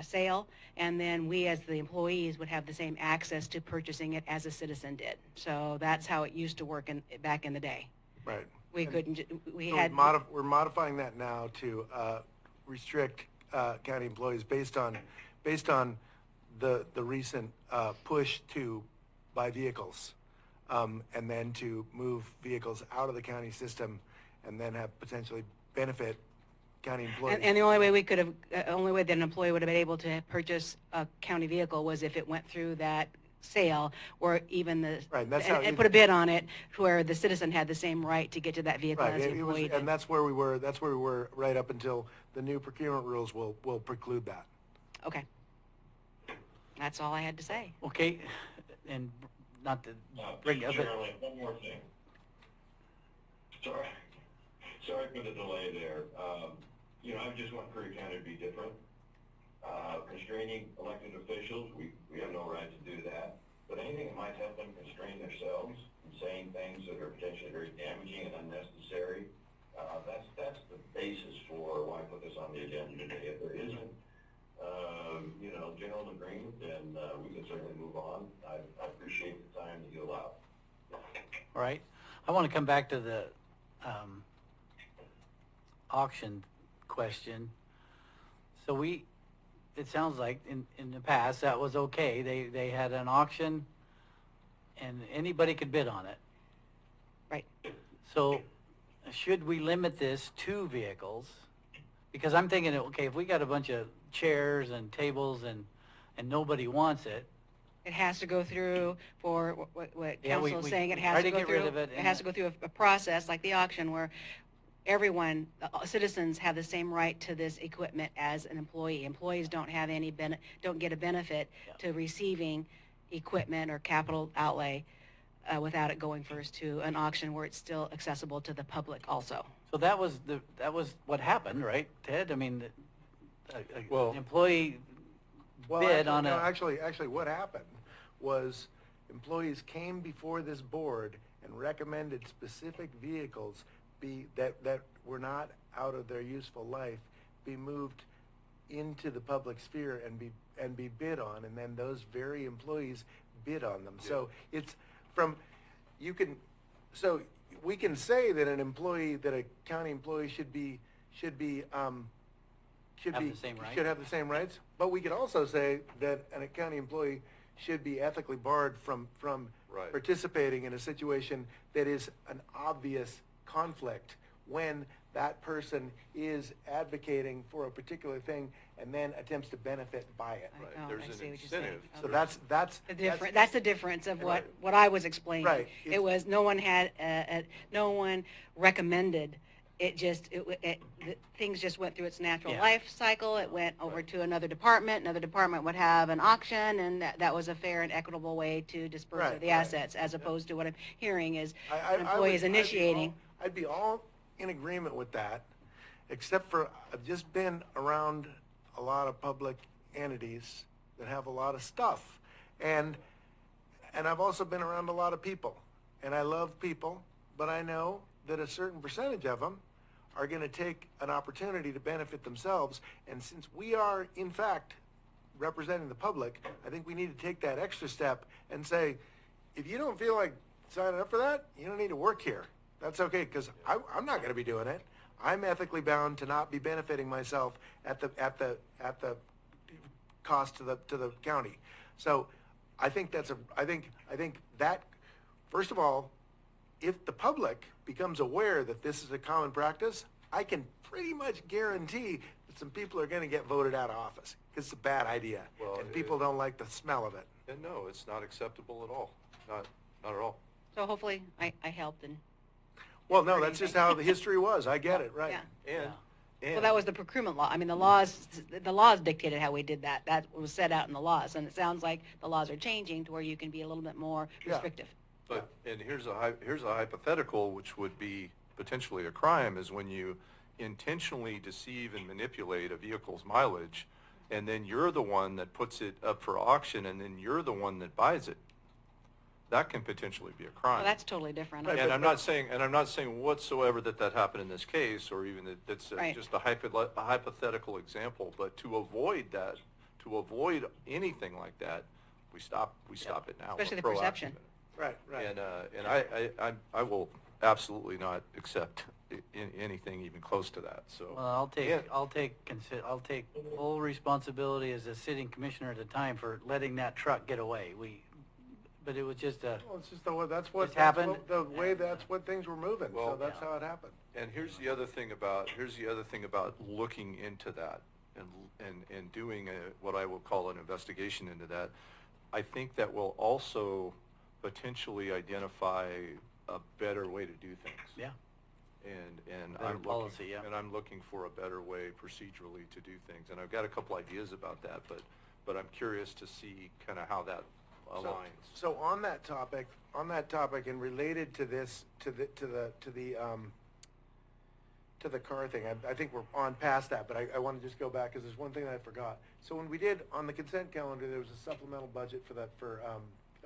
sale, and then we as the employees would have the same access to purchasing it as a citizen did. So that's how it used to work back in the day. Right. We And couldn't, we're modifying that now to restrict county employees based on the recent push to buy vehicles, and then to move vehicles out of the county system, and then have potentially benefit county employees. And the only way only way that an employee would have been able to purchase a county vehicle was if it went through that sale, or even and put a bid on it, where the citizen had the same right to get to that vehicle as the employee did. And that's where we were right up until the new procurement rules will preclude that. Okay. That's all I had to say. Okay, and not to bring up it. One more thing. Sorry for the delay there. You know, I just want Curry County to be different. Constraining elected officials, we have no right to do that. But anything that might help them constrain themselves and saying things that are potentially very damaging and unnecessary, that's the basis for why I put this on the agenda today. If there isn't, you know, general agreement, then we can certainly move on. I appreciate the time that you allow. All right. I want to come back to the auction question. So it sounds like in the past that was okay. They had an auction and anybody could bid on it. Right. So should we limit this to vehicles? Because I'm thinking, okay, if we got a bunch of chairs and tables and nobody wants it, it has to go through for what council is saying. It try has to to go get through. rid of it, It has to go through a process like the auction, where everyone, citizens, have the same right to this equipment as an employee. Employees don't have don't get a benefit to receiving equipment or capital outlay without it going first to an auction where it's still accessible to the public also. So that was what happened, right, Ted? I mean, Well- an employee Well, bid actually, on no, a... actually, what happened was employees came before this board and recommended specific vehicles that were not out of their useful life be moved into the public sphere and be bid on, and then those very employees bid on them. So it's from, so we can say that a county employee should Have the same rights? should have the same rights, but we could also say that a county employee should be ethically barred from Right. participating in a situation that is an obvious conflict when that person is advocating for a particular thing and then attempts to benefit by it. I Right. know, There's I an see what you're saying. incentive. So Okay. that's That's the difference of Right. what I was explaining. Right. It was, no one had, no one recommended, things just went through its natural Yeah. life cycle. It went over to another department would have an auction, and that was a fair and equitable way to dispose Right, of the right. assets, as opposed to what I'm hearing is I an employee is would- initiating. I'd be all in agreement with that, except for I've just been around a lot of public entities that have a lot of stuff, and I've also been around a lot of people, and I love people, but I know that a certain percentage of them are going to take an opportunity to benefit themselves, and since we are in fact representing the public, I think we need to take that extra step and say, if you don't feel like signing up for that, you don't need to work here. That's okay, because I'm not going to be doing it. I'm ethically bound to not be benefiting myself at the cost to the county. So I think I think that, first of all, if the public becomes aware that this is a common practice, I can pretty much guarantee that some people are going to get voted out of office because it's a bad idea, Well, and people don't like the smell of it. And no, it's not acceptable at all. Not at all. So hopefully I helped and. Well, no, that's just how the history was. I get it, right? Yeah. And Well, that was the procurement law. I mean, the laws dictated how we did that. That was set out in the laws, and it sounds like the laws are changing to where you can be a little bit more Yeah. restrictive. But, and here's a hypothetical, which would be potentially a crime, is when you intentionally deceive and manipulate a vehicle's mileage, and then you're the one that puts it up for auction, and then you're the one that buys it. That can potentially be a crime. Well, that's totally different. Right, And I'm not saying whatsoever that happened in this case, or even that that's Right. just a hypothetical example. But to avoid that, to avoid anything like that, we stop it now. Especially We're the perception. proactive in it. Right. And I will absolutely not accept anything even close to that. So. Well, I'll take Yeah. full responsibility as a sitting commissioner at the time for letting that truck get away. But it was just a, Well, it's just that's what Just happened. the way that's what things were moving. Well, so that's yeah. how it happened. And here's the other thing about looking into that and doing what I will call an investigation into that. I think that will also potentially identify a better way to do things. yeah. And Better I'm policy, looking, yeah. and I'm looking for a better way procedurally to do things. And I've got a couple ideas about that, but I'm curious to see kind of how that aligns. So on that topic, and related to this, to the car thing, I think we're on past that, but I want to just go back because there's one thing that I forgot. So when we did on the consent calendar, there was a supplemental budget for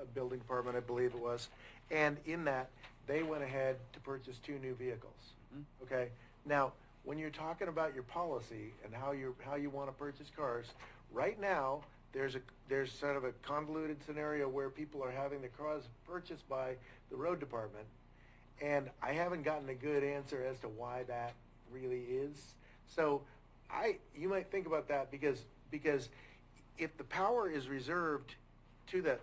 a building department, I believe it was, and in that they went ahead to purchase 2 new vehicles. Mm-hmm. Okay. Now, when you're talking about your policy and how you want to purchase cars, right now there's sort of a convoluted scenario where people are having the cars purchased by the road department, and I haven't gotten a good answer as to why that really is. So you might think about that because if the power is reserved to the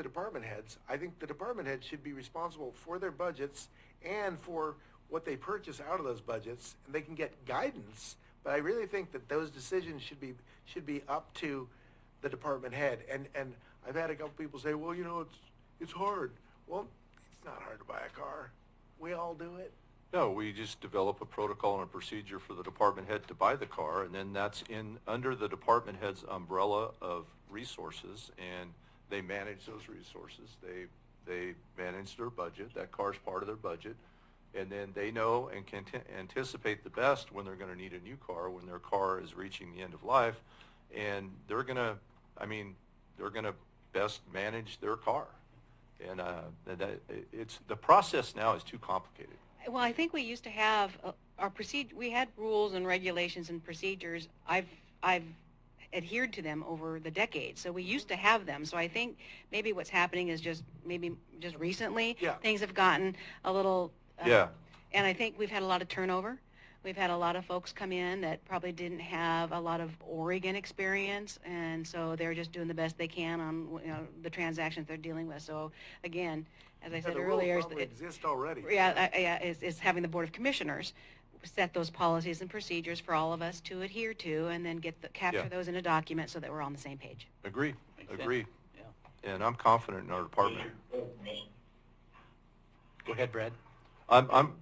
department heads, I think the department heads should be responsible for their budgets and for what they purchase out of those budgets, and they can get guidance. But I really think that those decisions should be up to the department head. And I've had a couple people say, well, it's hard. Well, it's not hard to buy a car. We all do it. No, we just develop a protocol and a procedure for the department head to buy the car, and then that's under the department head's umbrella of resources, and they manage those resources. They manage their budget. That car's part of their budget, And then they know and can anticipate the best when they're going to need a new car, when their car is reaching the end of life, and they're going to, they're going to best manage their car. And the process now is too complicated. Well, I think we used to have we had rules and regulations and procedures. I've adhered to them over the decades, so we used to have them. So I think maybe what's happening is just recently, things have gotten a little, and I think we've had a lot of turnover. We've had a lot of folks come in that probably didn't have a lot of Oregon experience, and so they're just doing the best they can on the transactions they're dealing with. So again, as I said earlier, exist already. Is having the Board of Commissioners set those policies and procedures for all of us to adhere to, and then capture those in a document so that we're on the same page. Agree. Yeah. And I'm confident in our department. Go ahead, Brad. I'm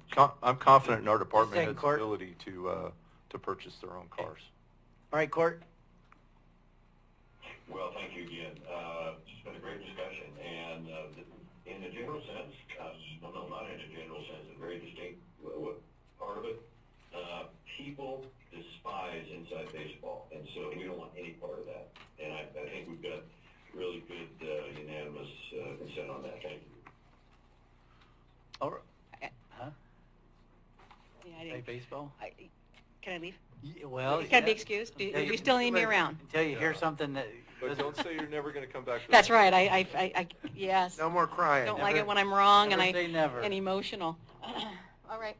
confident in our department Second, head's Court. ability to purchase their own cars. All right, Court. Well, thank you again. It's been a great discussion, and in a general sense, well, no, not in a general sense, a very distinct part of it, people despise inside baseball, and so we don't want any part of that. And I think we've got really good unanimous consent on that. Thank you. All right. Huh? Yeah, I Play didn't. baseball? Can I leave? Well, Can I be excused? Do you still need me around? Until you hear something that. But don't say you're never going to come back. That's right. I yes. No more crying. Don't like it when I'm wrong never say never. and emotional. All right.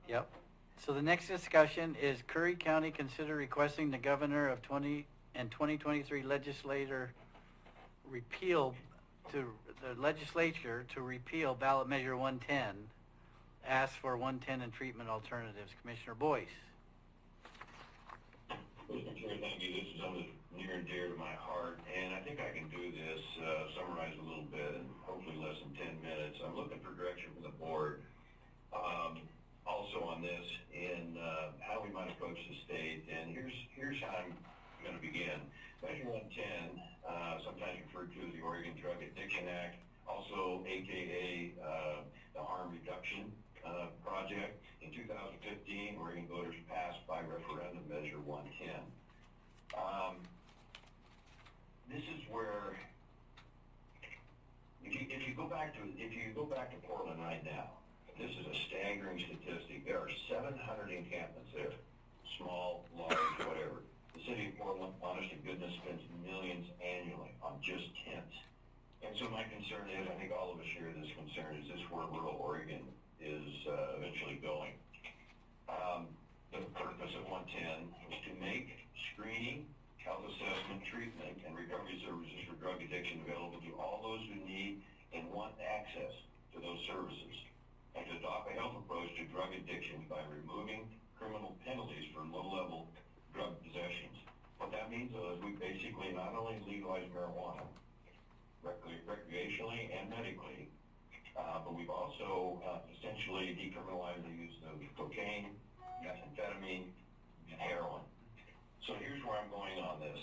Yep. So the next discussion is Curry County consider requesting the governor of 2023 legislature to repeal ballot measure 110, ask for 110 and treatment alternatives. Commissioner Boyce. Mr. Chair, thank you. This is something near and dear to my heart, and I think I can do this, summarize a little bit in hopefully less than 10 minutes. I'm looking for direction from the board also on this in how we might approach the state, and here's how I'm going to begin. Measure 110, sometimes referred to as the Oregon Drug Addiction Act, also AKA the Harm Reduction Project. In 2015, Oregon voters passed by referendum Measure 110. This is where, if you go back to Portland right now, this is a staggering statistic. There are 700 encampments there, small, large, whatever. The city of Portland, honest to goodness, spends millions annually on just tents. And so my concern is, I think all of us share this concern, is this where rural Oregon is eventually going? The purpose of 110 was to make screening, health assessment, treatment, and recovery services for drug addiction available to all those who need and want access to those services, and to adopt a health approach to drug addiction by removing criminal penalties for low-level drug possessions. What that means, though, is we basically not only legalize marijuana recreationally and medically, but we've also essentially decriminalized the use of cocaine, methamphetamine, and heroin. So here's where I'm going on this.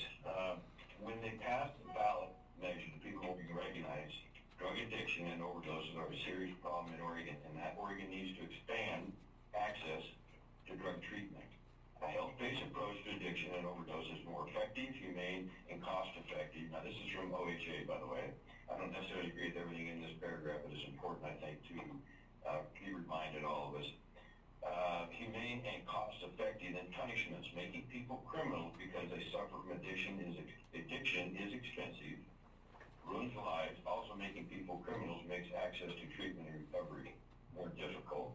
When they passed the ballot measure, the people will recognize drug addiction and overdoses are a serious problem in Oregon, and that Oregon needs to expand access to drug treatment. A health-based approach to addiction and overdose is more effective, humane, and cost-effective. Now, this is from OHA, by the way. I don't necessarily agree with everything in this paragraph, but it's important, I think, to be reminded, all of us. Humane and cost-effective than punishments, making people criminals because they suffer from addiction is expensive, ruins lives. Also, making people criminals makes access to treatment and recovery more difficult.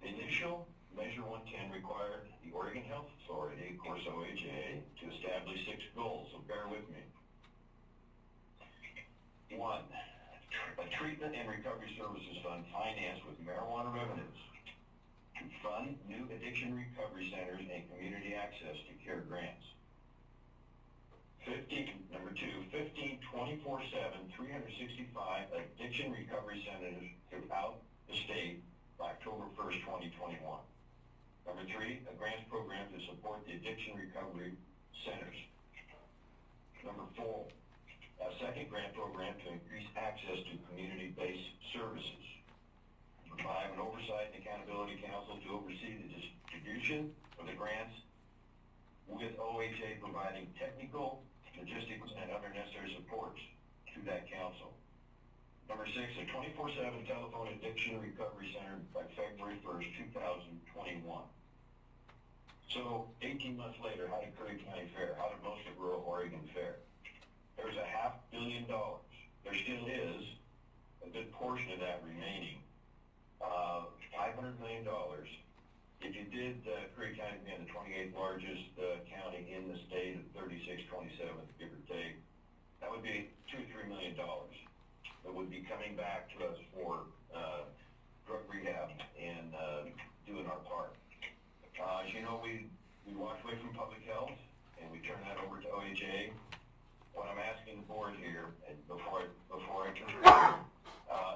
The initial Measure 110 required the Oregon Health Authority, of course OHA, to establish 6 goals, so bear with me. 1, a treatment and recovery services fund financed with marijuana revenues to fund new addiction recovery centers and community access to care grants. 15, 24/7, 365 addiction recovery centers throughout the state by October 1st, 2021. 3, a grants program to support the addiction recovery centers. 4, A second grant program to increase access to community-based services. Number 5, an oversight and accountability council to oversee the distribution of the grants, with OHA providing technical, logistics, and other necessary supports to that council. Number 6, a 24/7 telephone addiction recovery center by February 1st, 2021. So 18 months later, how did Curry County fare? How did most of rural Oregon fare? There's $500 million. There still is a good portion of that remaining. $500 million. If you did Curry County being the 28th largest county in the state, of 36, 27th, give or take, that would be $2 or $3 million that would be coming back to us for drug rehab and doing our part. As you know, we walked away from public health and we turned that over to OHA. What I'm asking the board here, and before I turn it over,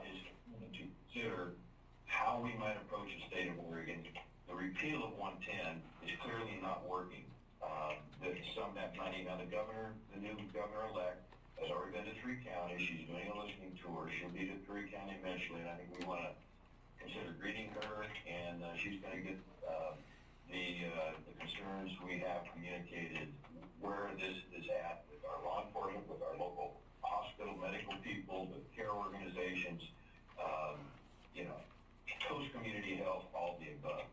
is to consider how we might approach the state of Oregon. The repeal of 110 is clearly not working. Some of that money, now the new governor-elect, has already been to 3 counties. She's doing a listening tour. She'll be to Curry County eventually, and I think we want to consider greeting her, and she's going to get the concerns we have communicated, where this is at with our law enforcement, with our local hospital, medical people, the care organizations, host community health, all of the above.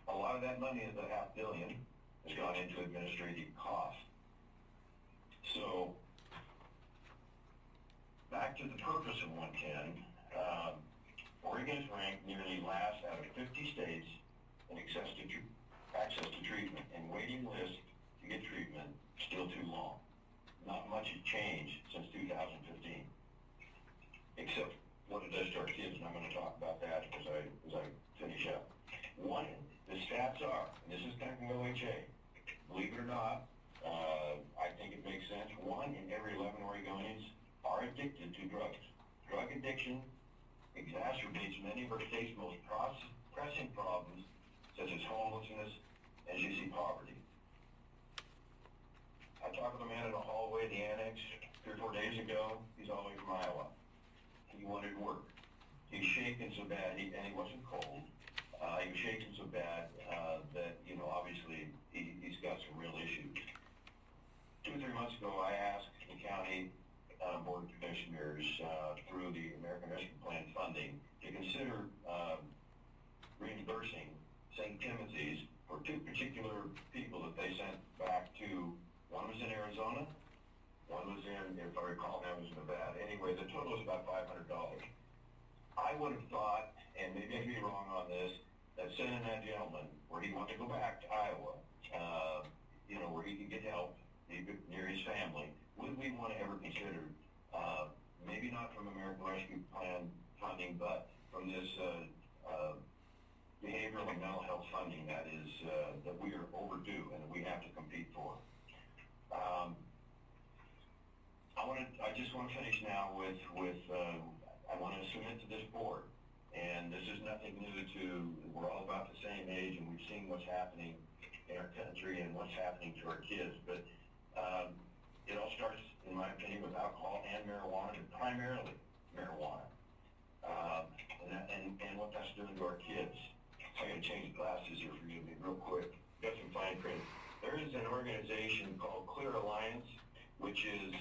A lot of that money, the $500 million, has gone into administrative costs. So, back to the purpose of 110, Oregon is ranked nearly last out of 50 states in access to treatment, and waiting lists to get treatment still too long. Not much has changed since 2015, except what it does to our kids, and I'm going to talk about that as I finish up. One, the stats are, and this is coming from OHA, believe it or not, I think it makes sense, 1 in every 11 Oregonians are addicted to drugs. Drug addiction exacerbates many of our state's most pressing problems, such as homelessness and, as you see, poverty. I talked with a man in the hallway of the annex 3 or 4 days ago. He's all the way from Iowa. He wanted work. He's shaking so bad, and he wasn't cold. He was shaking so bad that, obviously he's got some real issues. 2 or 3 months ago, I asked the county board of commissioners through the American Rescue Plan funding to consider reimbursing St. Timothy's for 2 particular people that they sent back to. One was in Arizona, one was in, if I recall now, was in Nevada. Anyway, the total was about $500. I would have thought, and maybe I'd be wrong on this, that sending that gentleman where he wanted to go back to Iowa, where he could get help near his family, would we want to ever consider, maybe not from American Rescue Plan funding, but from this behavioral and mental health funding that we are overdue and that we have to compete for. I just want to finish now with I want to submit to this board, and this is nothing new we're all about the same age, and we've seen what's happening in our country and what's happening to our kids, but it all starts, in my opinion, with alcohol and marijuana, and primarily marijuana, and what that's doing to our kids. I'm going to change the glasses here for you real quick. Got some fine print. There is an organization called Clear Alliance, which is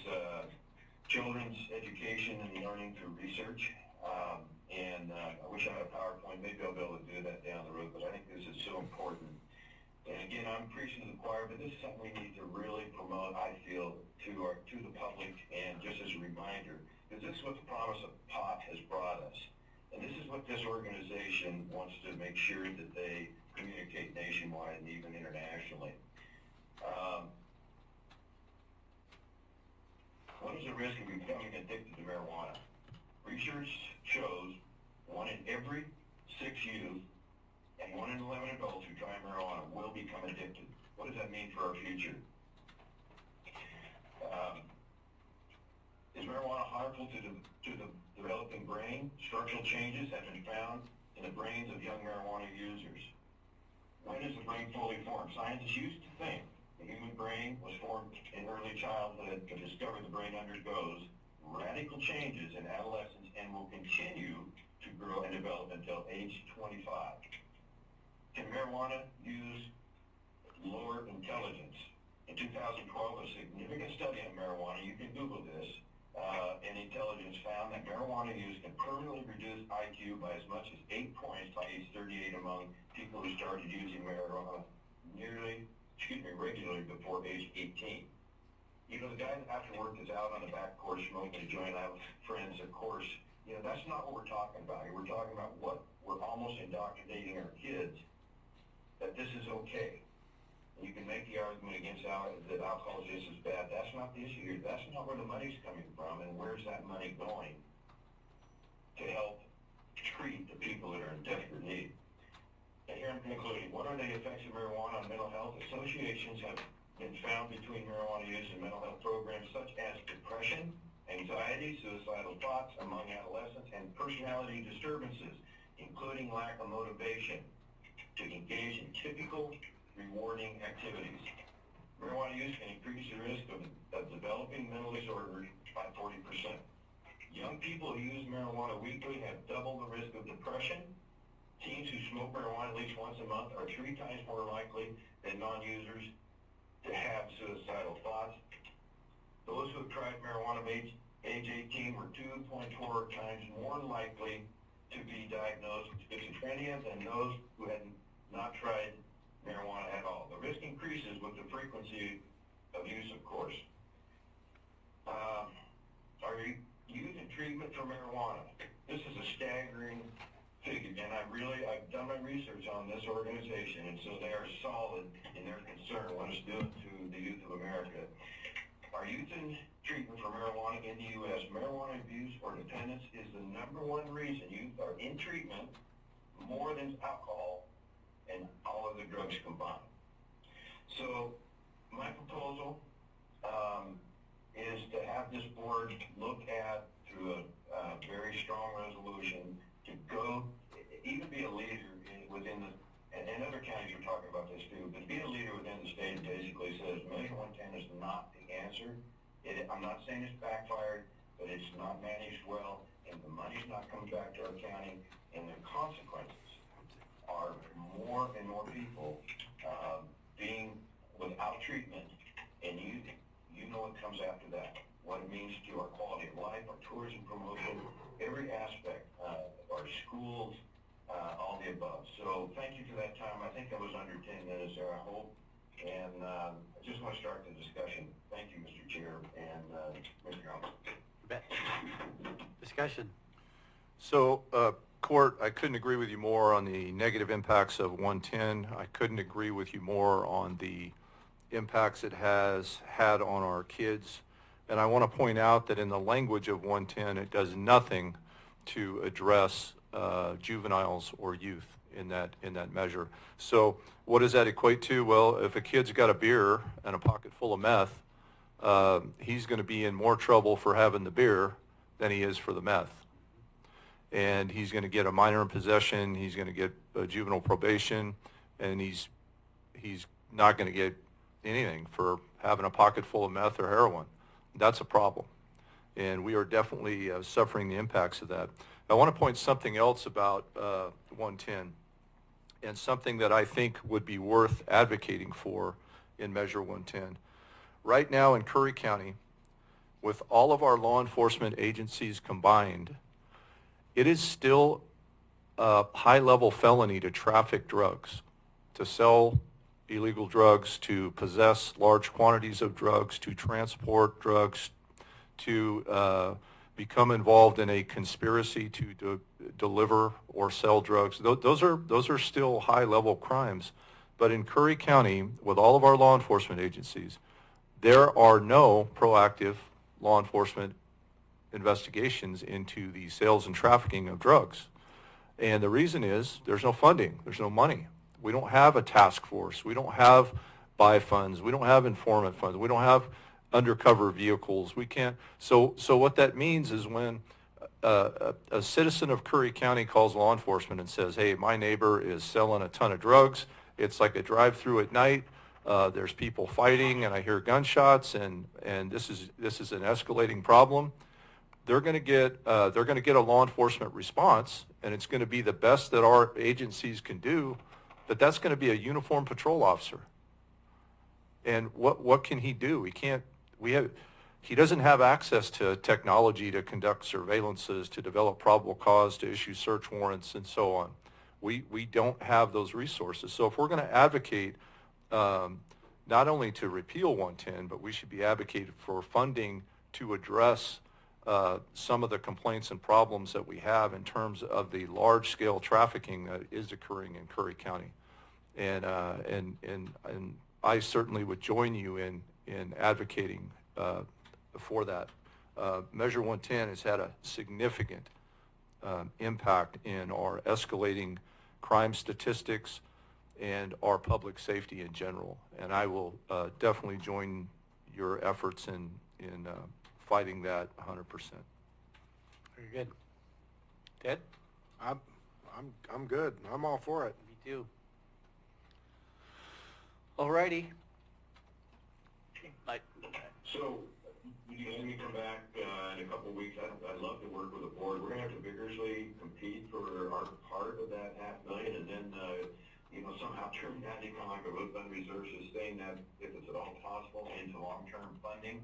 children's education and learning through research. And I wish I had a PowerPoint. Maybe I'll be able to do that down the road, but I think this is so important. And again, I'm preaching to the choir, but this is something we need to really promote, I feel, to the public, and just as a reminder, because this is what the promise of pot has brought us. And this is what this organization wants to make sure that they communicate nationwide and even internationally. What is the risk of becoming addicted to marijuana? Research shows 1 in every 6 youth and 1 in 11 adults who try marijuana will become addicted. What does that mean for our future? Is marijuana harmful to the developing brain? Structural changes have been found in the brains of young marijuana users. When is the brain fully formed? Scientists used to think The human brain was formed in early childhood to discover the brain undergoes radical changes in adolescence and will continue to grow and develop until age 25. Can marijuana use lower intelligence? In 2012, a significant study on marijuana, you can Google this, and intelligence found that marijuana use can permanently reduce IQ by as much as 8 points by age 38 among people who started using marijuana regularly before age 18. You know, the guy after work is out on the back porch smoking a joint out with friends, of course, you know, that's not what we're talking about here. We're talking about what we're almost indoctrinating our kids, that this is okay. And you can make the argument against that alcohol is just as bad. That's not the issue here. That's not where the money's coming from, and where's that money going to help treat the people that are in desperate need. And here I'm concluding. What are the effects of marijuana on mental health? Associations have been found between marijuana use and mental health programs such as depression, anxiety, suicidal thoughts among adolescents, and personality disturbances, including lack of motivation to engage in typical rewarding activities. Marijuana use can increase the risk of developing mental disorders by 40%. Young people who use marijuana weekly have double the risk of depression. Teens who smoke marijuana at least once a month are 3 times more likely than non-users to have suicidal thoughts. Those who have tried marijuana age 18 were 2.4 times more likely to be diagnosed with schizophrenia than those who had not tried marijuana at all. The risk increases with the frequency of use, of course. Are you using treatment for marijuana? This is a staggering figure, and I've done my research on this organization, and so they are solid in their concern what it's doing to the youth of America. Are youth in treatment for marijuana in the U.S.? Marijuana abuse or dependence is the #1 reason youth are in treatment more than alcohol and all of the drugs combined. So my proposal is to have this board look at, through a very strong resolution, to go, even be a leader within the, and other counties are talking about this too, but be a leader within the state basically says Measure 110 is not the answer. I'm not saying it's backfired, but it's not managed well, and the money's not coming back to our county, and the consequences are more and more people being without treatment, and you know what comes after that, what it means to our quality of life, our tourism promotion, every aspect of our schools, all the above. So thank you for that time. I think I was under 10 minutes there, I hope, and I just want to start the discussion. Thank you, Mr. Chair, and Mr. Johnson. Discussion. So, Court, I couldn't agree with you more on the negative impacts of 110. I couldn't agree with you more on the impacts it has had on our kids. And I want to point out that in the language of 110, it does nothing to address juveniles or youth in that measure. So what does that equate to? Well, if a kid's got a beer and a pocket full of meth, he's going to be in more trouble for having the beer than he is for the meth. And he's going to get a minor in possession, he's going to get a juvenile probation, and he's not going to get anything for having a pocket full of meth or heroin. That's a problem. And we are definitely suffering the impacts of that. I want to point something else about 110, and something that I think would be worth advocating for in Measure 110. Right now in Curry County, with all of our law enforcement agencies combined, it is still a high-level felony to traffic drugs, to sell illegal drugs, to possess large quantities of drugs, to transport drugs, to become involved in a conspiracy to deliver or sell drugs. Those are still high-level crimes. But in Curry County, with all of our law enforcement agencies, there are no proactive law enforcement investigations into the sales and trafficking of drugs. And the reason is there's no funding, there's no money. We don't have a task force, we don't have buy funds, we don't have informant funds, we don't have undercover vehicles. We can't. So what that means is when a citizen of Curry County calls law enforcement and says, hey, my neighbor is selling a ton of drugs, it's like a drive-through at night, there's people fighting and I hear gunshots and this is an escalating problem, they're going to get a law enforcement response, and it's going to be the best that our agencies can do, but that's going to be a uniformed patrol officer. And what can he do? He doesn't have access to technology to conduct surveillances, to develop probable cause, to issue search warrants, and so on. We don't have those resources. So if we're going to advocate not only to repeal 110, but we should be advocating for funding to address some of the complaints and problems that we have in terms of the large-scale trafficking that is occurring in Curry County. And I certainly would join you in advocating for that. Measure 110 has had a significant impact in our escalating crime statistics and our public safety in general. And I will definitely join your efforts in fighting that 100%. Very good. Ted? I'm good. I'm all for it. Me too. All righty. So, would you let me come back in a couple of weeks? I'd love to work with the board. We're going to have to vigorously compete for our part of that $500,000 and then, somehow turn that economic fund reserves, sustain that if it's at all possible into long-term funding.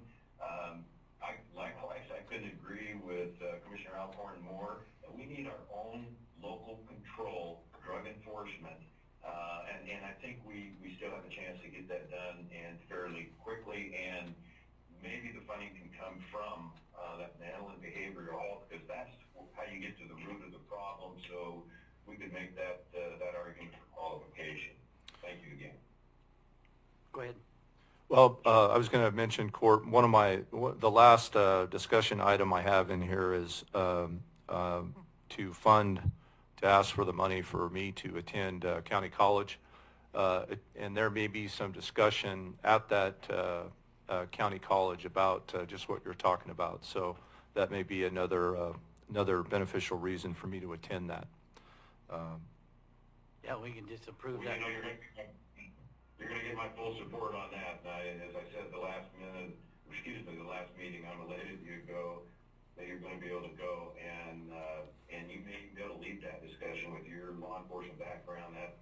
Likewise, I couldn't agree with Commissioner Alcorn more. We need our own local control, drug enforcement, and I think we still have a chance to get that done and fairly quickly, and maybe the funding can come from that mental and behavioral health, because that's how you get to the root of the problem, so we could make that argument for qualification. Thank you again. Go ahead. Well, I was going to mention, Court, the last discussion item I have in here is to ask for the money for me to attend County College. And there may be some discussion at that County College about just what you're talking about. So that may be another beneficial reason for me to attend that. Yeah, we can just approve that. You're going to get my full support on that. As I said, the last meeting, I'm elated that you're going to be able to go, and you may be able to lead that discussion with your law enforcement background. That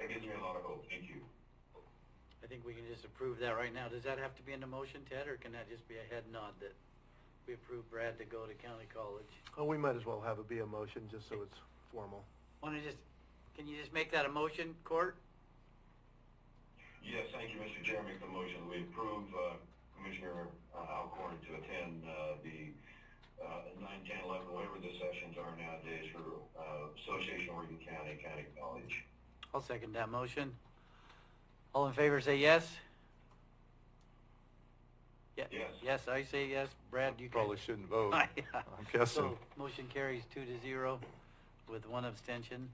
gives me a lot of hope. Thank you. I think we can just approve that right now. Does that have to be in the motion, Ted, or can that just be a head nod that we approve Brad to go to County College? Oh, we might as well have it be a motion just so it's formal. Can you just make that a motion, Court? Yes, thank you, Mr. Chair. Make the motion that we approve Commissioner Alcorn to attend the 9, 10, 11, whatever the sessions are nowadays for Association Oregon County College. I'll second that motion. All in favor say yes? Yeah. Yes. Yes, I say yes. Brad, you Probably shouldn't vote. Yeah. I'm guessing. So motion carries 2-0 with 1 abstention.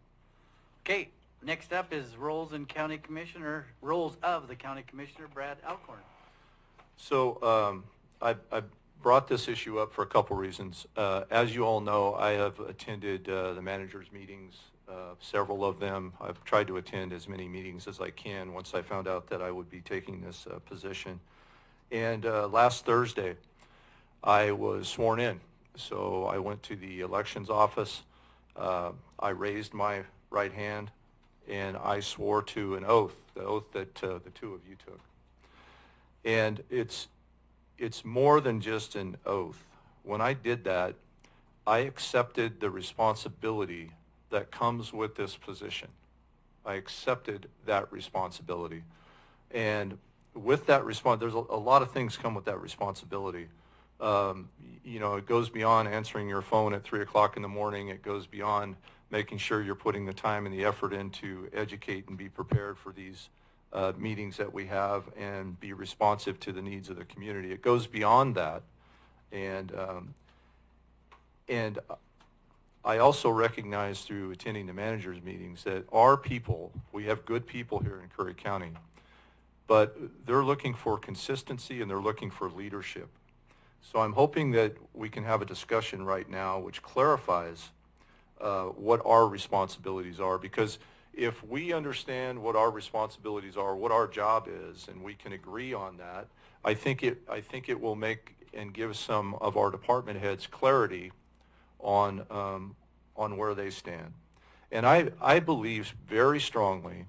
Okay, next up is roles of the County Commissioner, Brad Alcorn. So I brought this issue up for a couple reasons. As you all know, I have attended the managers' meetings, several of them. I've tried to attend as many meetings as I can once I found out that I would be taking this position. And last Thursday, I was sworn in. So I went to the elections office. I raised my right hand, and I swore to an oath, the oath that the two of you took. And it's more than just an oath. When I did that, I accepted the responsibility that comes with this position. I accepted that responsibility. And with that there's a lot of things come with that responsibility. It goes beyond answering your phone at 3 o'clock in the morning. It goes beyond making sure you're putting the time and the effort in to educate and be prepared for these meetings that we have and be responsive to the needs of the community. It goes beyond that. And I also recognize through attending the managers' meetings that our people, we have good people here in Curry County, but they're looking for consistency and they're looking for leadership. So I'm hoping that we can have a discussion right now which clarifies what our responsibilities are, because if we understand what our responsibilities are, what our job is, and we can agree on that, I think it will make and give some of our department heads clarity on where they stand. And I believe very strongly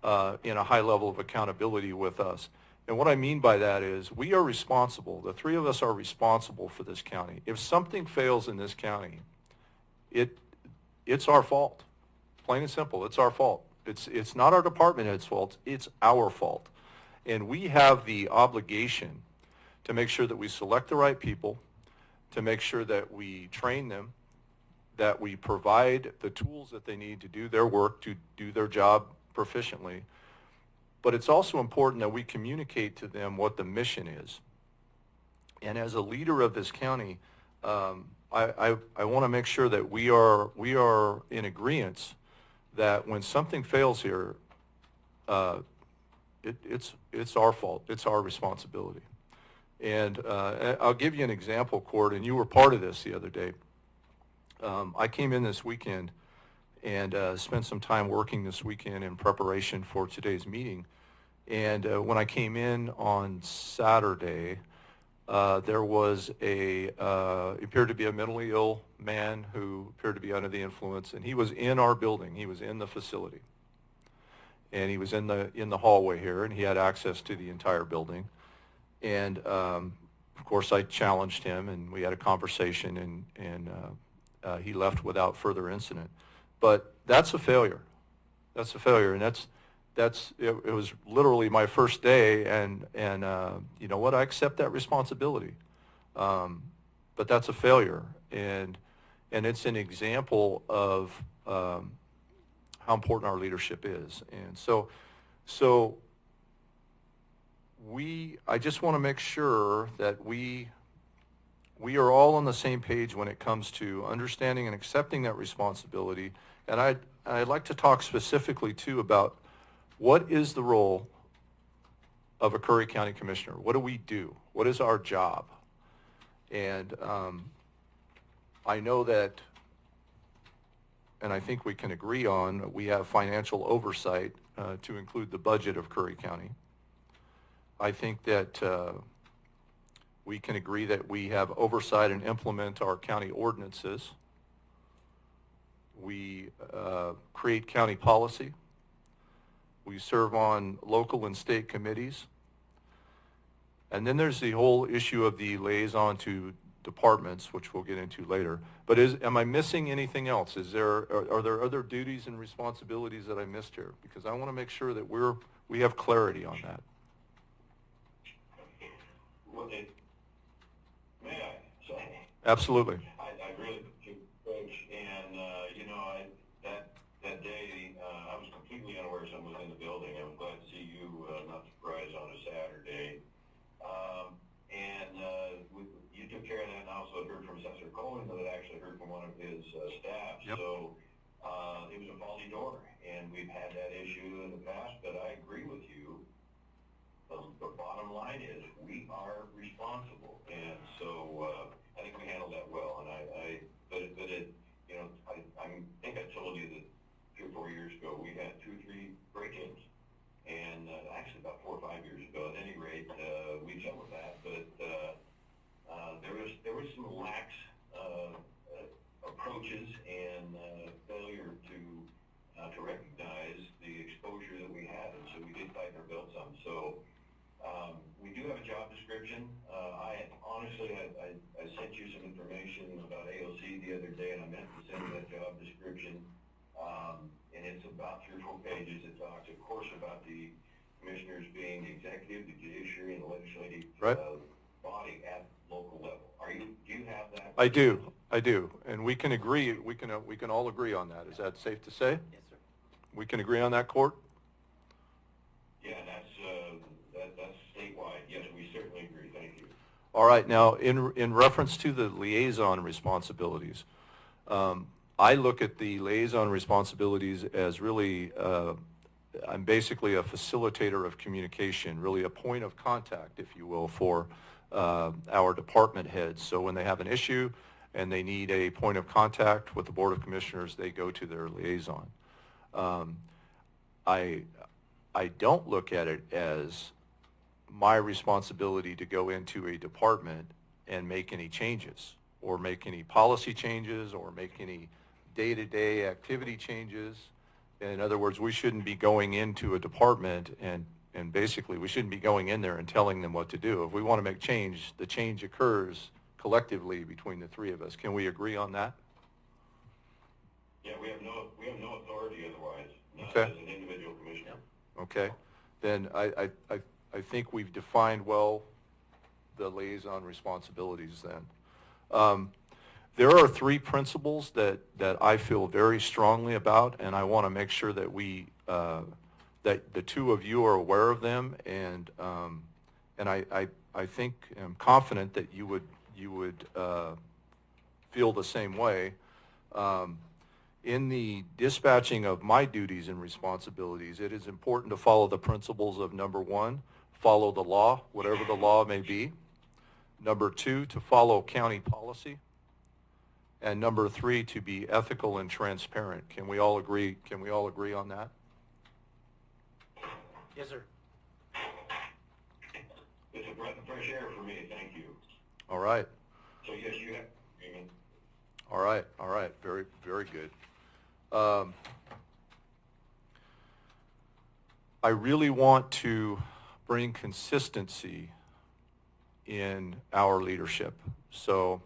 in a high level of accountability with us. And what I mean by that is we are responsible. The three of us are responsible for this county. If something fails in this county, it's our fault. Plain and simple, it's our fault. It's not our department head's fault, it's our fault. And we have the obligation to make sure that we select the right people, to make sure that we train them, that we provide the tools that they need to do their work, to do their job proficiently. But it's also important that we communicate to them what the mission is. And as a leader of this county, I want to make sure that we are in agreement that when something fails here, it's our fault. It's our responsibility. And I'll give you an example, Cord, and you were part of this the other day. I came in this weekend and spent some time working this weekend in preparation for today's meeting. And when I came in on Saturday, there was appeared to be a mentally ill man who appeared to be under the influence, and he was in our building. He was in the facility. And he was in the hallway here, and he had access to the entire building. And of course, I challenged him, and we had a conversation, and he left without further incident. But that's a failure. That's a failure, and it was literally my first day, and you know what? I accept that responsibility. But that's a failure, and it's an example of how important our leadership is. And so I just want to make sure that we are all on the same page when it comes to understanding and accepting that responsibility. And I'd like to talk specifically too about what is the role of a Curry County Commissioner? What do we do? What is our job? And I know that, and I think we can agree on, we have financial oversight to include the budget of Curry County. I think that we can agree that we have oversight and implement our county ordinances. We create county policy. We serve on local and state committees. And then there's the whole issue of the liaison to departments, which we'll get into later. But am I missing anything else? Are there other duties and responsibilities that I missed here? Because I want to make sure that we have clarity on that. May I? So, Absolutely. I really do, Coach, and that day I was completely unaware someone was in the building. I was glad to see you, not surprised on a Saturday. You took care of that, and I also heard from Assessor Cohen that I actually heard from one of his staff. Yep. So it was a faulty door, and we've had that issue in the past, but I agree with you. The bottom line is we are responsible, and so I think we handled that well. And I think I told you that 3 or 4 years ago we had 2 or 3 break-ins, and actually about 4 or 5 years ago. At any rate, we dealt with that, but there was some lax approaches and failure to recognize the exposure that we had, and so we did tighten our belt some. So. We do have a job description. I sent you some information about AOC the other day, and I meant to send you that job description. And it's about 3 or 4 pages. It talks, of course, about the commissioners being the executive, the judiciary, and the legislative body at local level. Do you have that? I do. And we can agree, we can all agree on that. Is that safe to say? Yes, sir. We can agree on that, Court? Yeah, that's statewide. Yes, we certainly agree. Thank you. All right. Now, in reference to the liaison responsibilities, I look at the liaison responsibilities as really, I'm basically a facilitator of communication, really a point of contact, if you will, for our department heads. So when they have an issue and they need a point of contact with the Board of Commissioners, they go to their liaison. I don't look at it as my responsibility to go into a department and make any changes, or make any policy changes, or make any day-to-day activity changes. In other words, we shouldn't be going into a department and basically we shouldn't be going in there and telling them what to do. If we want to make change, the change occurs collectively between the three of us. Can we agree on that? Yeah, we have no authority otherwise, not Okay. as an individual commissioner. Okay, then I think we've defined well the liaison responsibilities then. There are three principles that I feel very strongly about, and I want to make sure that that the two of you are aware of them, and I think I'm confident that you would feel the same way. In the dispatching of my duties and responsibilities, it is important to follow the principles of, number one, follow the law, whatever the law may be. Number two, to follow county policy. And number three, to be ethical and transparent. Can we all agree? Can we all agree on that? Yes, sir. It's a breath of fresh air for me, thank you. All right. So yes, you have agreement. All right. Very, very good. I really want to bring consistency in our leadership. So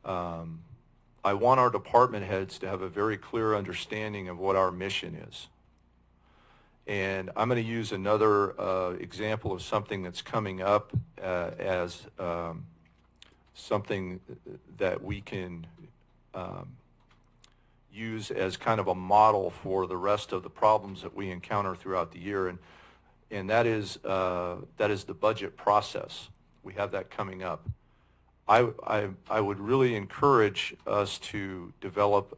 I want our department heads to have a very clear understanding of what our mission is. And I'm going to use another example of something that's coming up as something that we can use as kind of a model for the rest of the problems that we encounter throughout the year, and that is the budget process. We have that coming up. I would really encourage us to develop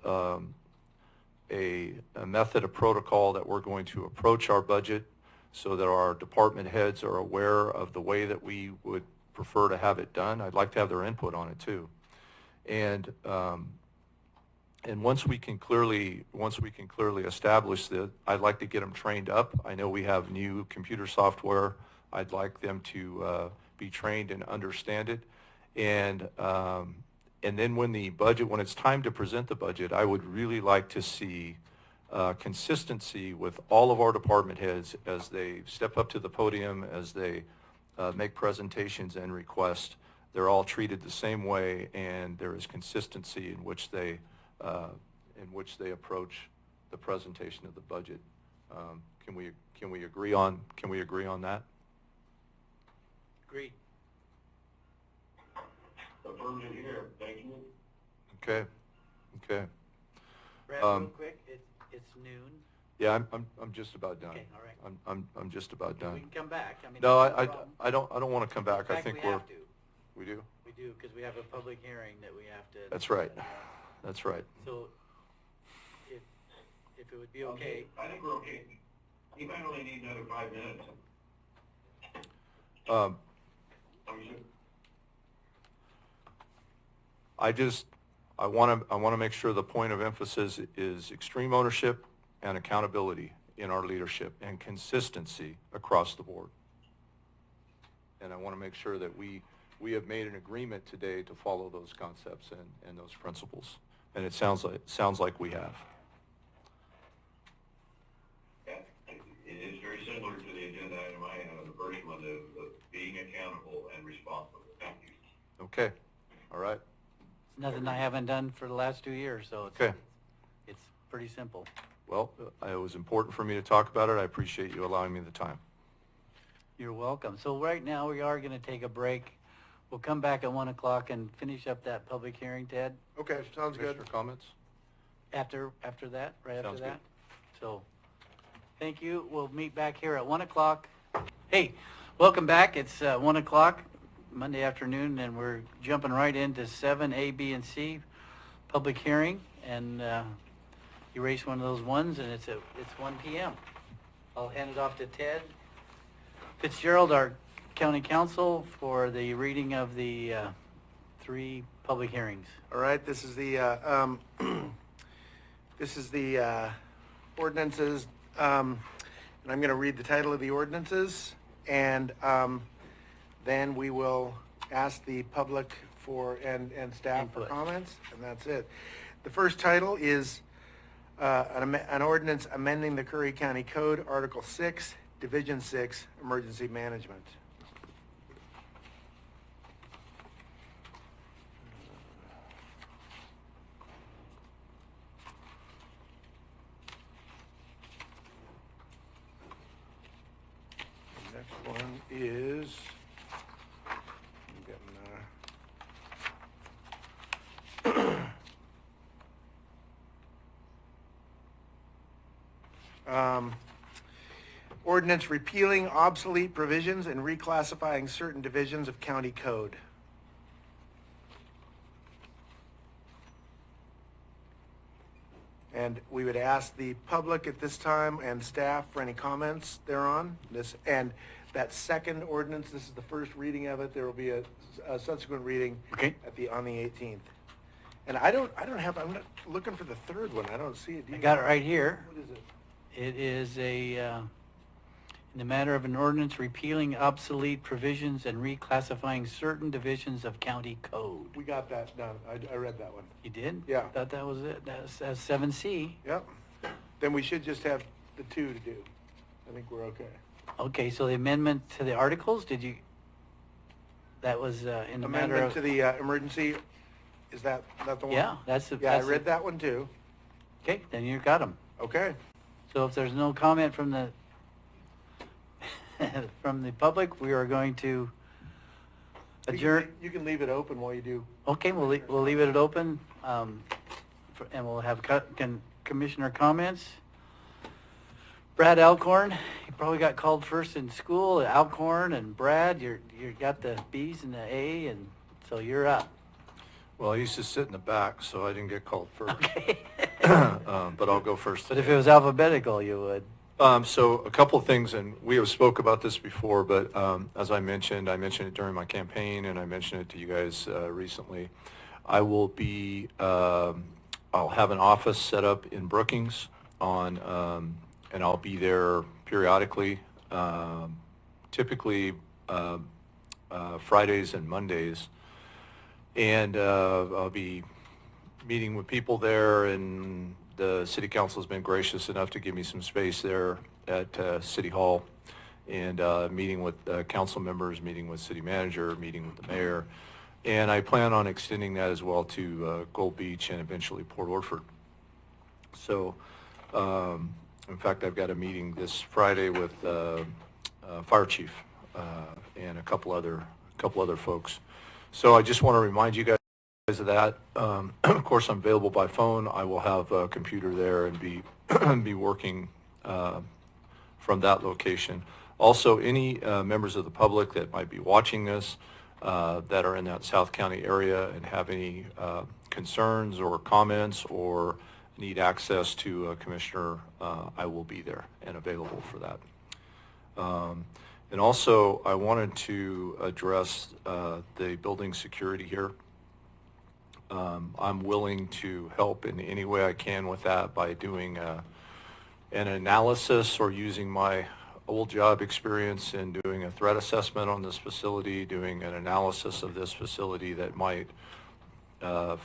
a method, a protocol that we're going to approach our budget so that our department heads are aware of the way that we would prefer to have it done. I'd like to have their input on it too. And once we can clearly establish that, I'd like to get them trained up. I know we have new computer software. I'd like them to be trained and understand it. And then when it's time to present the budget, I would really like to see consistency with all of our department heads as they step up to the podium, as they make presentations and requests. They're all treated the same way, and there is consistency in which they approach the presentation of the budget. Can we agree on that? Agreed. Affirmative here, thank you. Okay. Brad, real quick, it's noon. Yeah, I'm just about done. Okay, all right. I'm just about done. We can come back. I mean, No, that's no problem. I don't want to come back. In I fact, think we have to. we do. We do, because we have a public hearing that we have to. That's right. That's right. So, if it would be okay. I think we're okay. You might only need another 5 minutes. I want to make sure the point of emphasis is extreme ownership and accountability in our leadership and consistency across the board. And I want to make sure that we have made an agreement today to follow those concepts and those principles. And it sounds like we have. Yeah, it is very similar to the agenda item I have, the first one, of being accountable and responsible. Thank you. Okay. All right. It's nothing I haven't done for the last 2 years, so Okay. it's pretty simple. Well, it was important for me to talk about it. I appreciate you allowing me the time. You're welcome. So right now, we are going to take a break. We'll come back at 1 o'clock and finish up that public hearing, Ted. Okay, sounds good. Commissioner comments? After that, right after Sounds that. good. So, thank you. We'll meet back here at 1 o'clock. Hey, welcome back. It's 1 o'clock, Monday afternoon, and we're jumping right into 7A, B, and C public hearing. And erase one of those ones, and it's 1 p.m. I'll hand it off to Ted Fitzgerald, our county counsel, for the reading of the 3 public hearings. All right, this is the ordinances, and I'm going to read the title of the ordinances, and then we will ask the public and staff for Input. comments, and that's it. The first title is an ordinance amending the Curry County Code, Article 6, Division 6, Emergency Management. The next one is, I'm getting, ordinance repealing obsolete provisions and reclassifying certain divisions of county code. And we would ask the public at this time and staff for any comments thereon. And that second ordinance, this is the first reading of it. There will be a subsequent reading on the 18th. And I'm not looking for the third one. I don't see it. I got it right here. What is it? It is in the matter of an ordinance repealing obsolete provisions and reclassifying certain divisions of county code. We got that done. I read that one. You did? Yeah. I thought that was it. That's 7C. Yep. Then we should just have the two to do. I think we're okay. Okay, so the amendment to the articles, that was in the matter Amendment of... to the emergency, is that the one? Yeah, that's the... Yeah, I that's read that one too. Okay, then you got them. Okay. So if there's no comment from the from the public, we are going to adjourn. You can leave it open while you do. Okay, we'll leave it open, and we'll have commissioner comments. Brad Alcorn, you probably got called first in school. Alcorn and Brad, you got the B's and the A, and so you're up. Well, I used to sit in the back, so I didn't get called first. Okay. But I'll go first. But if it was alphabetical, you would. So a couple of things, and we have spoke about this before, but as I mentioned it during my campaign, and I mentioned it to you guys recently. I will be, I'll have an office set up in Brookings and I'll be there periodically, typically Fridays and Mondays. And I'll be meeting with people there, and the city council has been gracious enough to give me some space there at City Hall, and meeting with council members, meeting with city manager, meeting with the mayor. And I plan on extending that as well to Gold Beach and eventually Port Orford. So, in fact, I've got a meeting this Friday with fire chief and a couple other folks. So I just want to remind you guys of that. Of course, I'm available by phone. I will have a computer there and be working from that location. Also, any members of the public that might be watching this that are in that South County area and have any concerns or comments or need access to a commissioner, I will be there and available for that. And also, I wanted to address the building security here. I'm willing to help in any way I can with that by doing an analysis or using my old job experience in doing a threat assessment on this facility, doing an analysis of this facility that might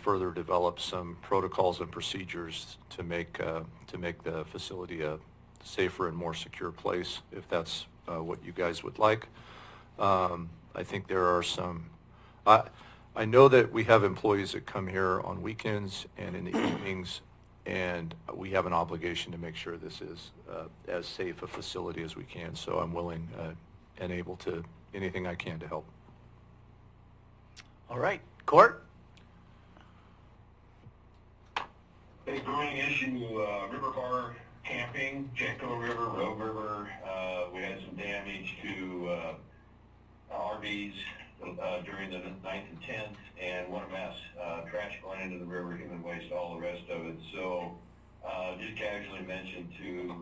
further develop some protocols and procedures to make the facility a safer and more secure place, if that's what you guys would like. I think there are some... I know that we have employees that come here on weekends and in the evenings, and we have an obligation to make sure this is as safe a facility as we can. So I'm willing and able to, anything I can to help. All right, Court? A growing issue, river bar camping, Jenko River, Rogue River. We had some damage to RVs during the 9th and 10th, and what a mess. Trash going into the river, human waste, all the rest of it. So just casually mentioned to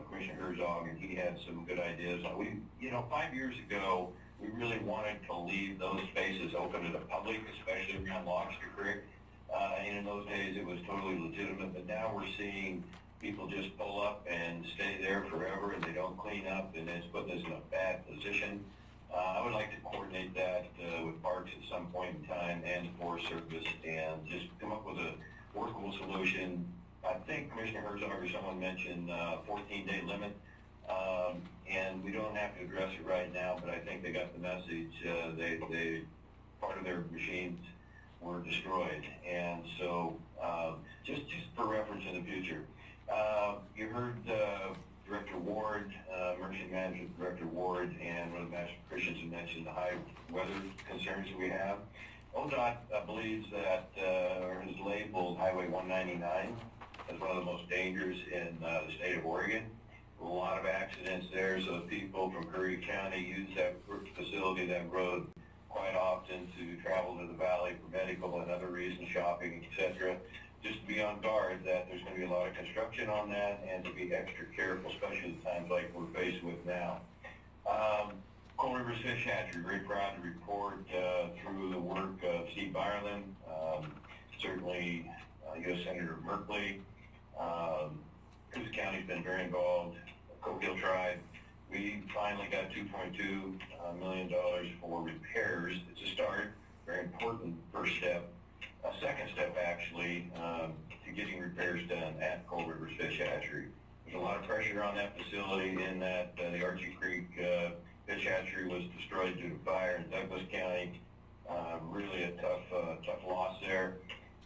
Commissioner Herzog, and he had some good ideas. 5 years ago, we really wanted to leave those spaces open to the public, especially around Lobster Creek. And in those days, it was totally legitimate, but now we're seeing people just pull up and stay there forever and they don't clean up, and it's putting us in a bad position. I would like to coordinate that with Parks at some point in time and Forest Service and just come up with a workable solution. I think Commissioner Herzog or someone mentioned 14-day limit, and we don't have to address it right now, but I think they got the message. Part of their machines were destroyed, and so just for reference in the future. You heard Director Ward, Emergency Management Director Ward, and one of the Master Christians mentioned the high weather concerns that we have. ODOT believes that, or has labeled Highway 199 as one of the most dangerous in the state of Oregon. A lot of accidents there, so people from Curry County use that facility, that road, quite often to travel to the valley for medical and other reasons, shopping, etc. Just to be on guard that there's going to be a lot of construction on that and to be extra careful, especially at times like we're faced with now. Coal River's Fish Hatchery, very proud to report through the work of Steve Ireland, certainly U.S. Senator Merkley, Coos County's been very involved, Coke Hill Tribe. We finally got $2.2 million for repairs. It's a start, very important first step. A second step, actually, to getting repairs done at Coal River's Fish Hatchery. There's a lot of pressure on that facility in that the Archie Creek Fish Hatchery was destroyed due to fire in Douglas County. Really a tough loss there.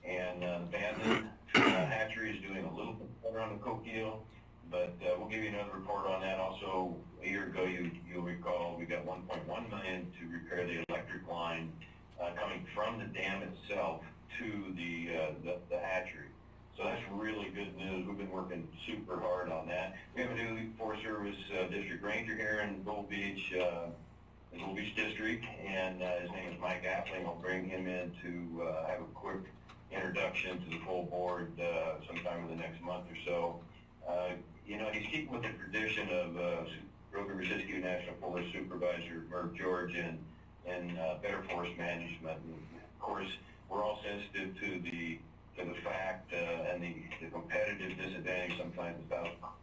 And Bandon Hatchery is doing a little bit better on the Coquille, but we'll give you another report on that. Also, a year ago, you'll recall, we got $1.1 million to repair the electric line coming from the dam itself to the hatchery. So that's really good news. We've been working super hard on that. We have a new Forest Service district ranger here in Gold Beach, District, and his name is Mike Appling. I'll bring him in to have a quick introduction to the full board sometime in the next month or so. He's keeping with the tradition of Rogan-Resiscu National Forest Supervisor Merv George and Better Forest Management. And of course, we're all sensitive to the fact and the competitive disadvantage sometimes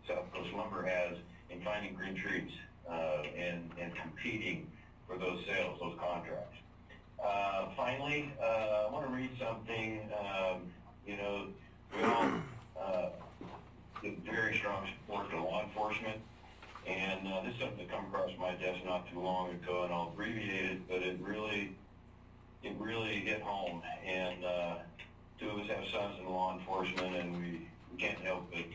South Coast Lumber has in finding green trees and competing for those sales, those contracts. Finally, I want to read something. We all give very strong support to law enforcement, and this is something that come across my desk not too long ago, and I'll abbreviate it, but it really hit home. And two of us have sons in law enforcement, and we can't help but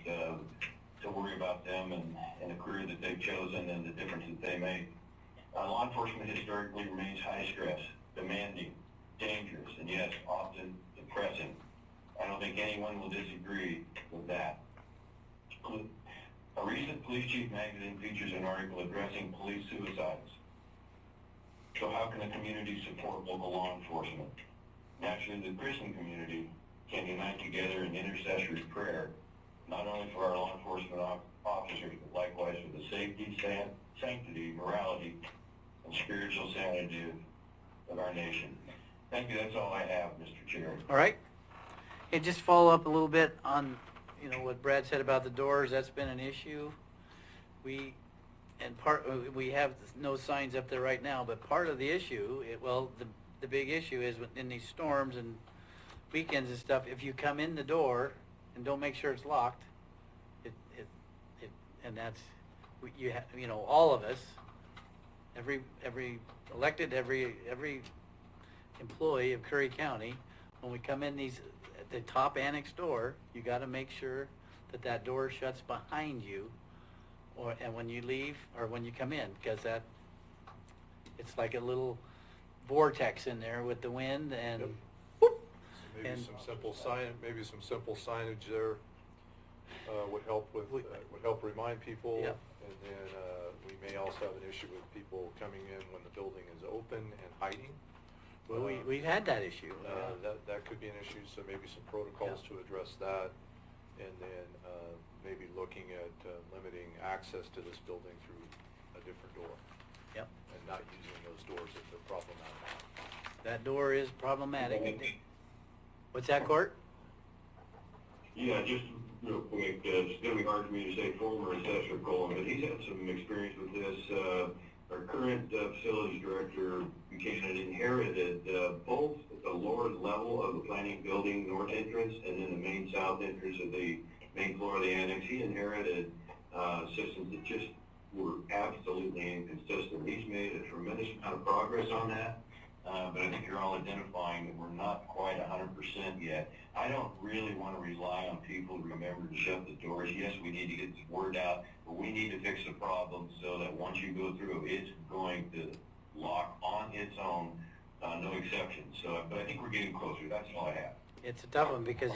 to worry about them and the career that they've chosen and the difference that they make. Law enforcement historically remains high stress, demanding, dangerous, and yes, often depressing. I don't think anyone will disagree with that. A recent Police Chief magazine features an article addressing police suicides. So how can the community support local law enforcement? Naturally, the Christian community can unite together in intercessory prayer, not only for our law enforcement officers, but likewise for the safety, sanctity, morality, and spiritual sanity of our nation. Thank you. That's all I have, Mr. Chair. All right. And just follow up a little bit on, what Brad said about the doors. That's been an issue. We have no signs up there right now, but part of the issue, the big issue is in these storms and weekends and stuff, if you come in the door and don't make sure it's locked, and that's, all of us, every elected, every employee of Curry County, when we come in the top annex door, you got to make sure that door shuts behind you, and when you leave or when you come in, because it's like a little vortex in there with the wind and. Yep. So maybe some simple signage there would help remind people. Yep. And then we may also have an issue with people coming in when the building is open and hiding. Well, we've had that issue. That could be an issue, so maybe some protocols to address that, and then maybe looking at limiting access to this building through a different door. Yep. And not using those doors if they're problematic. That door is problematic. What's that, Court? Yeah, just real quick. It's going to be hard for me to say former assessor Colin, but he's had some experience with this. Our current facilities director, Buchanan, inherited both the lower level of the planning building north entrance and then the main south entrance of the main floor of the annex. He inherited systems that just were absolutely inconsistent. He's made a tremendous amount of progress on that, but I think you're all identifying that we're not quite 100% yet. I don't really want to rely on people to remember to shut the doors. Yes, we need to get the word out, but we need to fix the problem so that once you go through, it's going to lock on its own, no exceptions. So, but I think we're getting closer. That's all I have. It's a tough one because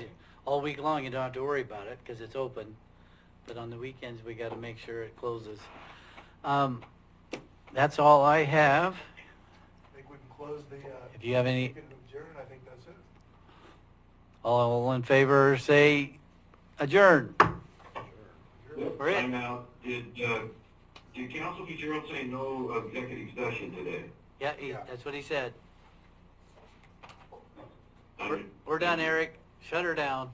all week long you don't have to worry about it because it's open. But on the weekends, we got to make sure it closes. That's all I have. I think we can close the, If you have any- we can adjourn, I think that's it. All in favor, say adjourn. Yep, We're in. time out. Did Council Fitzgerald say no executive session today? Yeah, Yeah. that's what he said. I mean, We're done, Eric. Shut her down.